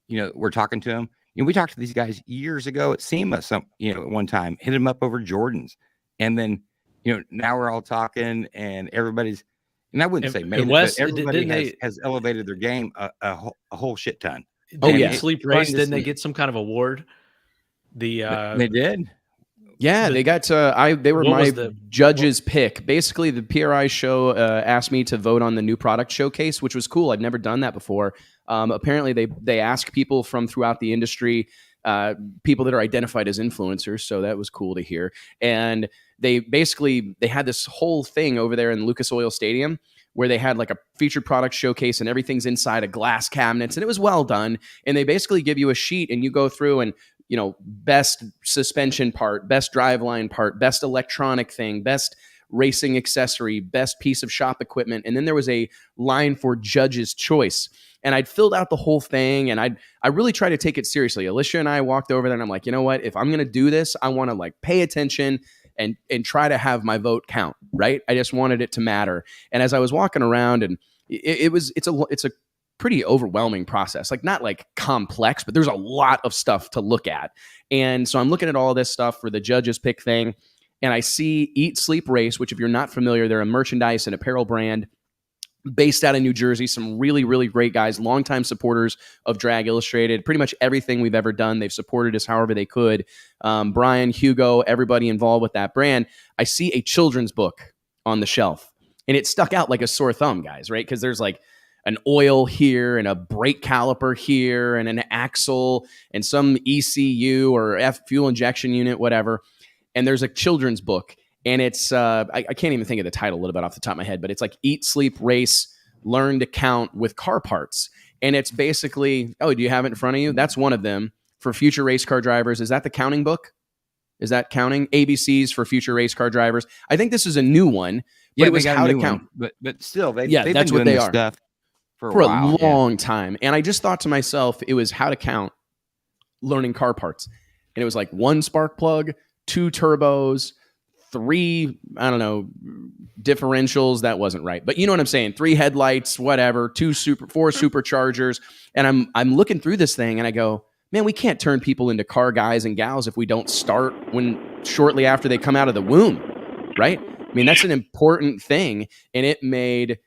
you know, we're talking to them. You know, we talked to these guys years ago at SEMA, at one time, hit them up over Jordans. And then, you know, now we're all talking and everybody's, and I wouldn't say made it, but everybody has elevated their game a whole shit ton. Sleep Race, didn't they get some kind of award? They did. Yeah, they got they were What my was the- judge's pick. Basically, the PRI show asked me to vote on the new product showcase, which was cool. I'd never done that before. Apparently, they ask people from throughout the industry, people that are identified as influencers. So that was cool to hear. And they had this whole thing over there in Lucas Oil Stadium where they had like a featured product showcase and everything's inside of glass cabinets, and it was well done. And they basically give you a sheet and you go through and, you know, best suspension part, best driveline part, best electronic thing, best racing accessory, best piece of shop equipment. And then there was a line for judge's choice. And I'd filled out the whole thing, and I really tried to take it seriously. Alicia and I walked over there, and I'm like, you know what? If I'm going to do this, I want to like pay attention and try to have my vote count, right? I just wanted it to matter. And as I was walking around, and it's a pretty overwhelming process, like not like complex, but there's a lot of stuff to look at. And so I'm looking at all this stuff for the judges pick thing, and I see Eat Sleep Race, which if you're not familiar, they're a merchandise and apparel brand based out of New Jersey. Some really, really great guys, longtime supporters of Drag Illustrated. Pretty much everything we've ever done, they've supported us however they could. Brian, Hugo, everybody involved with that brand. I see a children's book on the shelf, and it stuck out like a sore thumb, guys, right? Because there's like an oil here and a brake caliper here and an axle and some ECU or fuel injection unit, whatever. And there's a children's book. And it's, I can't even think of the title a little bit off the top of my head, but it's like Eat, Sleep, Race, Learn to Count with car parts. And it's basically, oh, do you have it in front of you? That's one of them for future race car drivers. Is that the counting book? Is that counting? ABCs for future race car drivers. I think this is a new one, but it was how to count. But still, they've that's been what doing they this are stuff for a while, long time. And I just thought to myself, it was how to count learning car parts. And it was like 1 spark plug, 2 turbos, 3, I don't know, differentials. That wasn't right, but you know what I'm saying? 3 headlights, whatever, 4 superchargers. And I'm looking through this thing and I go, man, we can't turn people into car guys and gals if we don't start shortly after they come out of the womb, right? I mean, that's an important thing. And it made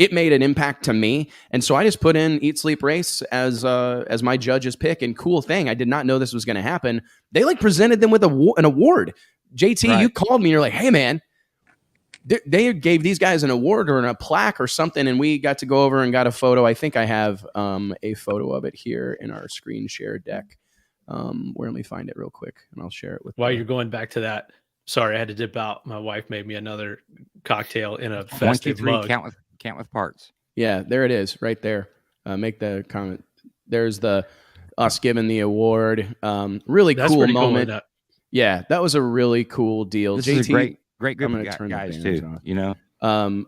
it made an impact to me. And so I just put in Eat, Sleep, Race as my judge's pick. And cool thing, I did not know this was going to happen. They like presented them with an award. JT, right. You called me and you're like, hey man, they gave these guys an award or a plaque or something. And we got to go over and got a photo. I think I have a photo of it here in our screen share deck. Let me find it real quick and I'll share it with While you're going back to that. Sorry, I had to dip out. My wife made me another cocktail in a festive 1, 2, 3, mug. Count with parts. Yeah, there it is, right there. Make the comment. There's us giving the award. Really That's cool moment. Cool, yeah, that was a really cool deal. This JT, is a great group of guys too. On. You know.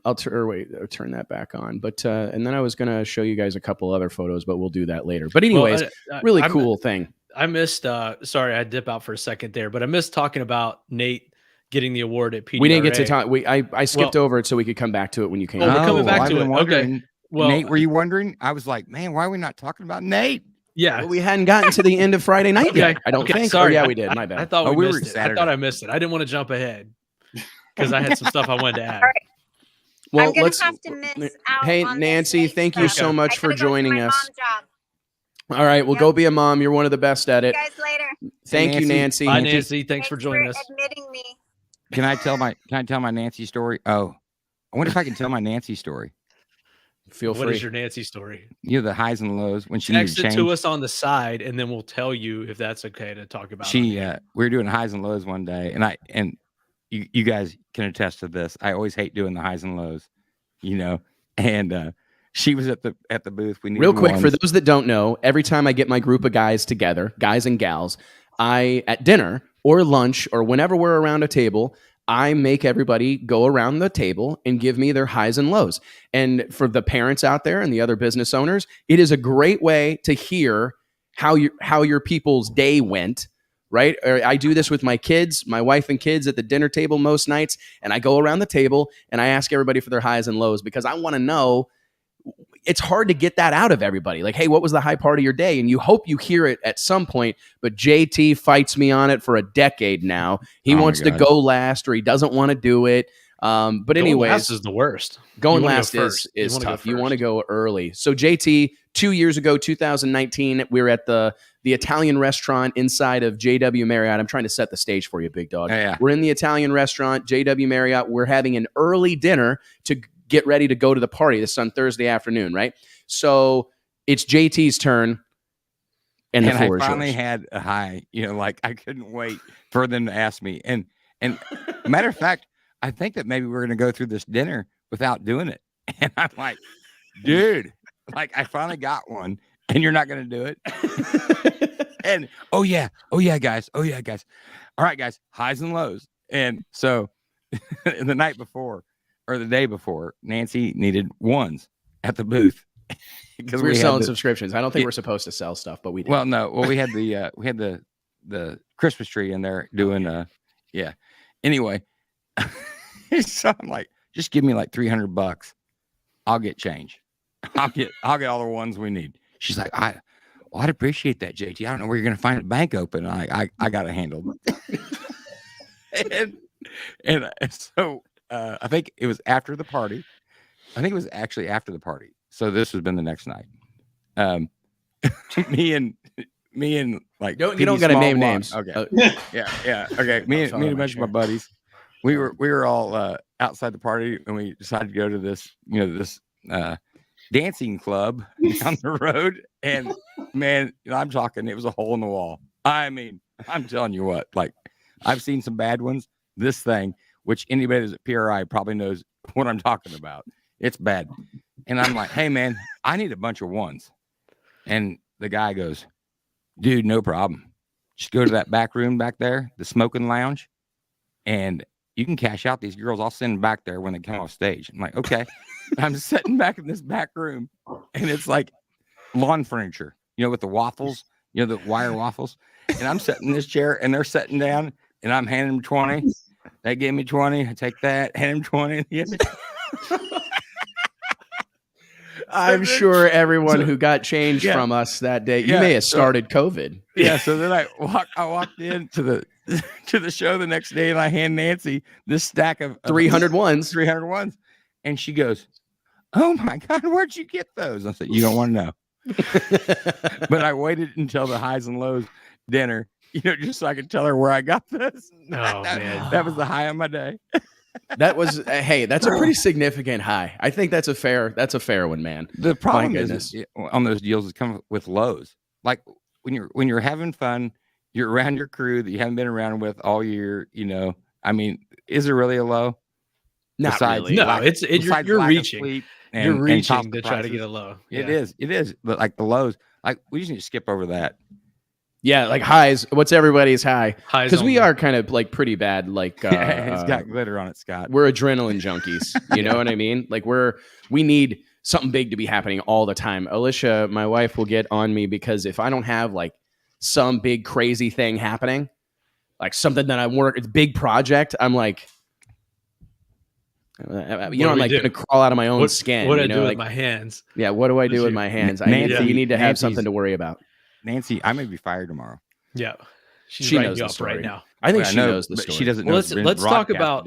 I'll turn that back on. But and then I was gonna show you guys a couple other photos, but we'll do that later. But anyways, really cool thing. I missed. Sorry, I dip out for a second there, but I missed talking about Nate getting the award at PDRA. We didn't get to talk. I skipped over it so we could come back to it when you came. Oh, we're coming back to it. Okay. Well, Nate, were you wondering? I was like, man, why are we not talking about Nate? Yeah, well, we hadn't gotten to the end of Friday night yet. I don't think. Sorry, yeah, we did. My bad. I thought we missed it. I thought I missed it. I didn't want to jump ahead because I had some stuff I wanted to add. All right. Well, let's have to miss out. Hey, on Nancy, thank you so much for joining us. Job. All right, well, go be a mom. You're one of the best at it. See you guys later. Thank you, Nancy. Bye, Nancy. Thanks for joining us. Admitting me. Can I tell my Nancy story? Oh, I wonder if I can tell my Nancy story. Feel free. What is your Nancy story? You know, the highs and lows when she text it to us on the side, and then we'll tell you if that's okay to talk about. We were doing highs and lows one day, and you guys can attest to this. I always hate doing the highs and lows, you know. And she was at the booth. We real quick for those that don't know. Every time I get my group of guys together, guys and gals, at dinner or lunch or whenever we're around a table, I make everybody go around the table and give me their highs and lows. And for the parents out there and the other business owners, it is a great way to hear how your people's day went, right? I do this with my kids, my wife and kids at the dinner table most nights, and I go around the table and I ask everybody for their highs and lows because I want to know. It's hard to get that out of everybody. Like, hey, what was the high part of your day? And you hope you hear it at some point, but JT fights me on it for a decade now. He wants to go last or he doesn't want to do it. But anyways, going last is the worst. Going last is tough. You want to go early. So JT, 2 years ago, 2019, we were at the the Italian restaurant inside of JW Marriott. I'm trying to set the stage for you, big dog. Yeah. We're in the Italian restaurant, JW Marriott. We're having an early dinner to get ready to go to the party. This is on Thursday afternoon, right? So it's JT's turn. And the floor I is finally yours. had a high, like I couldn't wait for them to ask me. And matter of fact, I think that maybe we're going to go through this dinner without doing it. And I'm like, dude, like I finally got one and you're not going to do it. And oh yeah, guys. All right, guys, highs and lows. And so the night before or the day before, Nancy needed ones at the booth. Because we're selling subscriptions. I don't think we're supposed to sell stuff, but we did. Well, no. Well, we had the Christmas tree in there doing yeah. Anyway, so I'm like, just give me like $300. I'll get change. I'll get all the ones we need. She's like, I'd appreciate that, JT. I don't know where you're gonna find a bank open. I got it handled. and so I think it was after the party. I think it was actually after the party. So this has been the next night. Me and like you don't got to name names. Okay. Yeah. Okay. Me and a bunch of my buddies. We were all outside the party and we decided to go to this, this dancing club down the road. And man, I'm talking, it was a hole in the wall. I mean, I'm telling you what, like I've seen some bad ones. This thing, which anybody that's at PRI probably knows what I'm talking about. It's bad. And I'm like, hey man, I need a bunch of ones. And the guy goes, dude, no problem. Just go to that back room back there, the smoking lounge, and you can cash out these girls. I'll send them back there when they come off stage. I'm like, okay. I'm sitting back in this back room and it's like lawn furniture, with the waffles, the wire waffles. And I'm sitting in this chair and they're sitting down and I'm handing them 20. They gave me 20. I take that, hand them 20. I'm sure everyone who got change from us that day, you may have started COVID. Yeah. So then I walked into the show the next day and I hand Nancy this stack of 300 ones. 300 ones. And she goes, oh my God, where'd you get those? I said, you don't want to know. But I waited until the highs and lows dinner, just so I could tell her where I got this. Oh, man. That was the high of my day. That was that's a pretty significant high. I think that's a fair one, man. The problem is on those deals is come with lows. Like when you're having fun, you're around your crew that you haven't been around with all year. I mean, is there really a low? Not really. No, you're reaching. You're reaching to try to get a low. Yeah. It is. But like the lows, like we just need to skip over that. Yeah, like highs. What's everybody's high? Highs, because we are kind of like pretty bad. Like it's got glitter on it, Scott. We're adrenaline junkies. You know what I mean? Like we need something big to be happening all the time. Alicia, my wife, will get on me because if I don't have like some big crazy thing happening, like something that it's a big project, I'm like, I'm like going to crawl out of my own skin. What do I do with my hands? Yeah, what do I do with my hands? We need to have something to worry about. Nancy, I may be fired tomorrow. Yeah, she knows the story right now. I think she knows the story. She doesn't know. Let's talk about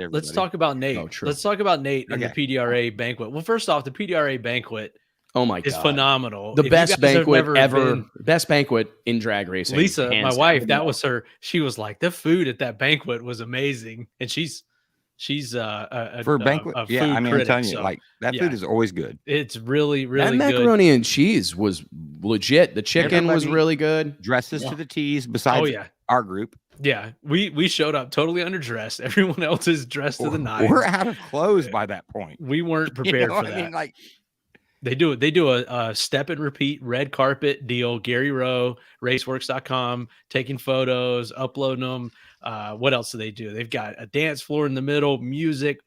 Nate. Oh, true. Let's talk about Nate and the PDRA banquet. Well, first off, the PDRA banquet, oh my God, is phenomenal. The best banquet ever. Best banquet in drag racing. Lisa, my wife, that was her. She was like, the food at that banquet was amazing, and she's for a banquet. A yeah, I mean, critic, I'm telling you, like that food is always good. It's really, really that good. Macaroni and cheese was legit. The chicken was really good. Dresses to the T's. Besides our group. Yeah, we showed up totally underdressed. Everyone else is dressed to the nines. We're out of clothes by that point. We weren't prepared for that. I mean, like they do a step and repeat red carpet deal. Gary Rowe, raceworks.com, taking photos, uploading them. What else do they do? They've got a dance floor in the middle, music.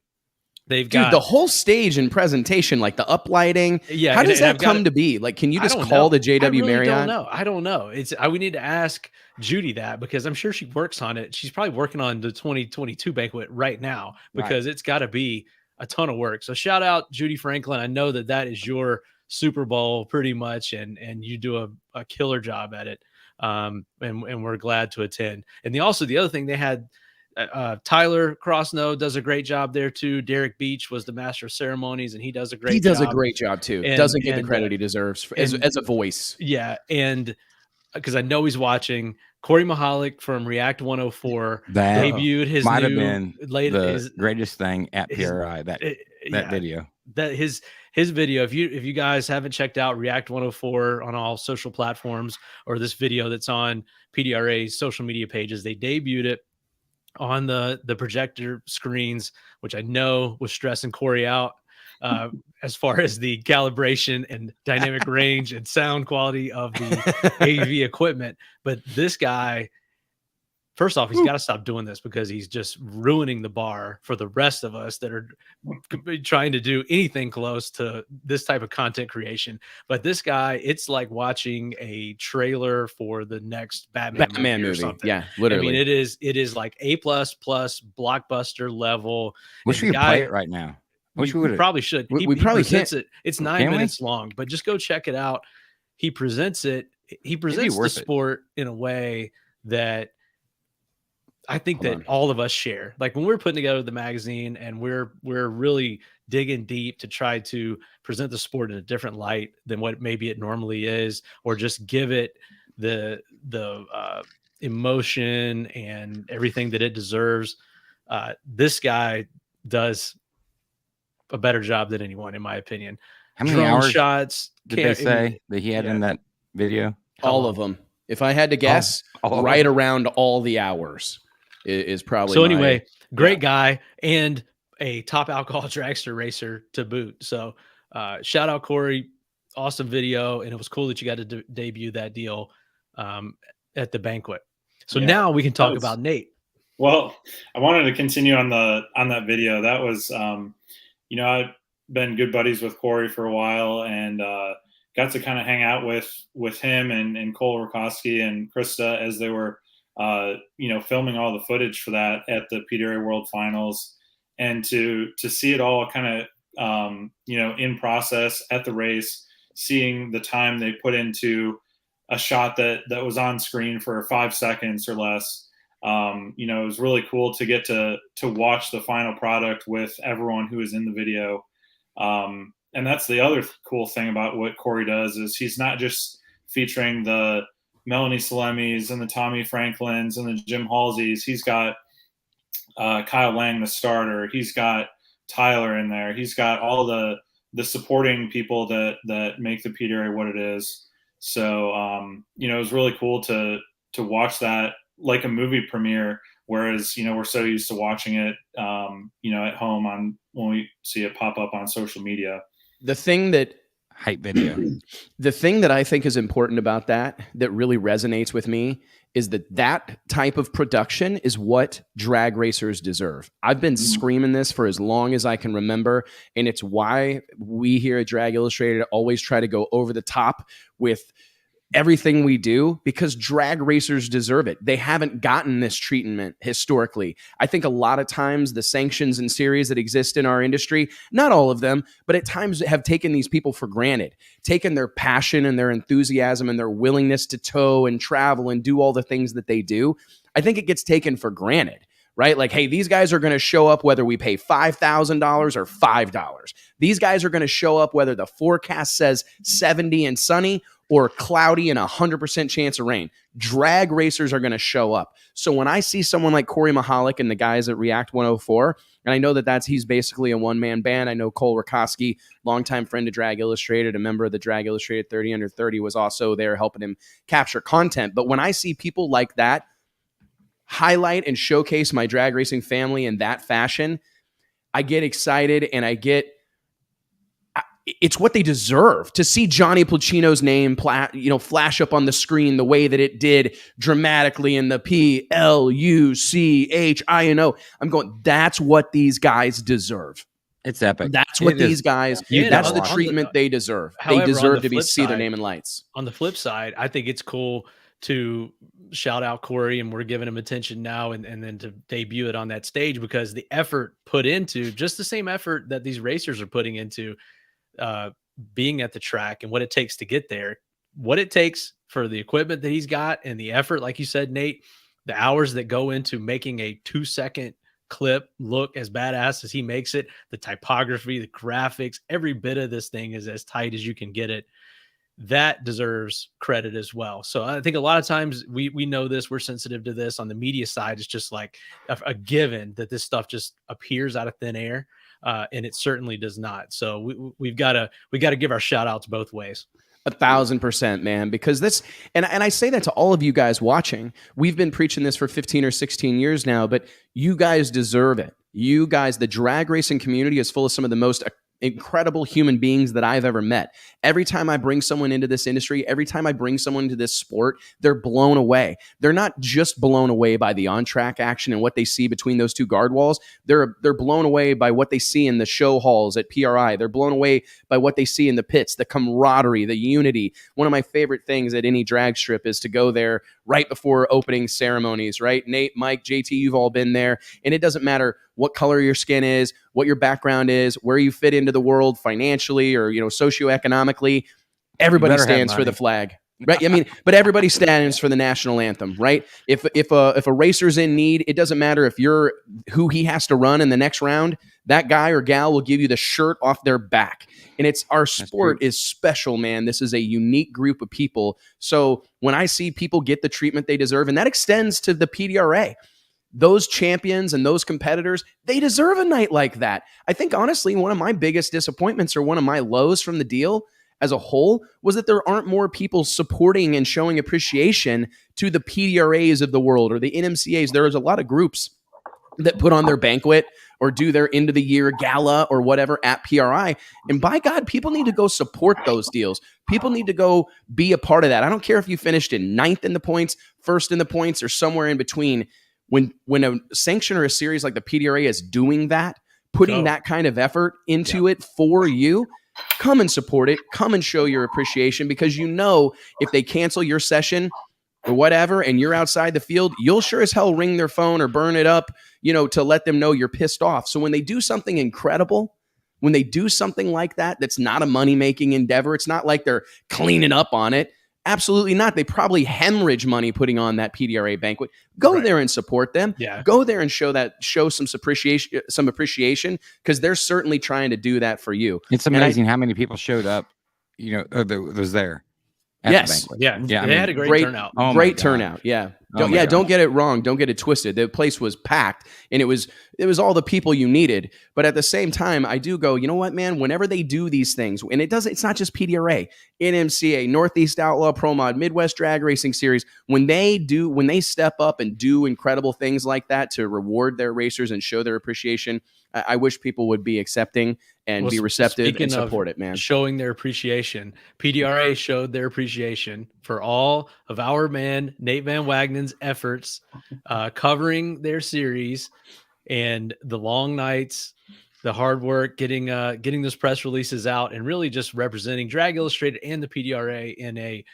They've got the whole stage and presentation, like the uplighting. Yeah, how does that come to be? Like, can you just call the JW Marriott? I don't know. We need to ask Judy that because I'm sure she works on it. She's probably working on the 2022 banquet right now because it's got to be a ton of work. So shout out Judy Franklin. I know that is your Super Bowl pretty much, and you do a killer job at it. And we're glad to attend. And the other thing they had, Tyler Crossnow does a great job there too. Derek Beach was the master of ceremonies, and he does a great job. He does a great job too. Doesn't get the credit he deserves as a voice. Yeah, and because I know he's watching. Corey Mahalik from React 104 That debuted his might have new been his greatest thing at PRI. That video. That his video. If you guys haven't checked out React 104 on all social platforms, or this video that's on PDRA's social media pages, they debuted it on the projector screens, which I know was stressing Corey out as far as the calibration and dynamic range and sound quality of the AV equipment. But this guy, first off, he's got to stop doing this, because he's just ruining the bar for the rest of us that are trying to do anything close to this type of content creation. But this guy, it's like watching a trailer for the next Batman movie or something. Yeah, literally. I mean, it is like A++ blockbuster level. Wish we could play it right now. We probably should. We probably presents can't. it. It's 9 minutes long, but just go check it out. He presents it. He presents the sport in a way that I think that all of us share. Like when we're putting together the magazine and we're really digging deep to try to present the sport in a different light than what maybe it normally is, or just give it the emotion and everything that it deserves. This guy does a better job than anyone, in my opinion. How many Drone hours shots did they say that he had in that video? All of them. If I had to guess, right around all the hours is probably. So anyway, great guy and a top alcohol dragster racer to boot. So shout out Corey, awesome video, and it was cool that you got to debut that deal at the banquet. So now we can talk about Nate. Well, I wanted to continue on that video. That was I've been good buddies with Corey for a while, and got to kind of hang out with him and Cole Rakowski and Krista as they were filming all the footage for that at the PDRA World Finals, and to see it all kind of in process at the race, seeing the time they put into a shot that was on screen for 5 seconds or less. It was really cool to get to watch the final product with everyone who is in the video. And that's the other cool thing about what Corey does, is he's not just featuring the Melanie Salemis and the Tommy Franklins and the Jim Halseys. He's got Kyle Lang, the starter. He's got Tyler in there. He's got all the supporting people that make the PDRA what it is. So, it was really cool to watch that like a movie premiere, whereas, we're so used to watching it, at home when we see it pop up on social media. The thing that hype video, the thing that I think is important about that really resonates with me is that type of production is what drag racers deserve. I've been screaming this for as long as I can remember, and it's why we here at Drag Illustrated always try to go over the top with everything we do, because drag racers deserve it. They haven't gotten this treatment historically. I think a lot of times the sanctions and series that exist in our industry, not all of them, but at times have taken these people for granted, taken their passion and their enthusiasm and their willingness to tow and travel and do all the things that they do. I think it gets taken for granted, right? Like, hey, these guys are going to show up whether we pay $5,000 or $5. These guys are going to show up whether the forecast says 70 and sunny or cloudy and 100% chance of rain. Drag racers are going to show up. So when I see someone like Corey Mahalik and the guys at React 104, and I know he's basically a one-man band. I know Cole Rakowski, longtime friend of Drag Illustrated, a member of the Drag Illustrated 30 Under 30, was also there helping him capture content. But when I see people like that highlight and showcase my drag racing family in that fashion, I get excited, and it's what they deserve. To see Johnny Placino's name flash up on the screen the way that it did dramatically in the PLUCHINO. I'm going, that's what these guys deserve. It's epic. That's what these guys, that's the treatment they deserve. However, they deserve to see their name in lights. On the flip side, I think it's cool to shout out Corey, and we're giving him attention now, and then to debut it on that stage, because the effort put into, just the same effort that these racers are putting into being at the track and what it takes to get there, what it takes for the equipment that he's got, and the effort, like you said, Nate, the hours that go into making a 2-second clip look as badass as he makes it, the typography, the graphics, every bit of this thing is as tight as you can get it. that deserves credit as well. So I think a lot of times we know this, we're sensitive to this on the media side. It's just like a given that this stuff just appears out of thin air, and it certainly does not. So we got to give our shout outs both ways. 1,000%, man, because this, and I say that to all of you guys watching. We've been preaching this for 15 or 16 years now, but you guys deserve it. You guys, the drag racing community is full of some of the most incredible human beings that I've ever met. Every time I bring someone into this industry, every time I bring someone into this sport, they're blown away. They're not just blown away by the on-track action and what they see between those two guard walls. They're blown away by what they see in the show halls at PRI. They're blown away by what they see in the pits, the camaraderie, the unity. One of my favorite things at any drag strip is to go there right before opening ceremonies, right? Nate, Mike, JT, you've all been there. And it doesn't matter what color your skin is, what your background is, where you fit into the world financially or, socioeconomically. Everybody stands for the flag, right? I mean, but everybody stands for the national anthem, right? If a racer's in need, it doesn't matter if you're who he has to run in the next round. That guy or gal will give you the shirt off their back. And our sport is special, man. This is a unique group of people. So when I see people get the treatment they deserve, and that extends to the PDRA, those champions and those competitors, they deserve a night like that. I think, honestly, one of my biggest disappointments or one of my lows from the deal as a whole was that there aren't more people supporting and showing appreciation to the PDRAs of the world or the NMCAs. There's a lot of groups that put on their banquet or do their end of the year gala or whatever at PRI. And by God, people need to go support those deals. People need to go be a part of that. I don't care if you finished in 9th in the points, 1st in the points, or somewhere in between. When a sanction or a series like the PDRA is doing that, putting that kind of effort into it for you, come and support it. Come and show your appreciation, because if they cancel your session or whatever and you're outside the field, you'll sure as hell ring their phone or burn it up, to let them know you're pissed off. So when they do something incredible, when they do something like that, that's not a money-making endeavor. It's not like they're cleaning up on it. Absolutely not. They probably hemorrhage money putting on that PDRA banquet. Go there and support them. Yeah. Go there and show some appreciation, because they're certainly trying to do that for you. It's amazing how many people showed up, that was there. Yes. Yeah. They had a great turnout. Great turnout. Yeah. Don't get it wrong. Don't get it twisted. The place was packed, and it was all the people you needed. But at the same time, I do go, you know what, man, whenever they do these things, and it's not just PDRA, NMCA, Northeast Outlaw Pro Mod, Midwest Drag Racing Series, when they step up and do incredible things like that to reward their racers and show their appreciation, I wish people would be accepting and be receptive and support it, man. Showing their appreciation. PDRA showed their appreciation for all of our man, Nate Van Wagenen's efforts, covering their series and the long nights, the hard work, getting those press releases out, and really just representing Drag Illustrated and the PDRA in a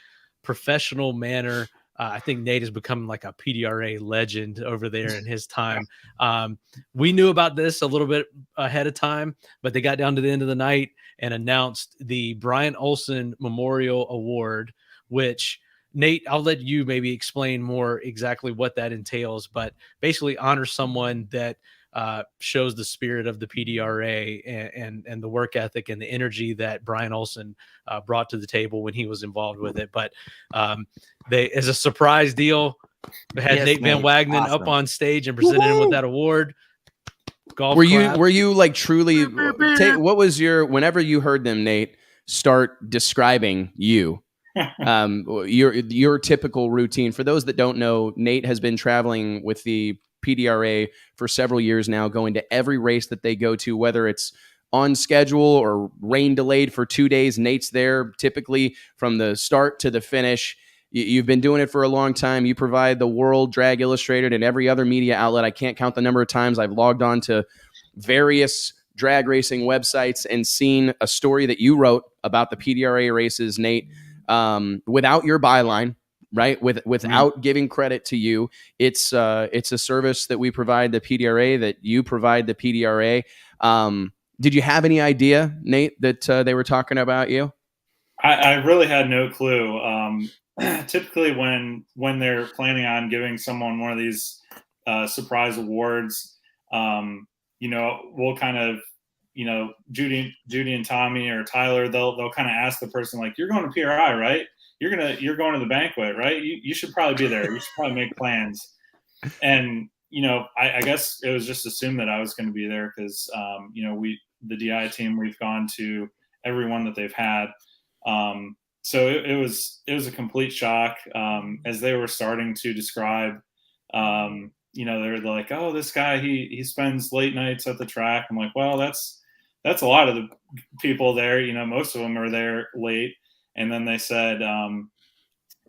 professional manner. I think Nate has become like a PDRA legend over there in his time. We knew about this a little bit ahead of time, but they got down to the end of the night and announced the Brian Olson Memorial Award, which, Nate, I'll let you maybe explain more exactly what that entails, but basically honors someone that shows the spirit of the PDRA and the work ethic and the energy that Brian Olson brought to the table when he was involved with it. But they, as a surprise deal, had Nate Van Wagenen up on stage and presented him with that award. Were you like truly what was whenever you heard them, Nate, start describing you, your typical routine? For those that don't know, Nate has been traveling with the PDRA for several years now, going to every race that they go to, whether it's on schedule or rain delayed for 2 days. Nate's there typically from the start to the finish. You've been doing it for a long time. You provide the world, Drag Illustrated, and every other media outlet. I can't count the number of times I've logged on to various drag racing websites and seen a story that you wrote about the PDRA races, Nate, without your byline, right? Without giving credit to you. It's a service that we provide the PDRA, that you provide the PDRA. Did you have any idea, Nate, that they were talking about you? I really had no clue. Typically when they're planning on giving someone one of these surprise awards, we'll kind of you know, Judy and Tommy or Tyler, they'll kind of ask the person like, you're going to PRI, right? You're going to the banquet, right? You should probably be there. You should probably make plans. And, you know, I guess it was just assumed that I was going to be there because, you know, the DI team, we've gone to every one that they've had. So it was a complete shock as they were starting to describe, you know, they're like, oh, this guy, he spends late nights at the track. I'm like, well, that's a lot of the people there. You know, most of them are there late. And then they said,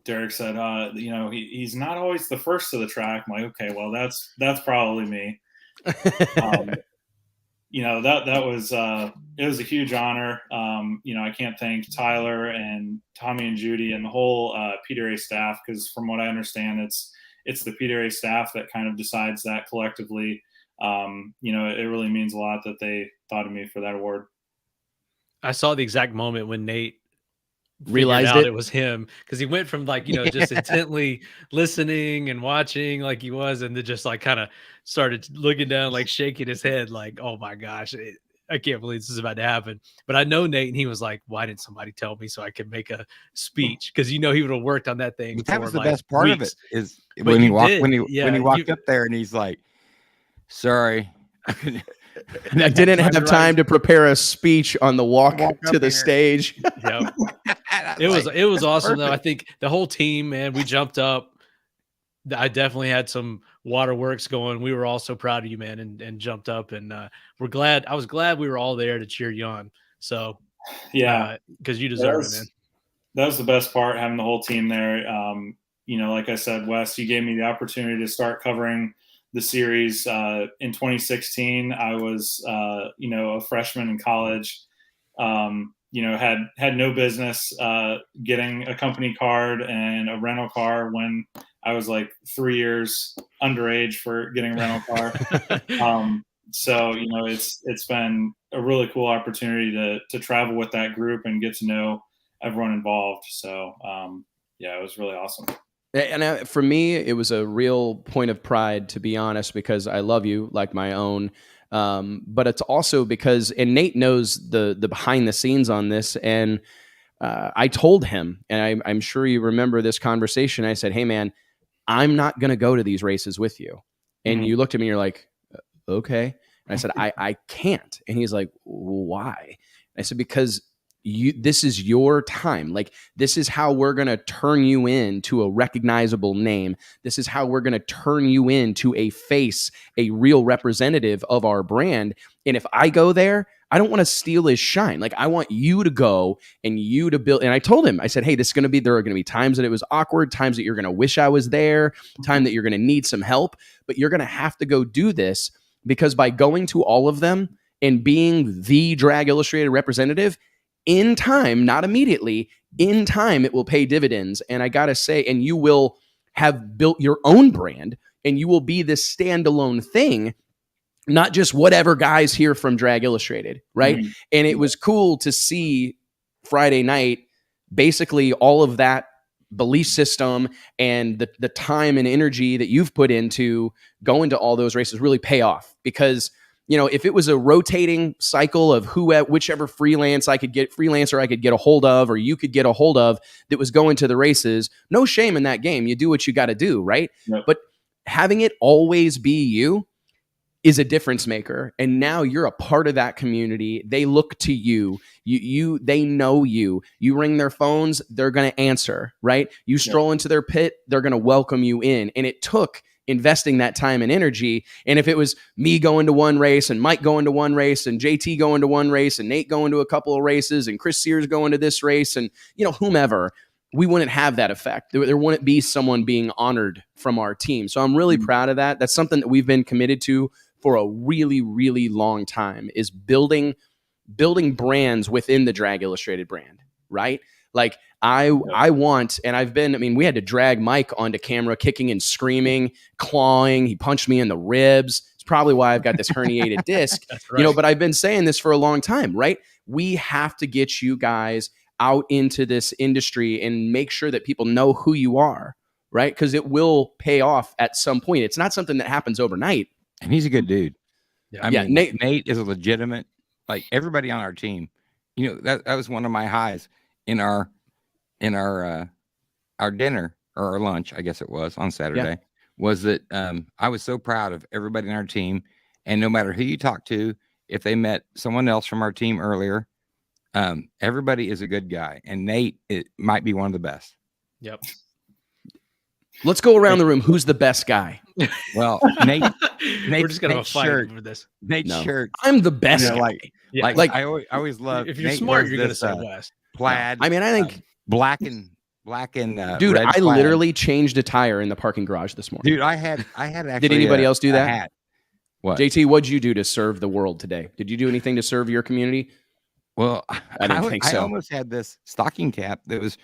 Derek said, you know, he's not always the first to the track. I'm like, okay, well, that's probably me. You know, that was it was a huge honor. You know, I can't thank Tyler and Tommy and Judy and the whole PDRA staff, because from what I understand, it's the PDRA staff that kind of decides that collectively. You know, it really means a lot that they thought of me for that award. I saw the exact moment when Nate realized it was him, because he went from like, you know, just intently listening and watching like he was, and then just like kind of started looking down, like shaking his head like, oh my gosh, I can't believe this is about to happen. But I know Nate, and he was like, why didn't somebody tell me so I could make a speech? Because, you know, he would have worked on that thing. But that was the like best part weeks. of it is But when he you walked did. when he Yeah, walked up there and he's like, sorry. I didn't have time to prepare a speech on the walk to the stage. Yep. It was awesome though. I think the whole team, man, we jumped up. I definitely had some waterworks going. We were all so proud of you, man, and jumped up, and we're glad. I was glad we were all there to cheer you on. So yeah, because you deserve it, man. That was the best part, having the whole team there. You know, like I said, Wes, you gave me the opportunity to start covering the series in 2016. I was, you know, a freshman in college. You know, had no business getting a company card and a rental car when I was like 3 years underage for getting a rental car. So, you know, it's been a really cool opportunity to travel with that group and get to know everyone involved. So, yeah, it was really awesome. And for me, it was a real point of pride, to be honest, because I love you like my own. But it's also because, and Nate knows the behind the scenes on this. And I told him, and I'm sure you remember this conversation. I said, hey, man, I'm not going to go to these races with you. And you looked at me, you're like, okay. And I said, I can't. And he's like, why? And I said, because this is your time. Like, this is how we're going to turn you into a recognizable name. This is how we're going to turn you into a face, a real representative of our brand. And if I go there, I don't want to steal his shine. Like, I want you to go and you to build. And I told him, I said, hey, there are going to be times that it was awkward, times that you're going to wish I was there, time that you're going to need some help, but you're going to have to go do this, because by going to all of them and being the Drag Illustrated representative, in time, not immediately, in time, it will pay dividends. And I got to say, and you will have built your own brand, and you will be this standalone thing, not just whatever guys hear from Drag Illustrated, right? Mm-hmm. And it was cool to see Friday night, basically all of that belief system and the time and energy that you've put into going to all those races really pay off. Because, you know, if it was a rotating cycle of whichever freelancer I could get a hold of, or you could get a hold of, that was going to the races, no shame in that game. You do what you got to do, right? Yep. But having it always be you is a difference maker. And now you're a part of that community. They look to you. They know you. You ring their phones, they're going to answer, right? You stroll into their pit, they're going to welcome you in. And it took investing that time and energy. And if it was me going to one race and Mike going to one race and JT going to one race and Nate going to a couple of races and Chris Sears going to this race and, you know, whomever, we wouldn't have that effect. There wouldn't be someone being honored from our team. So I'm really proud of that. That's something that we've been committed to for a really, really long time, is building brands within the Drag Illustrated brand, right? Like I want, and we had to drag Mike onto camera, kicking and screaming, clawing. He punched me in the ribs. It's probably why I've got this herniated disc, right. You know, but I've been saying this for a long time, right? We have to get you guys out into this industry and make sure that people know who you are, right? Because it will pay off at some point. It's not something that happens overnight. And he's a good dude. Yeah, Nate is a legitimate like everybody on our team, you know, that was one of my highs in our dinner or our lunch, I guess it was on Saturday, was that I was so proud of everybody in our team. And no matter who you talk to, if they met someone else from our team earlier, everybody is a good guy. And Nate, it might be one of the best. Yep. Let's go around the room. Who's the best guy? Well, Nate, We're just gonna Nate's fight shirt, for this. Nate's shirt. I'm the best guy. Like I always love. If you're Nate smart, wears you're gonna this, say Wes. plaid. I mean, I think black and dude, red I plaid. literally changed a tire in the parking garage this morning. Dude, I had actually. Did anybody else do that? Hat. What? JT, what'd you do to serve the world today? Did you do anything to serve your community? Well, I didn't think so. I almost had this stocking cap that was,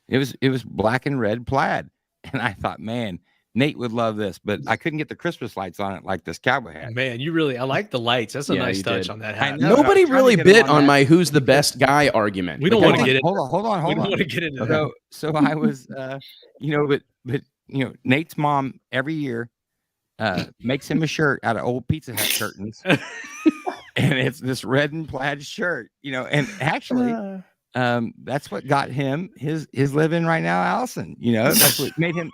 it was black and red plaid, and I thought, man, Nate would love this, but I couldn't get the Christmas lights on it like this cowboy hat. Man, I like the lights. That's a nice you touch did. on that hat. know. Nobody really get him bit on on that. my who's the best guy argument. We don't want to get it. Hold on. We don't want to get into that. So I was, you know, but you know, Nate's mom every year makes him a shirt out of old Pizza Hut curtains, and it's this red and plaid shirt, you know, and actually. That's what got him his live-in right now, Allison. You know, that's what made him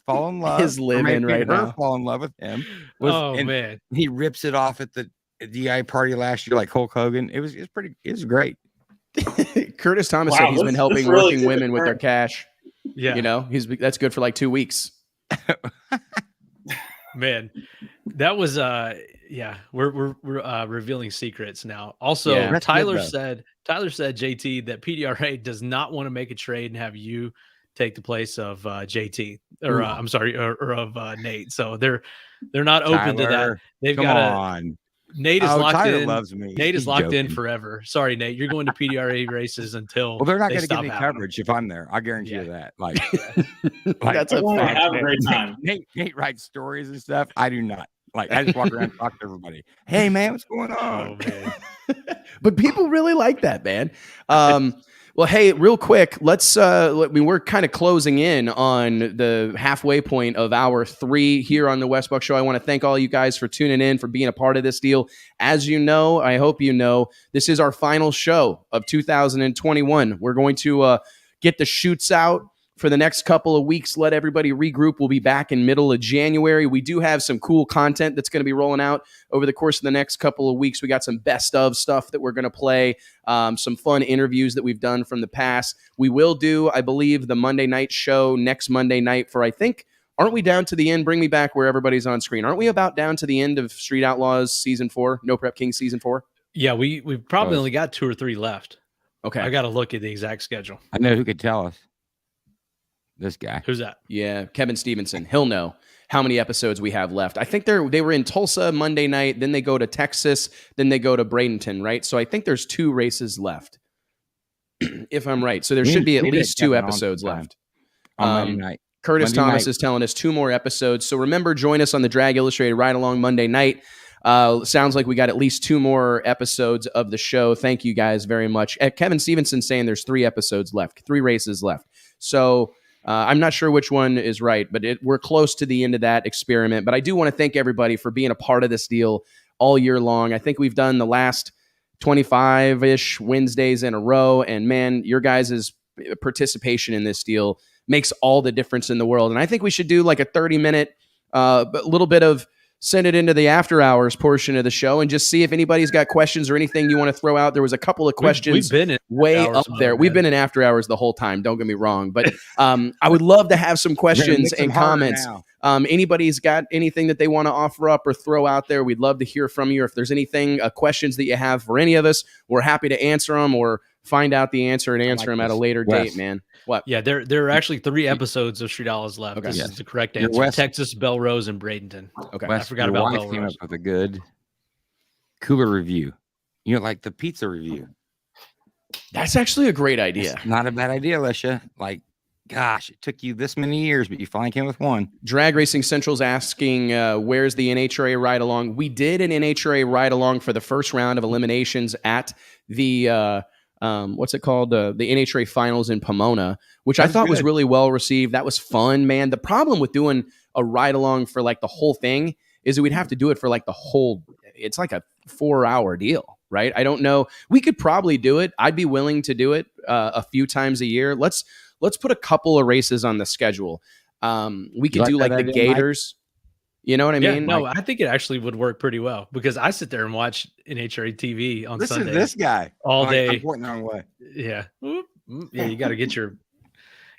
fall in love. His live-in right now. Fall in love with him. Man, he rips it off at the DI party last year like Hulk Hogan. It was great. Curtis Thomas said he's been helping really working women with their cash. yeah, You know, that's good for like 2 weeks. man, that was we're revealing secrets now. Also, Yeah. That's Tyler good, said JT that PDRA does not want to make a trade and have you take the place of JT or I'm sorry or of Nate. So they're not open to that. Tyler, They've come got on. Nate is locked Tyler in. loves me. Nate is He's locked in joking. forever. Sorry, Nate. You're going to PDRA races until Well, they're not they going to give stop me having them. coverage if I'm there. I guarantee you that. Like, That's a Everyone fact. have a great time. Nate writes stories and stuff. I do not. Like, I just walk around and talk to everybody. Hey, man, what's going on? Oh man. But people really like that, man. Well, hey, real quick, let's we're kind of closing in on the halfway point of hour 3 here on the Wes Buck Show. I want to thank all you guys for tuning in, for being a part of this deal. As you know, I hope you know, this is our final show of 2021. We're going to get the shoots out for the next couple of weeks. Let everybody regroup. We'll be back in middle of January. We do have some cool content that's going to be rolling out over the course of the next couple of weeks. We got some best of stuff that we're going to play, some fun interviews that we've done from the past. We will do, I believe, the Monday night show next Monday night for, I think, aren't we down to the end? Bring me back where everybody's on screen. Aren't we about down to the end of Street Outlaws season 4? No Prep Kings season 4? Yeah, we've probably only got 2 or 3 left. Okay. I got to look at the exact schedule. I know who could tell us. This guy. Who's that? Yeah, Kevin Stevenson. He'll know how many episodes we have left. I think they were in Tulsa Monday night, then they go to Texas, then they go to Bradenton, right? So I think there's 2 races left, if I'm right. So there should be at least 2 episodes left. On Monday night. Curtis Monday Thomas night. is telling us 2 more episodes. So remember, join us on the Drag Illustrated Ride Along Monday night. Sounds like we got at least 2 more episodes of the show. Thank you guys very much. Kevin Stevenson saying there's 3 episodes left, 3 races left. So I'm not sure which one is right, but we're close to the end of that experiment. But I do want to thank everybody for being a part of this deal all year long. I think we've done the last 25-ish Wednesdays in a row. And man, your guys' participation in this deal makes all the difference in the world. And I think we should do like a 30-minute, little bit of send it into the after hours portion of the show and just see if anybody's got questions or anything you want to throw out. There was a couple of questions We've been in way hours up there. mode, We've man. been in after hours the whole time. Don't get me wrong. But I would love to have some questions and comments. Anybody's got anything that they want to offer up or throw out there, we'd love to hear from you. If there's anything, questions that you have for any of us, we're happy to answer them or find out the answer and answer them at a later date, man. What? Yeah, there are actually 3 episodes of Street Outlaws left. Okay. This Yes. is the correct Your answer. West- Texas, Belrose, and Bradenton. Okay. I forgot your about wife came Belrose. up with a good cooler review. You know, like the pizza review. That's actually a great idea. It's not a bad idea, Alicia. Like, gosh, it took you this many years, but you finally came with one. Drag Racing Central's asking, where's the NHRA ride along? We did an NHRA ride along for the first round of eliminations at the what's it called? The NHRA finals in Pomona, which I thought was really well received. That was fun, man. The problem with doing a ride along for like the whole thing is that we'd have to do it for like the whole, it's like a 4-hour deal. right? I don't know. We could probably do it. I'd be willing to do it a few times a year. Let's put a couple of races on the schedule. We could do like the Gators. You know what I mean? No, like, I think it actually would work pretty well because I sit there and watch NHRA TV on Sunday. Listen to this guy all day. I'm pointing the wrong way. Yeah. Yeah, you got to get your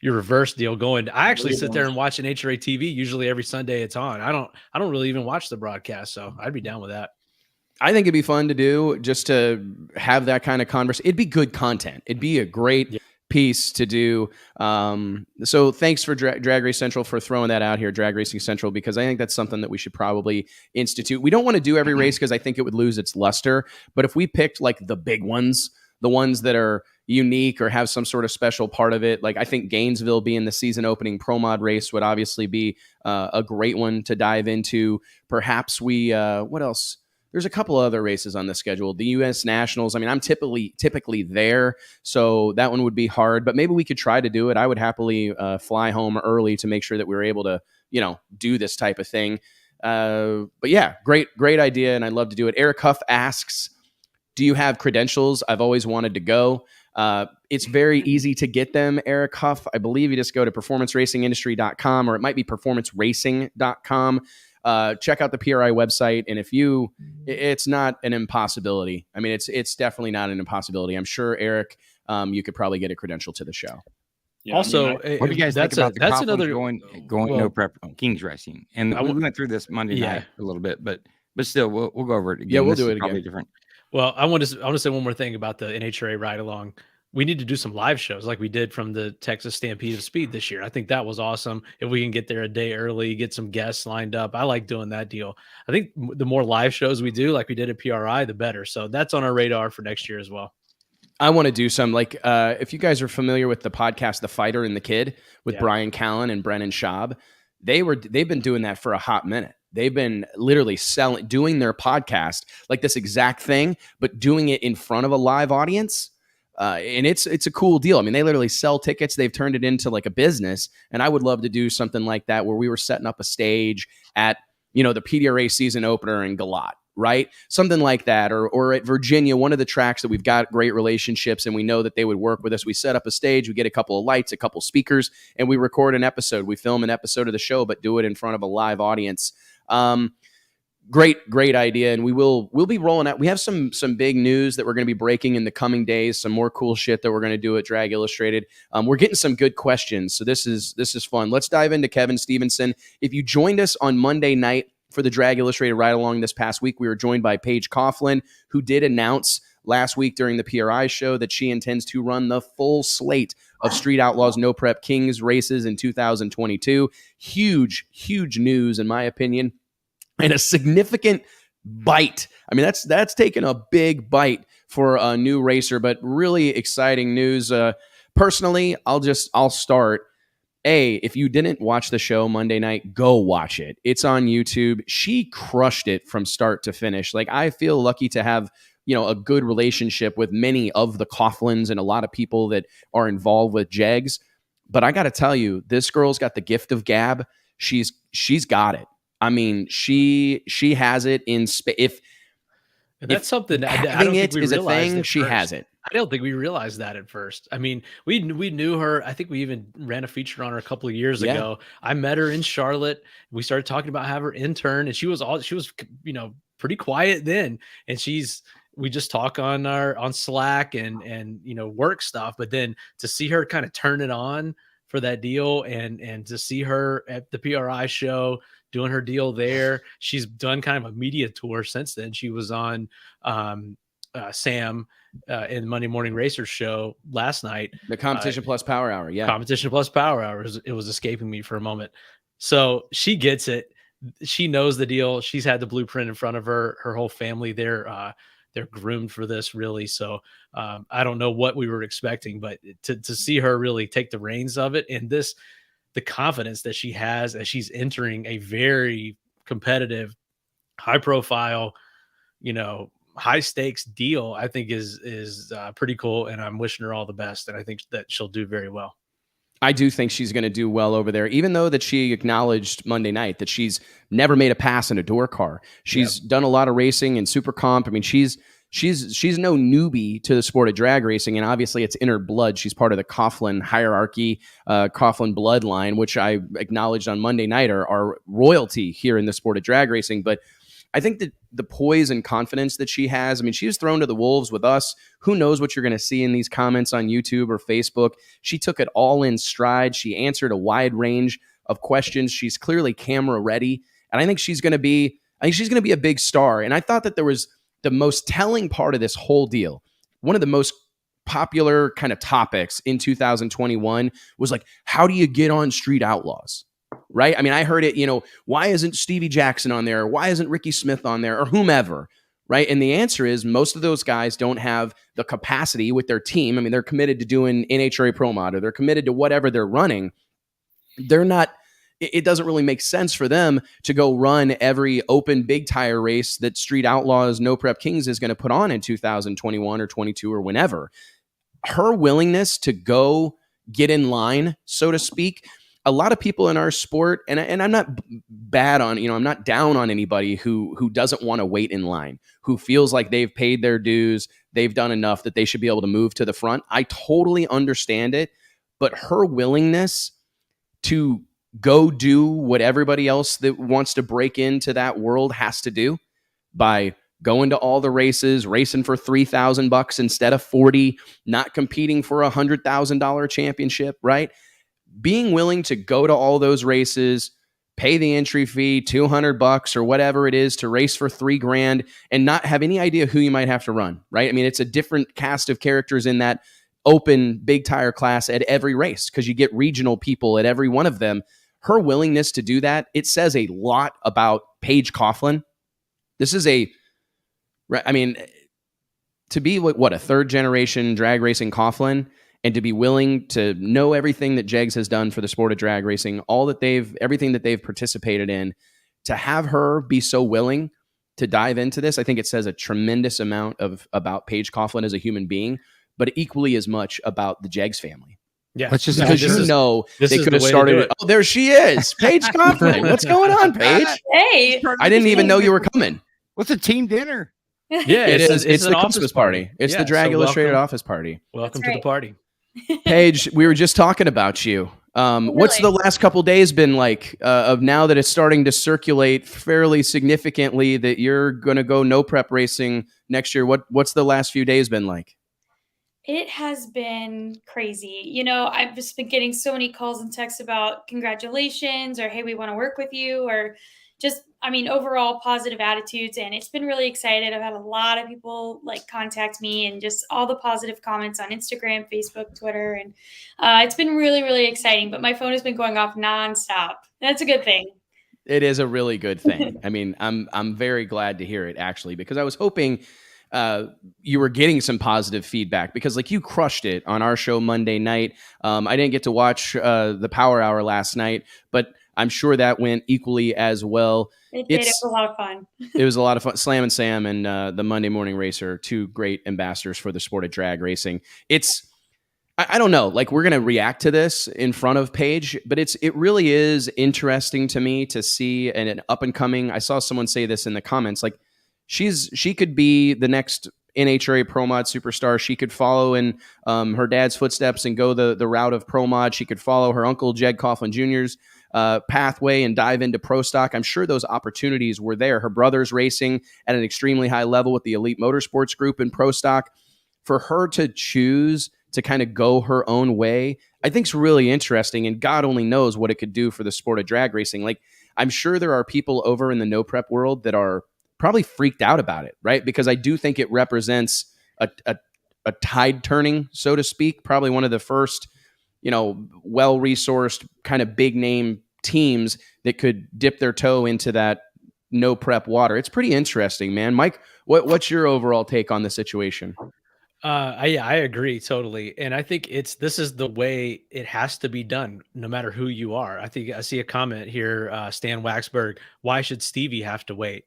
reverse deal going. I actually sit there and watch NHRA TV. Usually every Sunday it's on. I don't really even watch the broadcast, so I'd be down with that. I think it'd be fun to do, just to have that kind of conversation. It'd be good content. It'd be a great piece to do. So thanks for Drag Race Central for throwing that out here, Drag Racing Central, because I think that's something that we should probably institute. We don't want to do every race because I think it would lose its luster. But if we picked like the big ones, the ones that are unique or have some sort of special part of it, like I think Gainesville being the season opening pro mod race would obviously be a great one to dive into. Perhaps we, what else? There's a couple other races on the schedule. The U.S. Nationals. I mean, I'm typically there, so that one would be hard. But maybe we could try to do it. I would happily fly home early to make sure that we were able to, do this type of thing. But yeah, great idea, and I'd love to do it. Eric Huff asks, "Do you have credentials? I've always wanted to go." It's very easy to get them, Eric Huff. I believe you just go to performanceracingindustry.com, or it might be performanceracing.com. Check out the PRI website, and it's not an impossibility. I mean, it's definitely not an impossibility. I'm sure, Eric, you could probably get a credential to the show. Yeah, also, what do you guys think about that's the another going no prep Kings Racing? And we went through this Monday night a little bit, but still, we'll go over it again. Yeah, we'll do it probably again. Different. Well, I want to say one more thing about the NHRA ride along. We need to do some live shows like we did from the Texas Stampede of Speed this year. I think that was awesome. If we can get there a day early, get some guests lined up. I like doing that deal. I think the more live shows we do, like we did at PRI, the better. So that's on our radar for next year as well. I want to do some, like, if you guys are familiar with the podcast, The Fighter and the Kid, with Brian Callen and Brennan Schaub, they've been doing that for a hot minute. They've been literally doing their podcast like this exact thing, but doing it in front of a live audience. And it's a cool deal. I mean, they literally sell tickets. They've turned it into like a business. And I would love to do something like that where we were setting up a stage at, the PDRA season opener in Galat, right? Something like that. Or at Virginia, one of the tracks that we've got great relationships and we know that they would work with us. We set up a stage, we get a couple of lights, a couple of speakers, and we record an episode. We film an episode of the show, but do it in front of a live audience. Great idea. And we'll be rolling out. We have some big news that we're going to be breaking in the coming days, some more cool shit that we're going to do at Drag Illustrated. We're getting some good questions. So this is fun. Let's dive into Kevin Stevenson. If you joined us on Monday night for the Drag Illustrated ride along this past week, we were joined by Paige Coughlin, who did announce last week during the PRI show that she intends to run the full slate of Street Outlaws No Prep Kings races in 2022. Huge news, in my opinion. And a significant bite. I mean, that's taken a big bite for a new racer, but really exciting news. Personally, I'll start. If you didn't watch the show Monday night, go watch it. It's on YouTube. She crushed it from start to finish. Like, I feel lucky to have, a good relationship with many of the Coughlins and a lot of people that are involved with JEGs. But I got to tell you, this girl's got the gift of gab. She's got it. I mean, she has it in space. That's something I don't think we realized. She has it. I don't think we realized that at first. I mean, we knew her. I think we even ran a feature on her a couple of years ago. I met her in Charlotte. We started talking about having her intern, and she was pretty quiet then. And we just talk on Slack and work stuff. But then to see her kind of turn it on for that deal, and to see her at the PRI show doing her deal there. She's done kind of a media tour since then. She was on Sam in the Monday Morning Racers show last night. The Competition Plus Power Hour, yeah. Competition Plus Power Hour. It was escaping me for a moment. So she gets it. She knows the deal. She's had the blueprint in front of her. Her whole family, they're groomed for this, really. So I don't know what we were expecting, but to see her really take the reins of it, and the confidence that she has as she's entering a very competitive, high profile, high stakes deal, I think is pretty cool. And I'm wishing her all the best. And I think that she'll do very well. I do think she's going to do well over there, even though that she acknowledged Monday night that she's never made a pass in a door car. She's done a lot of racing and super comp. I mean, she's she's no newbie to the sport of drag racing, and obviously it's in her blood. She's part of the Coughlin hierarchy, Coughlin bloodline, which I acknowledged on Monday night are royalty here in the sport of drag racing. But I think that the poise and confidence that she has, I mean, she was thrown to the wolves with us. Who knows what you're going to see in these comments on YouTube or Facebook? She took it all in stride. She answered a wide range of questions. She's clearly camera ready, and I think she's going to be a big star. And I thought that there was the most telling part of this whole deal. One of the most popular kind of topics in 2021 was like, how do you get on Street Outlaws? Right? I mean, I heard it, why isn't Stevie Jackson on there? Why isn't Ricky Smith on there, or whomever? Right? And the answer is most of those guys don't have the capacity with their team. I mean, they're committed to doing NHRA Pro Mod, or they're committed to whatever they're running. They're not, it doesn't really make sense for them to go run every open big tire race that Street Outlaws No Prep Kings is going to put on in 2021 or 22 or whenever. Her willingness to go get in line, so to speak. A lot of people in our sport, and I'm not bad on, I'm not down on anybody who doesn't want to wait in line, who feels like they've paid their dues, they've done enough that they should be able to move to the front. I totally understand it, but her willingness to go do what everybody else that wants to break into that world has to do by going to all the races, racing for $3,000 instead of 40, not competing for $100,000 championship, right? Being willing to go to all those races, pay the entry fee, $200 or whatever it is to race for $3,000 and not have any idea who you might have to run, right? I mean, it's a different cast of characters in that open big tire class at every race because you get regional people at every one of them. Her willingness to do that, it says a lot about Paige Coughlin. This is to be a third generation drag racing Coughlin, and to be willing to know everything that Jegs has done for the sport of drag racing, everything that they've participated in, to have her be so willing to dive into this, I think it says a tremendous amount about Paige Coughlin as a human being, but equally as much about the Jegs family. Yeah, let's just because they could have started it. Oh, there she is, Paige Coughlin. What's going on, Paige? Hey, I didn't even know you were coming. What's a team dinner? Yeah, it is. It's the Christmas party. It's the Drag Illustrated office party. Welcome to the party, Paige. We were just talking about you. What's the last couple days been like? Of now that it's starting to circulate fairly significantly that you're going to go no prep racing next year. What's the last few days been like? It has been crazy. I've just been getting so many calls and texts about congratulations or, hey, we want to work with you, or just, overall positive attitudes. And it's been really excited. I've had a lot of people contact me and just all the positive comments on Instagram, Facebook, Twitter. And it's been really, really exciting, but my phone has been going off nonstop. That's a good thing. It is a really good thing. I'm very glad to hear it, actually, because I was hoping you were getting some positive feedback, because you crushed it on our show Monday night. I didn't get to watch the Power Hour last night, but I'm sure that went equally as well. It did. It was a lot of fun. It was a lot of fun. Slam and Sam and the Monday Morning Racer, two great ambassadors for the sport of drag racing. I don't know, we're going to react to this in front of Paige, but it really is interesting to me to see an up and coming. I saw someone say this in the comments, she could be the next NHRA Pro Mod superstar. She could follow in her dad's footsteps and go the route of Pro Mod. She could follow her uncle Jeg Coughlin Jr.'s pathway and dive into Pro Stock. I'm sure those opportunities were there. Her brother's racing at an extremely high level with the Elite Motorsports Group in Pro Stock. For her to choose to kind of go her own way, I think is really interesting, and God only knows what it could do for the sport of drag racing. I'm sure there are people over in the no prep world that are probably freaked out about it, right? Because I do think it represents a tide turning, so to speak. Probably one of the first, well-resourced kind of big name teams that could dip their toe into that no prep water. It's pretty interesting, man. Mike, what's your overall take on the situation? I agree totally. And I think this is the way it has to be done, no matter who you are. I think I see a comment here, Stan Waxberg, why should Stevie have to wait?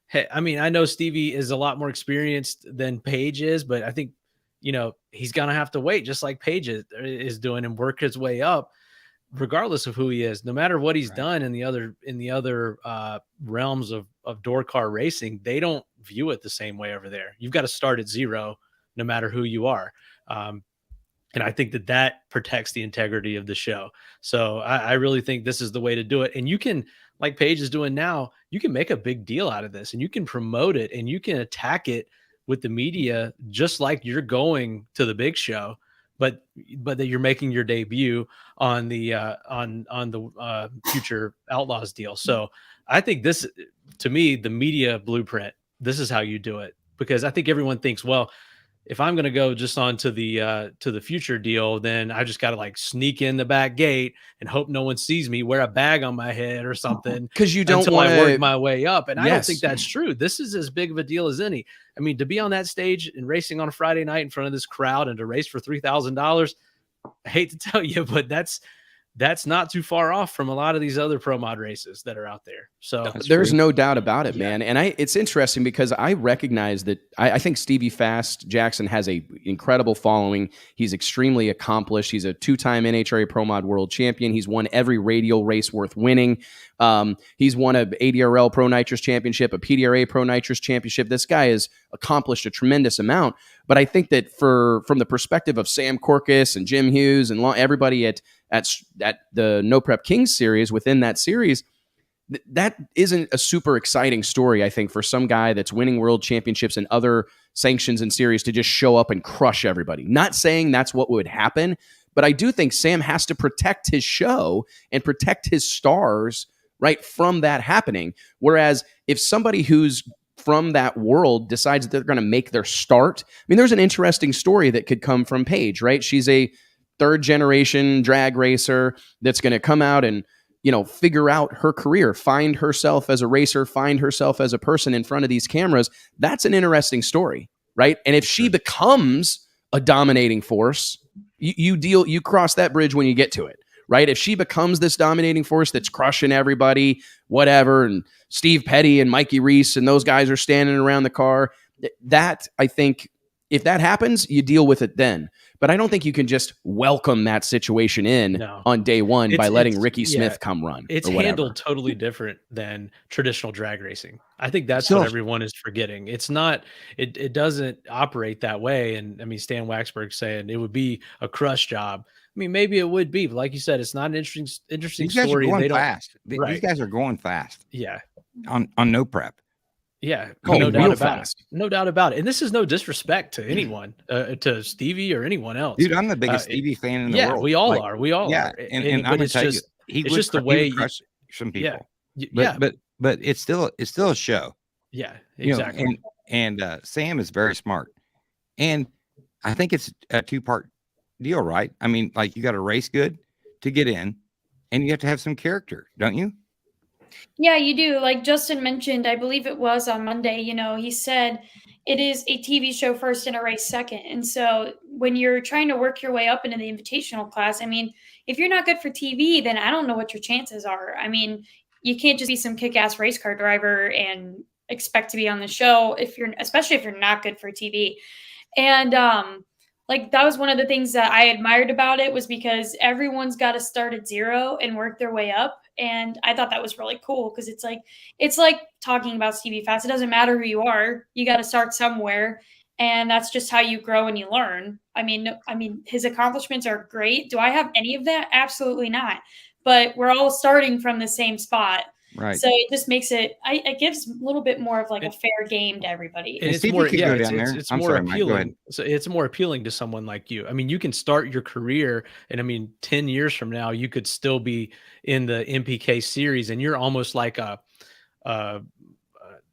Hey, I know Stevie is a lot more experienced than Paige is, but I think, he's going to have to wait just like Paige is doing and work his way up. regardless of who he is, no matter what he's done in the other realms of door car racing, they don't view it the same way over there. You've got to start at zero, no matter who you are. And I think that protects the integrity of the show. So I really think this is the way to do it. And you can, like Paige is doing now, you can make a big deal out of this, and you can promote it, and you can attack it with the media, just like you're going to the big show, but that you're making your debut on the Future Outlaws deal. So I think this, to me, the media blueprint, this is how you do it, because I think everyone thinks, well, if I'm going to go just on to the Future deal, then I just got to like sneak in the back gate and hope no one sees me, wear a bag on my head or something, because you don't until want I to work my way up. And I don't Yes. think that's true. This is as big of a deal as any. I mean, to be on that stage and racing on a Friday night in front of this crowd and to race for $3,000, I hate to tell you, but that's not too far off from a lot of these other pro mod races that are out there. So there's no doubt about it, man. And it's interesting because I recognize that I think Stevie Fast Jackson has a incredible following. He's extremely accomplished. He's a 2-time NHRA Pro Mod World Champion. He's won every radial race worth winning. He's won a ADRL Pro Nitrous Championship, a PDRA Pro Nitrous Championship. This guy has accomplished a tremendous amount. But I think that from the perspective of Sam Corcus and Jim Hughes and everybody at the No Prep Kings series, within that series, that isn't a super exciting story, I think, for some guy that's winning world championships and other sanctions and series to just show up and crush everybody. Not saying that's what would happen, but I do think Sam has to protect his show and protect his stars, right, from that happening. Whereas if somebody who's from that world decides that they're going to make their start, I mean, there's an interesting story that could come from Paige, right? She's a third generation drag racer that's going to come out and, figure out her career, find herself as a racer, find herself as a person in front of these cameras. That's an interesting story, right? And if she becomes a dominating force, you cross that bridge when you get to it, right? If she becomes this dominating force that's crushing everybody, whatever, and Steve Petty and Mikey Reese and those guys are standing around the car, that, I think, if that happens, you deal with it then. But I don't think you can just welcome that situation in on day one by letting Ricky Smith come run. It's handled totally different than traditional drag racing. I think that's what everyone is forgetting. It's not, it doesn't operate that way. And I mean, Stan Waxberg saying it would be a crush job. I mean, maybe it would be, but like you said, it's not an interesting These guys story. Are going they fast. Right. These guys are going fast. Yeah. On no prep. Yeah, no doubt about it. No doubt about it. And this is no disrespect to anyone, to Stevie or anyone else. Dude, I'm the biggest Stevie fan in the world. Yeah, we all are. We all are. And I'm gonna tell you, it's just the way crush some people. But it's still a show. Yeah, exactly. And Sam is very smart, and I think it's a 2-part deal, right? I mean, like, you got to race good to get in, and you have to have some character, don't you? Yeah, you do. Like Justin mentioned, I believe it was on Monday, he said it is a TV show first and a race second. And so when you're trying to work your way up into the invitational class, I mean, if you're not good for TV, then I don't know what your chances are. I mean, you can't just be some kick-ass race car driver and expect to be on the show especially if you're not good for TV. And like, that was one of the things that I admired about it, was because everyone's got to start at zero and work their way up. And I thought that was really cool, because it's like talking about Stevie Fast. It doesn't matter who you are. You got to start somewhere. And that's just how you grow and you learn. I mean, his accomplishments are great. Do I have any of that? Absolutely not. But we're all starting from the same spot. Right. So it just makes it gives a little bit more of like a fair game to everybody. And it's more, it's more appealing. So it's more appealing to someone like you. I mean, you can start your career, and I mean, 10 years from now, you could still be in the MPK series, and you're almost like a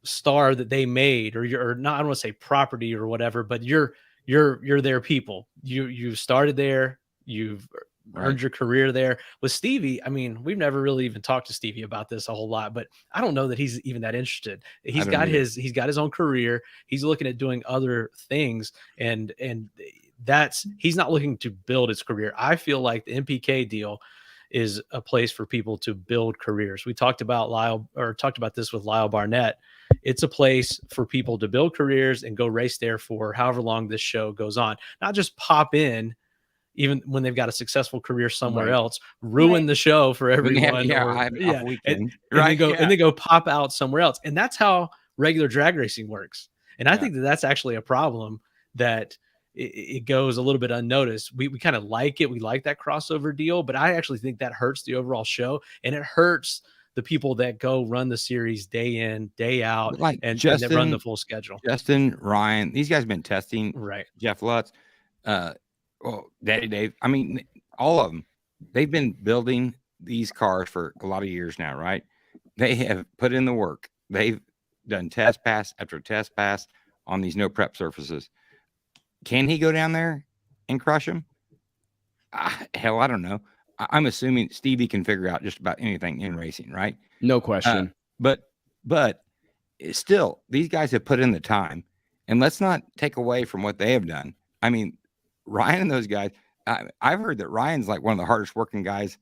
star that they made, or you're not, I don't want to say property or whatever, but you're their people. You started there, you've earned your career there. With Stevie, I mean, we've never really even talked to Stevie about this a whole lot, but I don't know that he's even that interested. He's got his own career. He's looking at doing other things, and he's not looking to build his career. I feel like the MPK deal is a place for people to build careers. We talked about this with Lyle Barnett. It's a place for people to build careers and go race there for however long this show goes on. Not just pop in, even when they've got a successful career somewhere Right. else, ruin the show for everyone. Weekend, and they go pop out somewhere else. And that's how regular drag racing works. And I think that that's actually a problem, that it goes a little bit unnoticed. We kind of like it. We like that crossover deal, but I actually think that hurts the overall show, and it hurts the people that go run the series day in, day out, like and Justin, that run the full schedule. Justin, Ryan, these guys have been testing. Right. Jeff Lutz, Daddy Dave. I mean, all of them. They've been building these cars for a lot of years now, right? They have put in the work. They've done test pass after test pass on these no prep surfaces. Can he go down there and crush them? Hell, I don't know. I'm assuming Stevie can figure out just about anything in racing, right? No question. But still, these guys have put in the time, and let's not take away from what they have done. I mean, Ryan and those guys, I've heard that Ryan's like one of the hardest working guys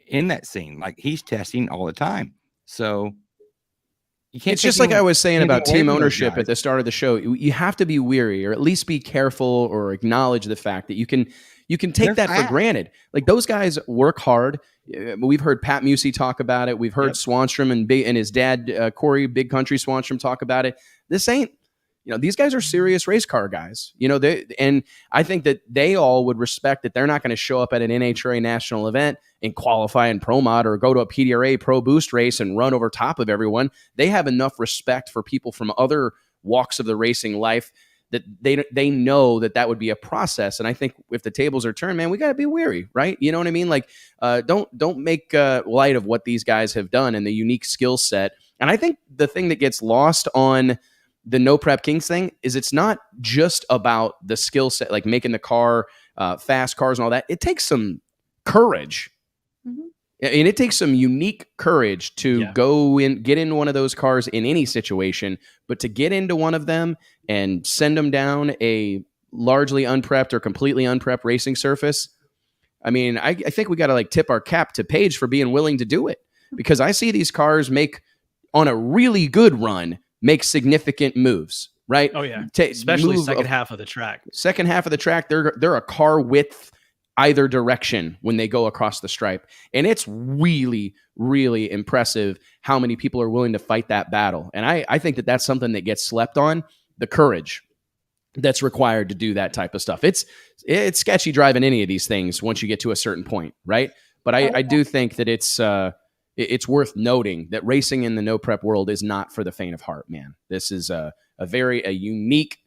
in that scene. Like, he's testing all the time. So you can't. It's just like I was saying about team ownership at the start of the show. You have to be weary, or at least be careful, or acknowledge the fact that you can take that for granted. Like, those guys work hard. We've heard Pat Musey talk about it. We've heard Swanstrom and his dad, Corey Big Country Swanstrom, talk about it. This ain't, these guys are serious race car guys. And I think that they all would respect that they're not going to show up at an NHRA national event and qualify in Pro Mod, or go to a PDRA Pro Boost race and run over top of everyone. They have enough respect for people from other walks of the racing life that they know that would be a process. And I think if the tables are turned, man, we got to be weary, right? You know what I mean? Like, don't make light of what these guys have done and the unique skill set. And I think the thing that gets lost on the No Prep Kings thing is it's not just about the skill set, like making the car, fast cars and all that. It takes some courage. Mm-hmm. And it takes some unique courage to go in, get into one of those cars in any situation, but to get into one of them and send them down a largely unprepped or completely unprepped racing surface. I mean, I think we got to tip our cap to Paige for being willing to do it, because I see these cars on a really good run, make significant moves, right? Oh yeah. Especially second half of the track. Second half of the track, they're a car width either direction when they go across the stripe. And it's really, really impressive how many people are willing to fight that battle. And I think that that's something that gets slept on, the courage that's required to do that type of stuff. It's sketchy driving any of these things once you get to a certain point, right? But I do think that it's worth noting that racing in the no prep world is not for the faint of heart, man. This is a very unique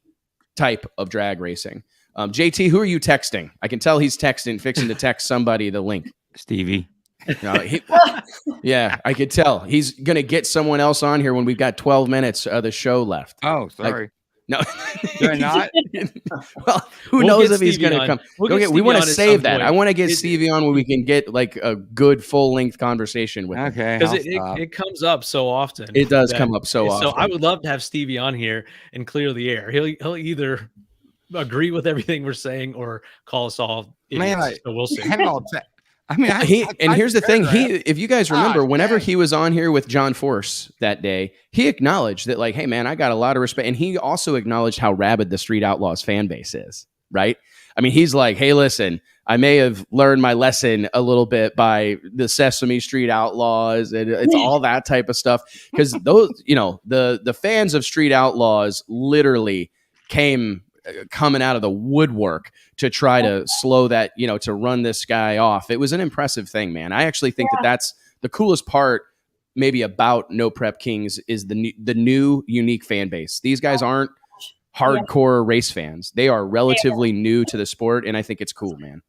type of drag racing. JT, who are you texting? I can tell he's fixing to text somebody the link. Stevie. Yeah, I could tell. He's going to get someone else on here when we've got 12 minutes of the show left. Oh, sorry. No. Do I not? Well, who knows if he's going to come. We want to save that. I want to get Stevie on when we can get a good full-length conversation with him. Okay. Because it comes up so often. It does come up so often. So I would love to have Stevie on here and clear the air. He'll either agree with everything we're saying or call us all idiots. Man, so we'll see. Here's the thing. If you guys remember, whenever he was on here with John Force that day, he acknowledged that, hey, man, I got a lot of respect. And he also acknowledged how rabid the Street Outlaws fan base is, right? I mean, he's like, hey, listen, I may have learned my lesson a little bit by the Sesame Street Outlaws, and it's all that type of stuff. Because those, the fans of Street Outlaws literally coming out of the woodwork to try to slow that, to run this guy off. It was an impressive thing, man. I actually think that's the coolest part maybe about No Prep Kings is the new unique fan base. These guys aren't hardcore race fans. They are relatively new to the sport, and I think it's cool, man.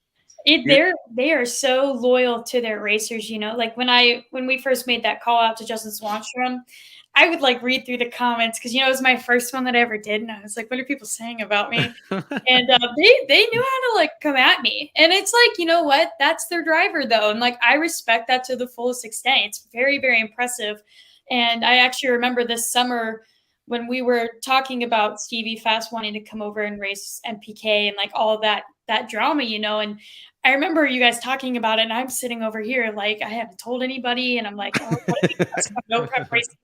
They are so loyal to their racers, like when we first made that call out to Justin Swanstrom, I would read through the comments because, it was my first one that I ever did. And I was like, what are people saying about me? And they knew how to come at me. And it's you know what? That's their driver, though. And I respect that to the fullest extent. It's very, very impressive. And I actually remember this summer when we were talking about Stevie Fast wanting to come over and race MPK and all of that drama, and I remember you guys talking about it, and I'm sitting over here I haven't told anybody, and I'm like, oh, what are you guys no prep racing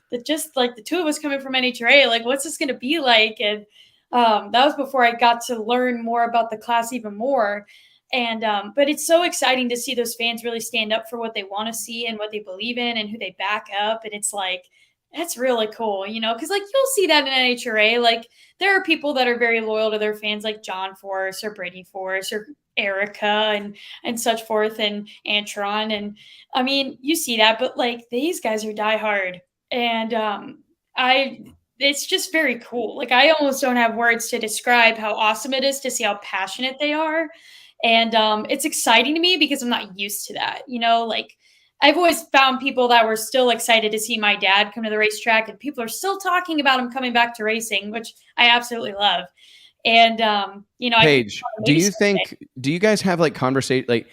the two of us coming from NHRA, what's this going to be like? And That was before I got to learn more about the class even more. And but it's so exciting to see those fans really stand up for what they want to see and what they believe in and who they back up. And it's like, that's really cool, because like you'll see that in NHRA. Like there are people that are very loyal to their fans, like John Force or Brittany Force or Erica and such forth, and Antron. And I mean, you see that, but like these guys are diehard. And it's just very cool. Like I almost don't have words to describe how awesome it is to see how passionate they are. And it's exciting to me because I'm not used to that. Like I've always found people that were still excited to see my dad come to the racetrack, and people are still talking about him coming back to racing, which I absolutely love. And, Paige, do you guys have like conversation, like,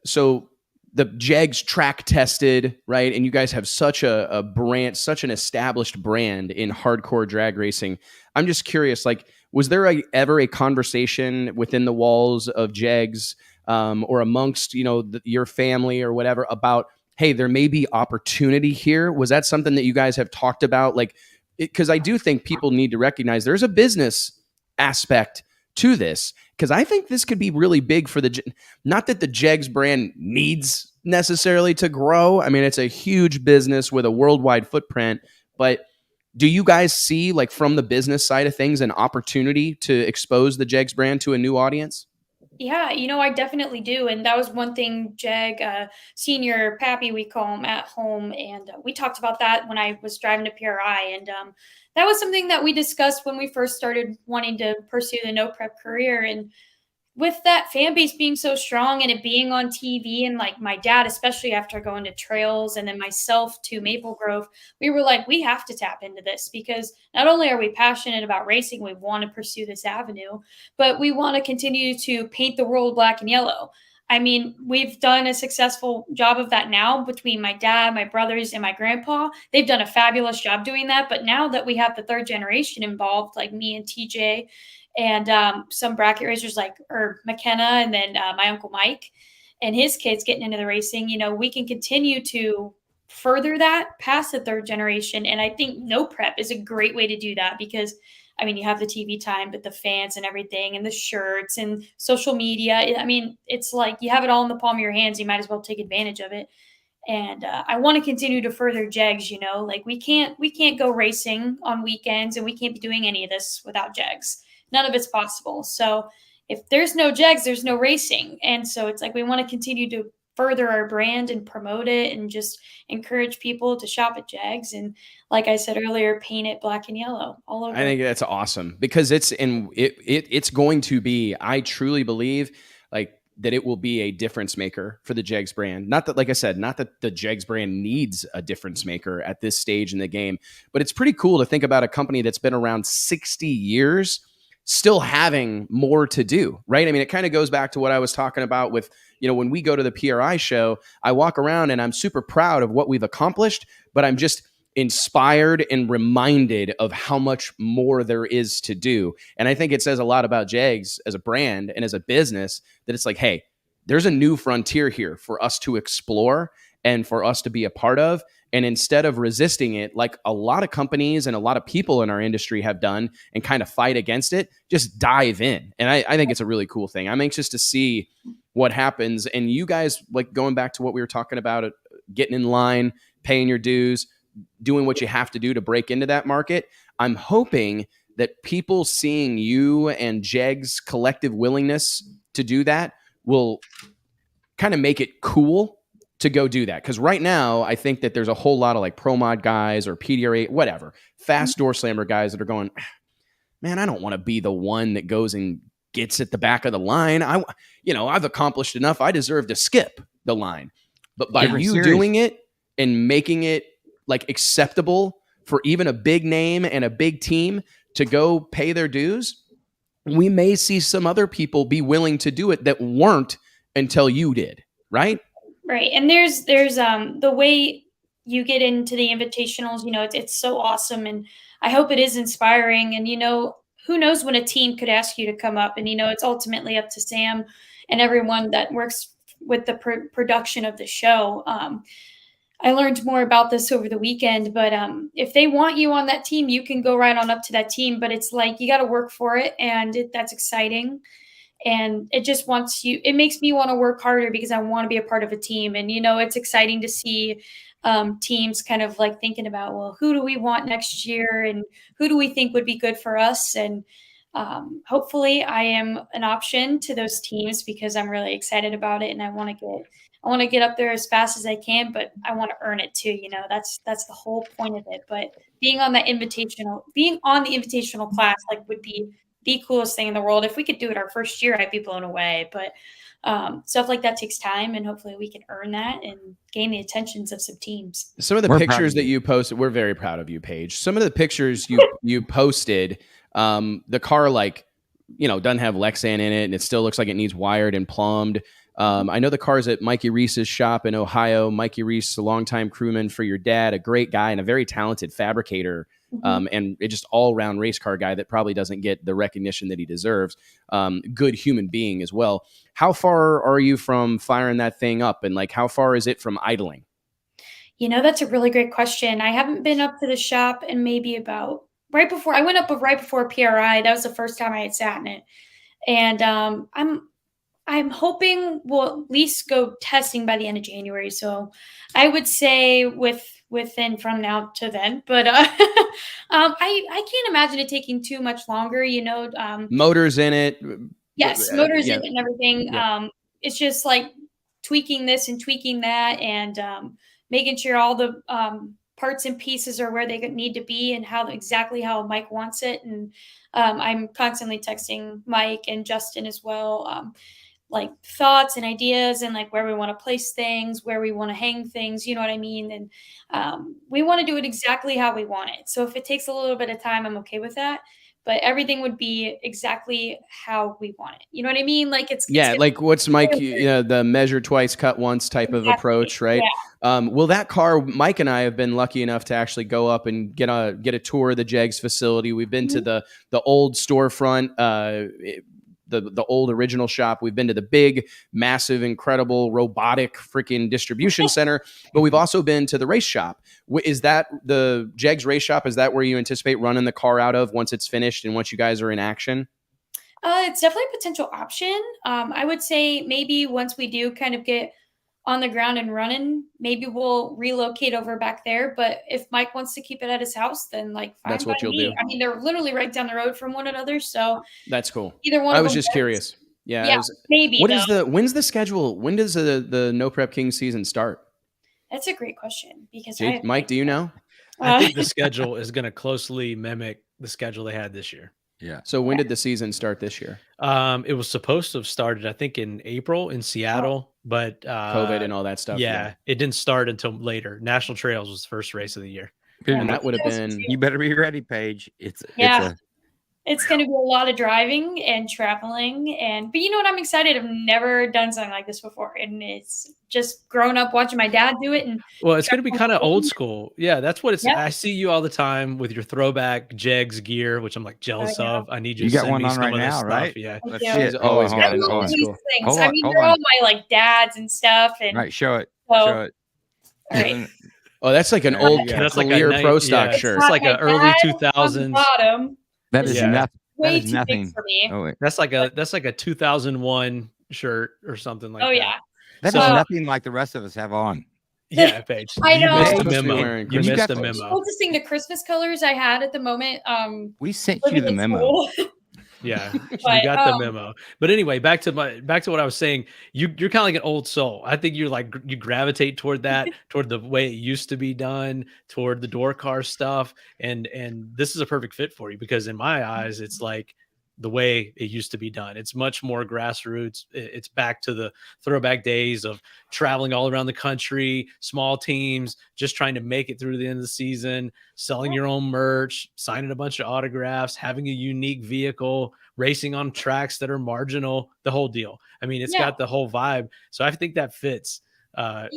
so the Jegs track tested, right? And you guys have such a brand, such an established brand in hardcore drag racing. I'm just curious, like, was there ever a conversation within the walls of Jegs or amongst, your family or whatever about, hey, there may be opportunity here? Was that something that you guys have talked about? Like, because I do think people need to recognize there's a business aspect to this, because I think this could be really big for not that the Jegs brand needs necessarily to grow. I mean, it's a huge business with a worldwide footprint, but do you guys see, like, from the business side of things, an opportunity to expose the Jegs brand to a new audience? Yeah, I definitely do. And that was one thing Jag, Senior Pappy, we call him at home. And we talked about that when I was driving to PRI. And that was something that we discussed when we first started wanting to pursue the no prep career. And with that fan base being so strong and it being on TV, and like my dad, especially after going to Trails, and then myself to Maple Grove, we were like, we have to tap into this, because not only are we passionate about racing, we want to pursue this avenue, but we want to continue to paint the world black and yellow. I mean, we've done a successful job of that now between my dad, my brothers, and my grandpa. They've done a fabulous job doing that. But now that we have the third generation involved, like me and TJ, and some bracket racers like McKenna, and then my Uncle Mike and his kids getting into the racing, we can continue to further that past the third generation. And I think no prep is a great way to do that, because I mean, you have the TV time, but the fans and everything, and the shirts and social media. I mean, it's like you have it all in the palm of your hands. You might as well take advantage of it. And I want to continue to further Jegs, like we can't go racing on weekends, and we can't be doing any of this without Jegs. None of it's possible. So if there's no Jegs, there's no racing. And so it's like we want to continue to further our brand and promote it, and just encourage people to shop at Jegs. And like I said earlier, paint it black and yellow all over. I think that's awesome, because it's going to be, I truly believe, like, that it will be a difference maker for the Jegs brand. Not that, like I said, not that the Jegs brand needs a difference maker at this stage in the game, but it's pretty cool to think about a company that's been around 60 years still having more to do, right? I mean, it kind of goes back to what I was talking about with, when we go to the PRI show, I walk around and I'm super proud of what we've accomplished, but I'm just inspired and reminded of how much more there is to do. And I think it says a lot about Jegs as a brand and as a business, that it's like, hey, there's a new frontier here for us to explore and for us to be a part of. And instead of resisting it, like a lot of companies and a lot of people in our industry have done, and kind of fight against it, just dive in. And I think it's a really cool thing. I'm anxious to see what happens. And you guys, like, going back to what we were talking about, getting in line, paying your dues, doing what you have to do to break into that market. I'm hoping that people seeing you and Jegs' collective willingness to do that will kind of make it cool to go do that. Because right now, I think that there's a whole lot of like pro mod guys or PDRA, whatever, fast door slammer guys that are going, man, I don't want to be the one that goes and gets at the back of the line. I've accomplished enough. I deserve to skip the line. But by you doing it and making it like acceptable for even a big name and a big team to go pay their dues, we may see some other people be willing to do it that weren't until you did, right? Right. And there's the way you get into the invitationals, it's so awesome. And I hope it is inspiring. And, who knows when a team could ask you to come up, and, it's ultimately up to Sam and everyone that works with the production of the show. I learned more about this over the weekend, but if they want you on that team, you can go right on up to that team. But it's like you got to work for it, and that's exciting. And it just wants you. It makes me want to work harder because I want to be a part of a team. And it's exciting to see teams kind of like thinking about, well, who do we want next year, and who do we think would be good for us, and hopefully I am an option to those teams because I'm really excited about it, and I want to get up there as fast as I can, but I want to earn it too. That's the whole point of it. But being on the invitational class, like, would be the coolest thing in the world. If we could do it our first year, I'd be blown away. But stuff like that takes time, and hopefully we can earn that and gain the attentions of some teams. Some of the pictures that you posted, we're very proud of you, Paige. Some of the pictures you posted, the car, doesn't have Lexan in it, and it still looks like it needs wired and plumbed. I know the car's at Mikey Reese's shop in Ohio. Mikey Reese, a longtime crewman for your dad, a great guy and a very talented fabricator, and just all-around race car guy that probably doesn't get the recognition that he deserves. Good human being as well. How far are you from firing that thing up, and how far is it from idling? That's a really great question. I haven't been up to the shop in maybe about right before PRI. That was the first time I had sat in it, and I'm hoping we'll at least go testing by the end of January. So I would say within from now to then, but I can't imagine it taking too much longer. Motors in it. Yes, motors yeah. in it and everything. Yeah. It's just like tweaking this and tweaking that, and making sure all the parts and pieces are where they need to be and exactly how Mike wants it. And I'm constantly texting Mike and Justin as well. Like thoughts and ideas and like where we want to place things, where we want to hang things, you know what I mean? And we want to do it exactly how we want it. So if it takes a little bit of time, I'm okay with that. But everything would be exactly how we want it. You know what I mean? Like what's Mike, the measure twice, cut once type of approach, right? Yeah. Well, that car, Mike and I have been lucky enough to actually go up and get a tour of the JEGS facility. We've been to the old storefront, the old original shop. We've been to the big, massive, incredible, robotic freaking distribution center, but we've also been to the race shop. Is that the JEGS race shop? Is that where you anticipate running the car out of once it's finished and once you guys are in action? It's definitely a potential option. I would say maybe once we do kind of get on the ground and running, maybe we'll relocate over back there. But if Mike wants to keep it at his house, then fine. That's what you'll do. I mean, they're literally right down the road from one another. So that's cool. Either one. I was just curious. Yeah. Maybe. When's the schedule? When does the No Prep King season start? That's a great question because Mike, do you know? I think the schedule is going to closely mimic the schedule they had this year. Yeah. So when did the season start this year? It was supposed to have started, I think, in April in Seattle, but COVID and all that stuff. Yeah, it didn't start until later. National Trails was the first race of the year. And that would have been. You better be ready, Paige. It's going to be a lot of driving and traveling, but you know what? I'm excited. I've never done something like this before, and it's just grown up watching my dad do it. And it's going to be kind of old school. Yeah, that's what it's. Yeah. I see you all the time with your throwback JEGS gear, which I'm like jealous of. I need you. You got one on right now, right? Yeah, she's always got it. I mean, they're all my dads and stuff. And right, show it. Show it. All right. Oh, that's like an old Cavalier Pro Stock shirt. It's like an early 2000s. That is nothing. Way too nothing big for me. Oh, wait. That's like a 2001 shirt or something like that. Oh yeah. That is nothing like the rest of us have on. Yeah, Paige. I know. You missed the memo. You missed the memo. Closest thing to Christmas colors I had at the moment. We sent you the memo. Yeah, you got the memo. But anyway, back to what I was saying. You're kind of like an old soul. I think you gravitate toward that, toward the way it used to be done, toward the door car stuff, and this is a perfect fit for you because in my eyes, it's like the way it used to be done. It's much more grassroots. It's back to the throwback days of traveling all around the country, small teams, just trying to make it through the end of the season, selling your own merch, signing a bunch of autographs, having a unique vehicle, racing on tracks that are marginal, the whole deal. I mean, it's got the whole vibe. So I think that fits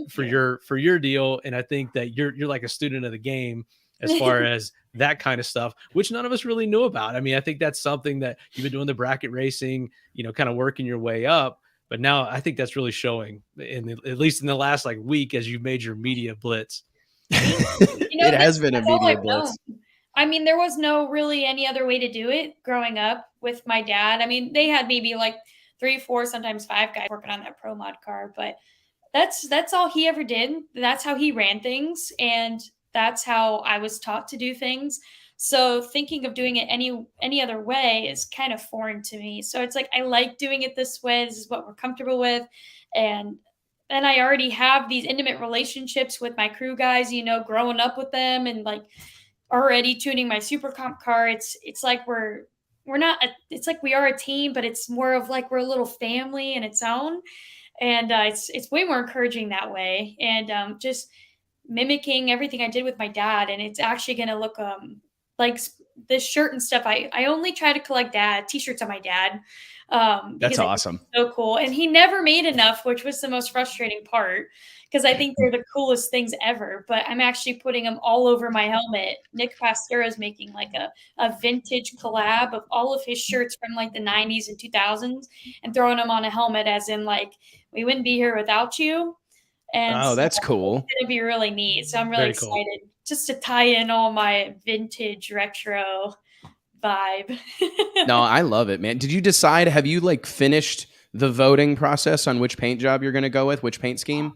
for your deal. And I think that you're like a student of the game as far as that kind of stuff, which none of us really knew about. I mean, I think that's something that you've been doing the bracket racing, kind of working your way up. But now I think that's really showing at least in the last like week as you've made your media blitz. It has been a media blitz. I mean, there was no really any other way to do it growing up with my dad. I mean, they had maybe like 3, 4, sometimes 5 guys working on that pro mod car, but that's all he ever did. That's how he ran things, and that's how I was taught to do things. So thinking of doing it any other way is kind of foreign to me. So it's like I like doing it this way. This is what we're comfortable with, and I already have these intimate relationships with my crew guys. You know, growing up with them and like already tuning my super comp car. It's like we're not. It's like we are a team, but it's more of like we're a little family in its own. And it's way more encouraging that way, and just mimicking everything I did with my dad. And it's actually going to look like this shirt and stuff. I only try to collect t-shirts on my dad. That's awesome. So cool. And he never made enough, which was the most frustrating part, because I think they're the coolest things ever. But I'm actually putting them all over my helmet. Nick Pastera is making like a vintage collab of all of his shirts from like the 90s and 2000s and throwing them on a helmet, as in like, we wouldn't be here without you. And oh, that's cool. It's going to be really neat. So I'm really excited just to tie in all my vintage retro vibe. No, I love it, man. Did you decide, have you like finished the voting process on which paint job you're going to go with, which paint scheme?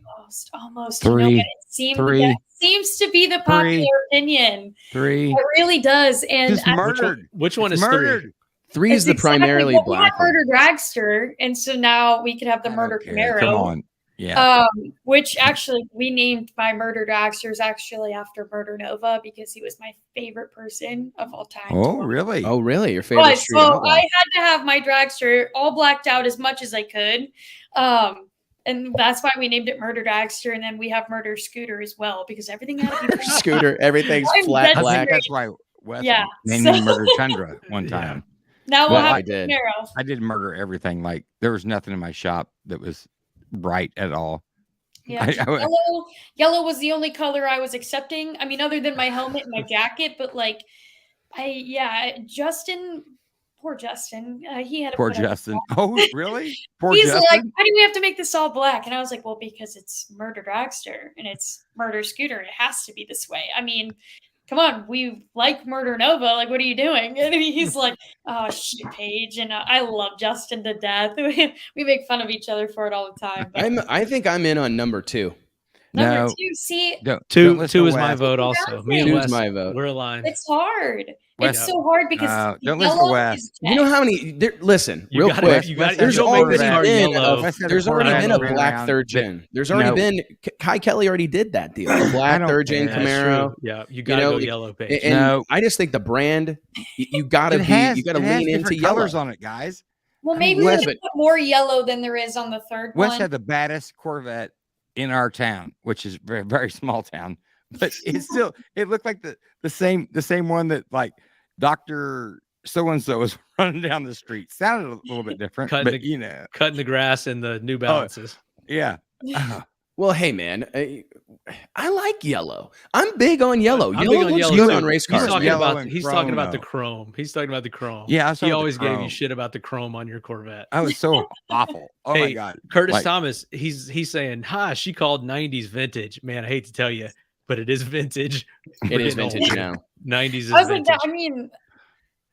Almost. 3, you know, it seems to be the popular opinion. 3. It really does. And Just murdered. Which one is murdered? 3 is the primarily black one. Murder Dragster, and so now we could have the Murder Camaro. Come on. Yeah. Which actually we named my Murder Dragsters actually after Murder Nova, because he was my favorite person of all time. Oh, really? Oh, really? Your favorite street So outlaw. I had to have my dragster all blacked out as much as I could. And that's why we named it Murder Dragster, and then we have Murder Scooter as well, because everything had to be Scooter, everything's flat I black. think that's why Wes Yeah. named me Murder Tundra one time. Now we'll have I did. Camaro. I did murder everything. Like there was nothing in my shop that was bright at all. Yeah, yellow was the only color I was accepting. I mean, other than my helmet and my jacket, but like, Justin, poor Justin, he had a Poor Justin. Oh, really? Poor He's Justin. like, why do we have to make this all black? And I was like, well, because it's Murder Dragster and it's Murder Scooter. It has to be this way. I mean, come on, we like Murder Nova. Like, what are you doing? And he's like, oh, shit, Paige. And I love Justin to death. We make fun of each other for it all the time. But I think I'm in on number 2. number 2, see, Two is my vote also. Me and 2 Wes, is my vote. we're aligned. it's hard. Wes- It's so hard because don't listen to yellow Wes. is You know dead. how many? Listen, You real gotta- quick. you gotta- There's you don't make already this hard been yellow. there's already been a black around, third gen. There's already been Kai Kelly already did that deal. The black don't third gen care. That's Camaro. true. Yeah, you gotta go yellow, Paige. And No. I just think the brand, you gotta It has lean into different yellow. colors on it, guys. Well, I mean, maybe we Wes- can put more yellow than there is on the third Wes one. had the baddest Corvette in our town, which is very, very small town, but it's still, it looked like the same one that like Dr. So-and-so was running down the street. Sounded a little bit different, Cutting but the- you know, Cutting the grass and the New Balances. yeah. Well, hey man, I like yellow. I'm big on yellow. I'm big Yellow on looks yellow, good too. on race He's cars. talking Yellow about and he's chrome, talking about the though. chrome. He's talking about the chrome. Yeah, I saw He the always gave you chrome. shit about the chrome on your Corvette. I was so awful. Oh my Hey, god. Curtis Like- Thomas, he's saying, she called 90s vintage. Man, I hate to tell you, but it is vintage. It is We're getting vintage old. now. 90s is I was like, vintage. I mean,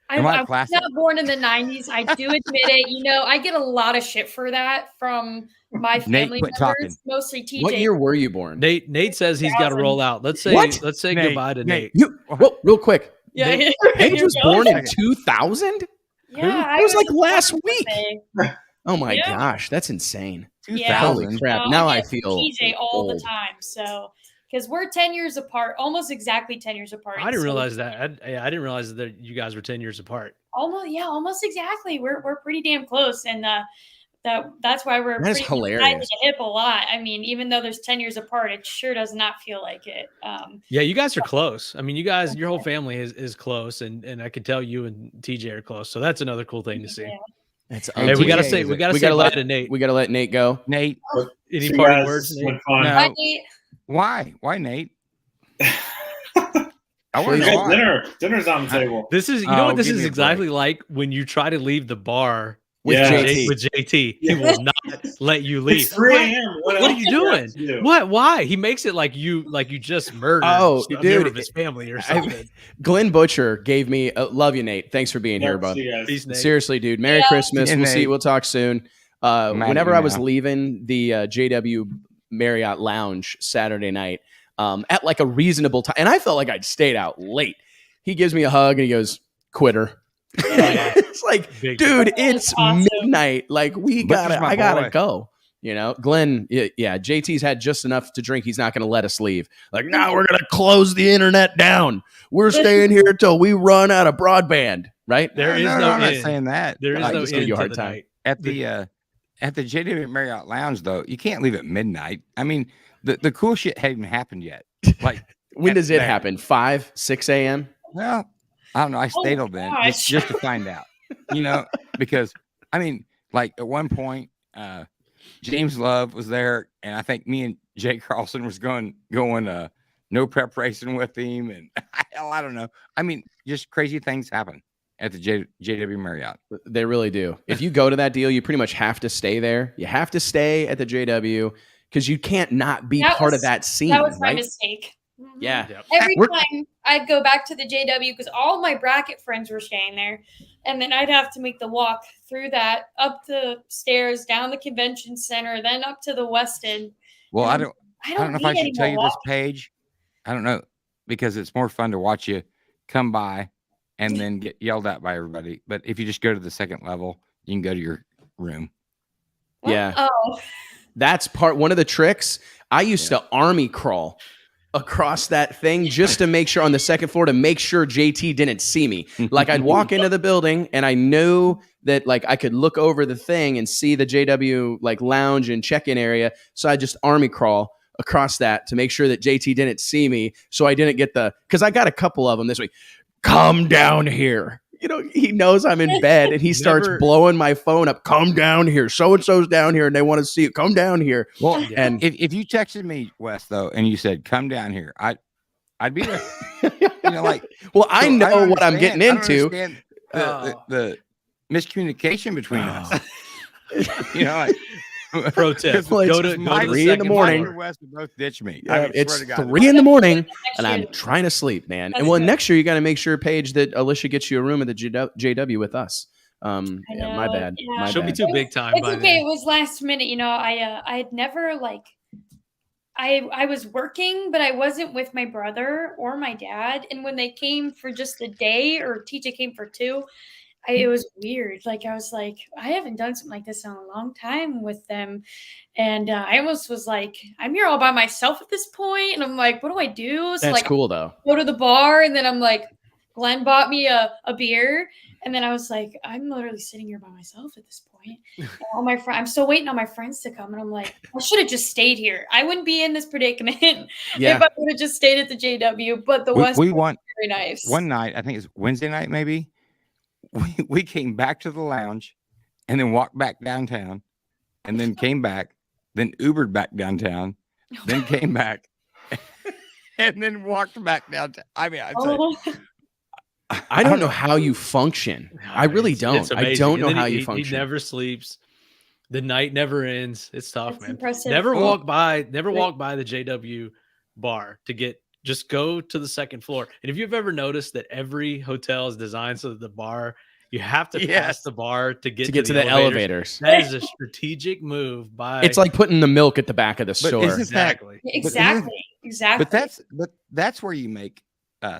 Am I I was classic? not born in the 90s. I do admit it. You know, I get a lot of shit for that from my family quit members, talking. mostly TJ. What year were you born? Nate says he's got to roll out. Let's say What? Nate, goodbye to Nate. Well, real quick. Yeah, Nate- Paige was born in 2000. Yeah, It was like born last in week. birthday. Oh my Yeah. gosh, that's insane. 2000. Holy crap! Now I get feel TJ all old. the time. So, because we're 10 years apart, almost exactly 10 years apart. I didn't So realize that. I didn't realize that you guys were 10 years apart. almost exactly. We're pretty damn close, and that's why we're That is pretty hilarious. tight to the hip a lot. I mean, even though there's 10 years apart, it sure does not feel like it. Yeah, you guys are close. I mean, you guys, your whole family is close, and I can tell you and TJ are close. So that's another cool thing to see. Yeah. It's Hey, we gotta TJ, say is we it? gotta We say bye let to Nate. we gotta let Nate go. Nate. Any See you parting guys. words? It's Nate? been fun. No. I mean, Why? Why, Nate? I You want to guys, know why. dinner's on the table. This is, you know Oh, what this give is me a exactly like when you try to leave the bar with Yeah. JT. With JT, he will not let you leave. It's 3 a.m. What are you doing? What? Why? He makes it like you just murdered a member of his family or something. Glenn Butcher gave me love you, Nate. Thanks for being here, bud. Peace, Nate. Seriously, dude. Merry Christmas. Yeah, We'll Nate. we'll talk soon. mad at Whenever you I was now. leaving the JW Marriott Lounge Saturday night at like a reasonable time, and I felt like I'd stayed out late. He gives me a hug and he goes, "Quitter." It's like, Big dude, time. it's Awesome. midnight. Like Butcher's my I gotta boy. go. You know, Glenn, yeah, JT's had just enough to drink. He's not going to let us leave. Like, now we're going to close the internet down. We're staying here till we run out of broadband, right? There is no I'm not end. saying that. There is I no just give end you a to hard the time. night. At the JW Marriott Lounge, though, you can't leave at midnight. I mean, the cool shit hadn't happened yet. Like, When does it there. happen? 5, 6 a.m.? well, I don't know. I stayed till then gosh. just to find out, you know, because I mean, like at one point, James Love was there, and I think me and Jay Carlson was going no prep racing with him, and I don't know. I mean, just crazy things happen at the JW Marriott. They really do. If you go to that deal, you pretty much have to stay there. You have to stay at the JW because you can't not be That part was- of that scene, That was my right? mistake. Mhm. Yeah. Yep. Every We're- time I'd go back to the JW because all my bracket friends were staying there, and then I'd have to make the walk through that, up the stairs, down the convention center, then up to the West End. Well, I And don't I know don't if need I any should tell more you this, walk. Paige. I don't know, because it's more fun to watch you come by and then get yelled at by everybody. But if you just go to the second level, you can go to your room. Yeah. Oh, That's one of the tricks. I used to army crawl across that thing just to make sure on the second floor to make sure JT didn't see me. Like I'd walk into the building and I knew that like I could look over the thing and see the JW like lounge and check-in area. So I just army crawl across that to make sure that JT didn't see me. So I didn't get because I got a couple of them this week. Come down here. You know, he knows I'm in bed and he starts Never- blowing my phone up. Come down here. So-and-so's down here and they want to see you. Come down here. Well, And if you texted me, Wes, though, and you said, come down here, I'd be there. You know, like, well, I so know don't what I'm getting understand- into. I don't understand the miscommunication between us. You know, like, Pro tip: Well, go it's to Mike- 3 in the second morning. floor. Wes would both ditch me. Yeah, I mean, it's swear to God. 3 in the morning, next and I'm year. trying to sleep, man. That's And well, good. next year you got to make sure, Paige, that Alicia gets you a room at the JW with us. I Yeah, my know, bad. yeah. My She'll be bad. too big time It's by okay. then. It was last minute. You know, I had never like I was working, but I wasn't with my brother or my dad. And when they came for just a day, or TJ came for 2, it was weird. Like I was like, I haven't done something like this in a long time with them, and I almost was like, I'm here all by myself at this point, and I'm like, what do I do? So That's like, cool though. go to the bar, and then I'm like, Glenn bought me a beer, and then I was like, I'm literally sitting here by myself at this point. And all my friends, I'm still waiting on my friends to come, and I'm like, I should have just stayed here. I wouldn't be in this predicament Yeah. if I would have just stayed at the JW. But the West we was want very nice. one night, I think it's Wednesday night, maybe. We came back to the lounge and then walked back downtown and then came back, then Ubered back downtown, then came back and then walked back downtown. I mean, I'd say, Oh, I don't know how you function. I really It's don't. I amazing. don't And know then how he- you he function. never sleeps. The night never ends. It's tough, that's man. impressive. Never Well- walk by the Right. JW bar just go to the second floor. And if you've ever noticed that every hotel is designed so that the bar, you have to pass Yes. the bar to get to the elevators. That is a strategic move by It's like putting the milk at the back of the store. isn't that- exactly. Exactly. but that's where you make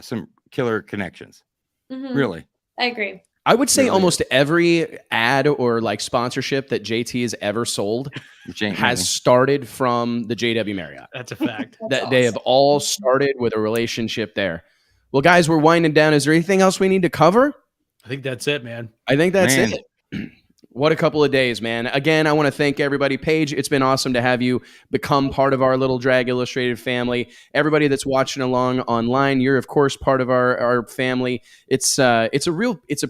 some killer connections. Mhm. Really. I agree. I would say Really almost every ad or like sponsorship that JT has ever sold Which ain't has many. started from the JW Marriott. That's a fact. That's That they have awesome. all started with a relationship there. Well, guys, we're winding down. Is there anything else we need to cover? I think that's it, man. I think that's Man. it. What a couple of days, man. Again, I want to thank everybody. Paige, it's been awesome to have you become part of our little Drag Illustrated family. Everybody that's watching along online, you're of course part of our family. It's a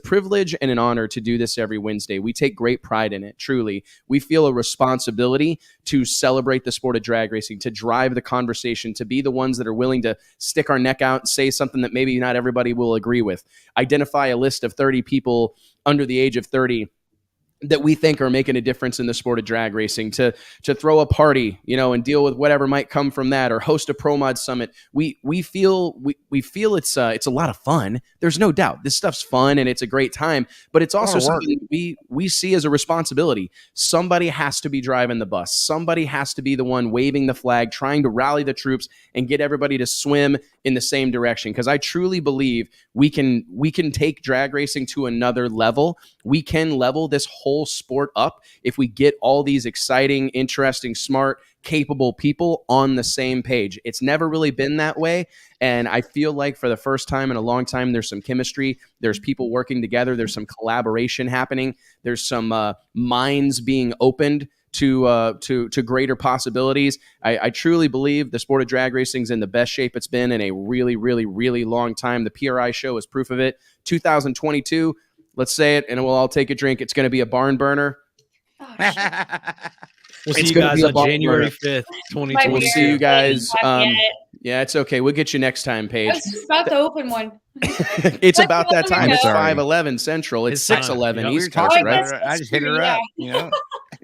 privilege and an honor to do this every Wednesday. We take great pride in it, truly. We feel a responsibility to celebrate the sport of drag racing, to drive the conversation, to be the ones that are willing to stick our neck out and say something that maybe not everybody will agree with. Identify a list of 30 people under the age of 30 that we think are making a difference in the sport of drag racing, to throw a party, and deal with whatever might come from that, or host a Pro Mod Summit. We feel it's a lot of fun. There's no doubt this stuff's fun and it's a great time, but it's also something we see as a responsibility. Somebody has to be driving the bus. Somebody has to be the one waving the flag, trying to rally the troops and get everybody to swim in the same direction. Because I truly believe we can take drag racing to another level. We can level this whole sport up if we get all these exciting, interesting, smart, capable people on the same page. It's never really been that way, and I feel like for the first time in a long time, there's some chemistry, there's people working together, there's some collaboration happening, there's some minds being opened to greater possibilities. I truly believe the sport of drag racing is in the best shape it's been in a really, really, really long time. The PRI show is proof of it. 2022, let's say it, and we'll all take a drink. It's going to be a barn burner. Oh, we'll see you guys on January 5th, 2020. We'll see you guys. Yeah, it's okay. We'll get you next time, Paige. I was just about to open one. It's about that time. It's 5:11 Central. It's 6:11 East Coast, right? I just hit her up,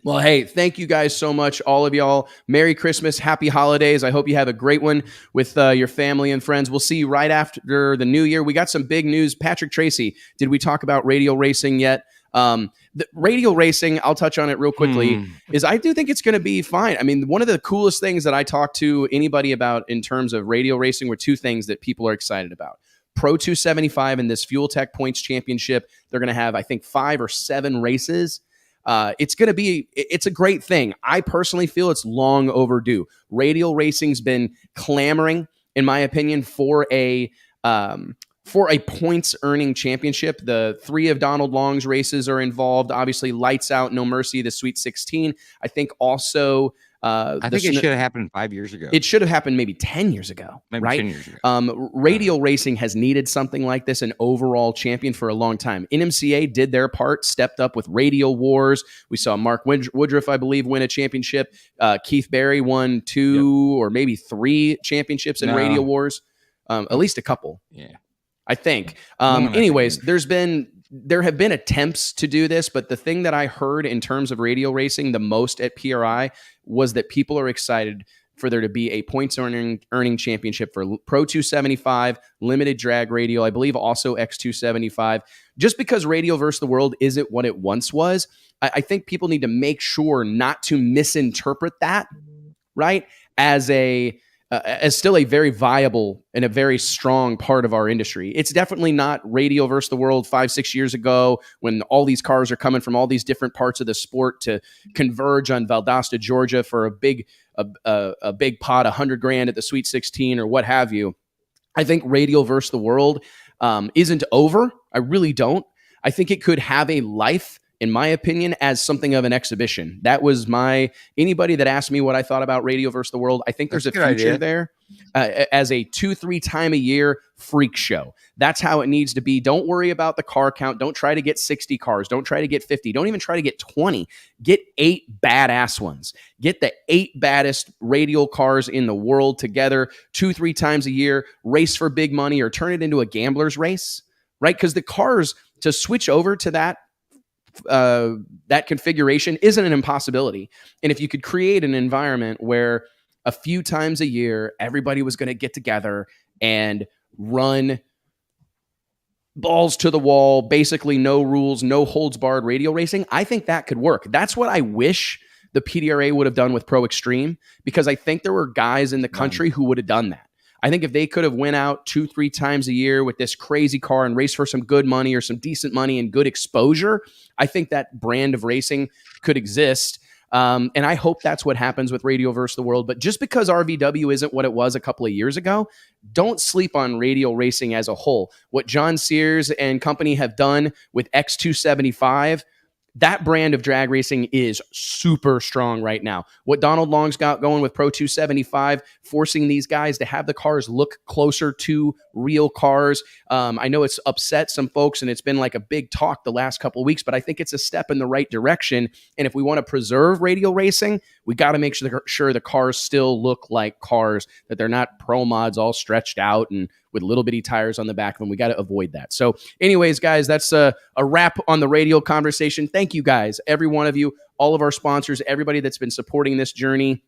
Well, hey, thank you guys so much, all of y'all. Merry Christmas, happy holidays. I hope you have a great one with your family and friends. We'll see you right after the new year. We got some big news. Patrick Tracy, did we talk about radial racing yet? The radial racing, I'll touch on it real quickly, is I do think it's going to be fine. I mean, one of the coolest things that I talked to anybody about in terms of radial racing were two things that people are excited about. Pro 275 and this Fuel Tech Points Championship. They're going to have, I think, 5 or 7 races. It's a great thing. I personally feel it's long overdue. Radial racing's been clamoring, in my opinion, for a points earning championship. The 3 of Donald Long's races are involved. Obviously, Lights Out, No Mercy, the Sweet 16. I think also I think it should have happened 5 years ago. It should have happened maybe 10 years ago, maybe right? 10 years ago. Radial racing has needed something like this, an overall champion, for a long time. NMCA did their part, stepped up with Radial Wars. We saw Mark Woodruff, I believe, win a championship. Keith Berry won 2 or maybe 3 championships in Radial Wars. At least a couple. Yeah. I think. Anyways, there have been attempts to do this, but the thing that I heard in terms of radial racing the most at PRI was that people are excited for there to be a points earning championship for Pro 275, limited drag radial, I believe also X275. Just because Radial versus the World isn't what it once was, I think people need to make sure not to misinterpret that, right, as still a very viable and a very strong part of our industry. It's definitely not Radial versus the World 5-6 years ago when all these cars are coming from all these different parts of the sport to converge on Valdosta, Georgia for a big pot, $100,000 at the Sweet 16 or what have you. I think Radial versus the World isn't over. I really don't. I think it could have a life, in my opinion, as something of an exhibition. That was anybody that asked me what I thought about Radial versus the World, I think there's a future there as a 2-3 time a year freak show. That's how it needs to be. Don't worry about the car count. Don't try to get 60 cars. Don't try to get 50. Don't even try to get 20. Get 8 badass ones. Get the 8 baddest radial cars in the world together 2-3 times a year, race for big money, or turn it into a gambler's race, right? Because the cars, to switch over to that configuration isn't an impossibility. And if you could create an environment where a few times a year, everybody was going to get together and run balls to the wall, basically no rules, no holds barred radial racing, I think that could work. That's what I wish the PDRA would have done with Pro Extreme, because I think there were guys in the country who would have done that. I think if they could have went out 2-3 times a year with this crazy car and raced for some good money or some decent money and good exposure, I think that brand of racing could exist. And I hope that's what happens with Radial versus the World. But just because RVW isn't what it was a couple of years ago, don't sleep on radial racing as a whole. What John Sears and company have done with X275, that brand of drag racing is super strong right now. What Donald Long's got going with Pro 275, forcing these guys to have the cars look closer to real cars. I know it's upset some folks and it's been like a big talk the last couple of weeks, but I think it's a step in the right direction. And if we want to preserve radial racing, we got to make sure the cars still look like cars, that they're not pro mods all stretched out and with little bitty tires on the back of them. We got to avoid that. So anyways, guys, that's a wrap on the radial conversation. Thank you guys, every one of you, all of our sponsors, everybody that's been supporting this journey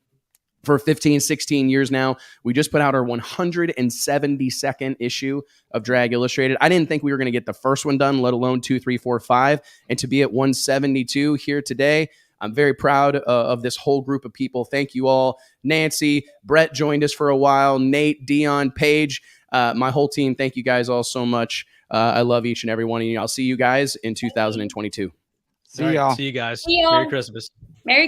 for 15, 16 years now. We just put out our 172nd issue of Drag Illustrated. I didn't think we were going to get the first one done, let alone 2, 3, 4, 5. And to be at 172 here today, I'm very proud of this whole group of people. Thank you all. Nancy, Brett joined us for a while, Nate, Dion, Paige, my whole team. Thank you guys all so much. I love each and every one of you. I'll see you guys in 2022. See y'all. See you guys. See y'all. Merry Christmas. Merry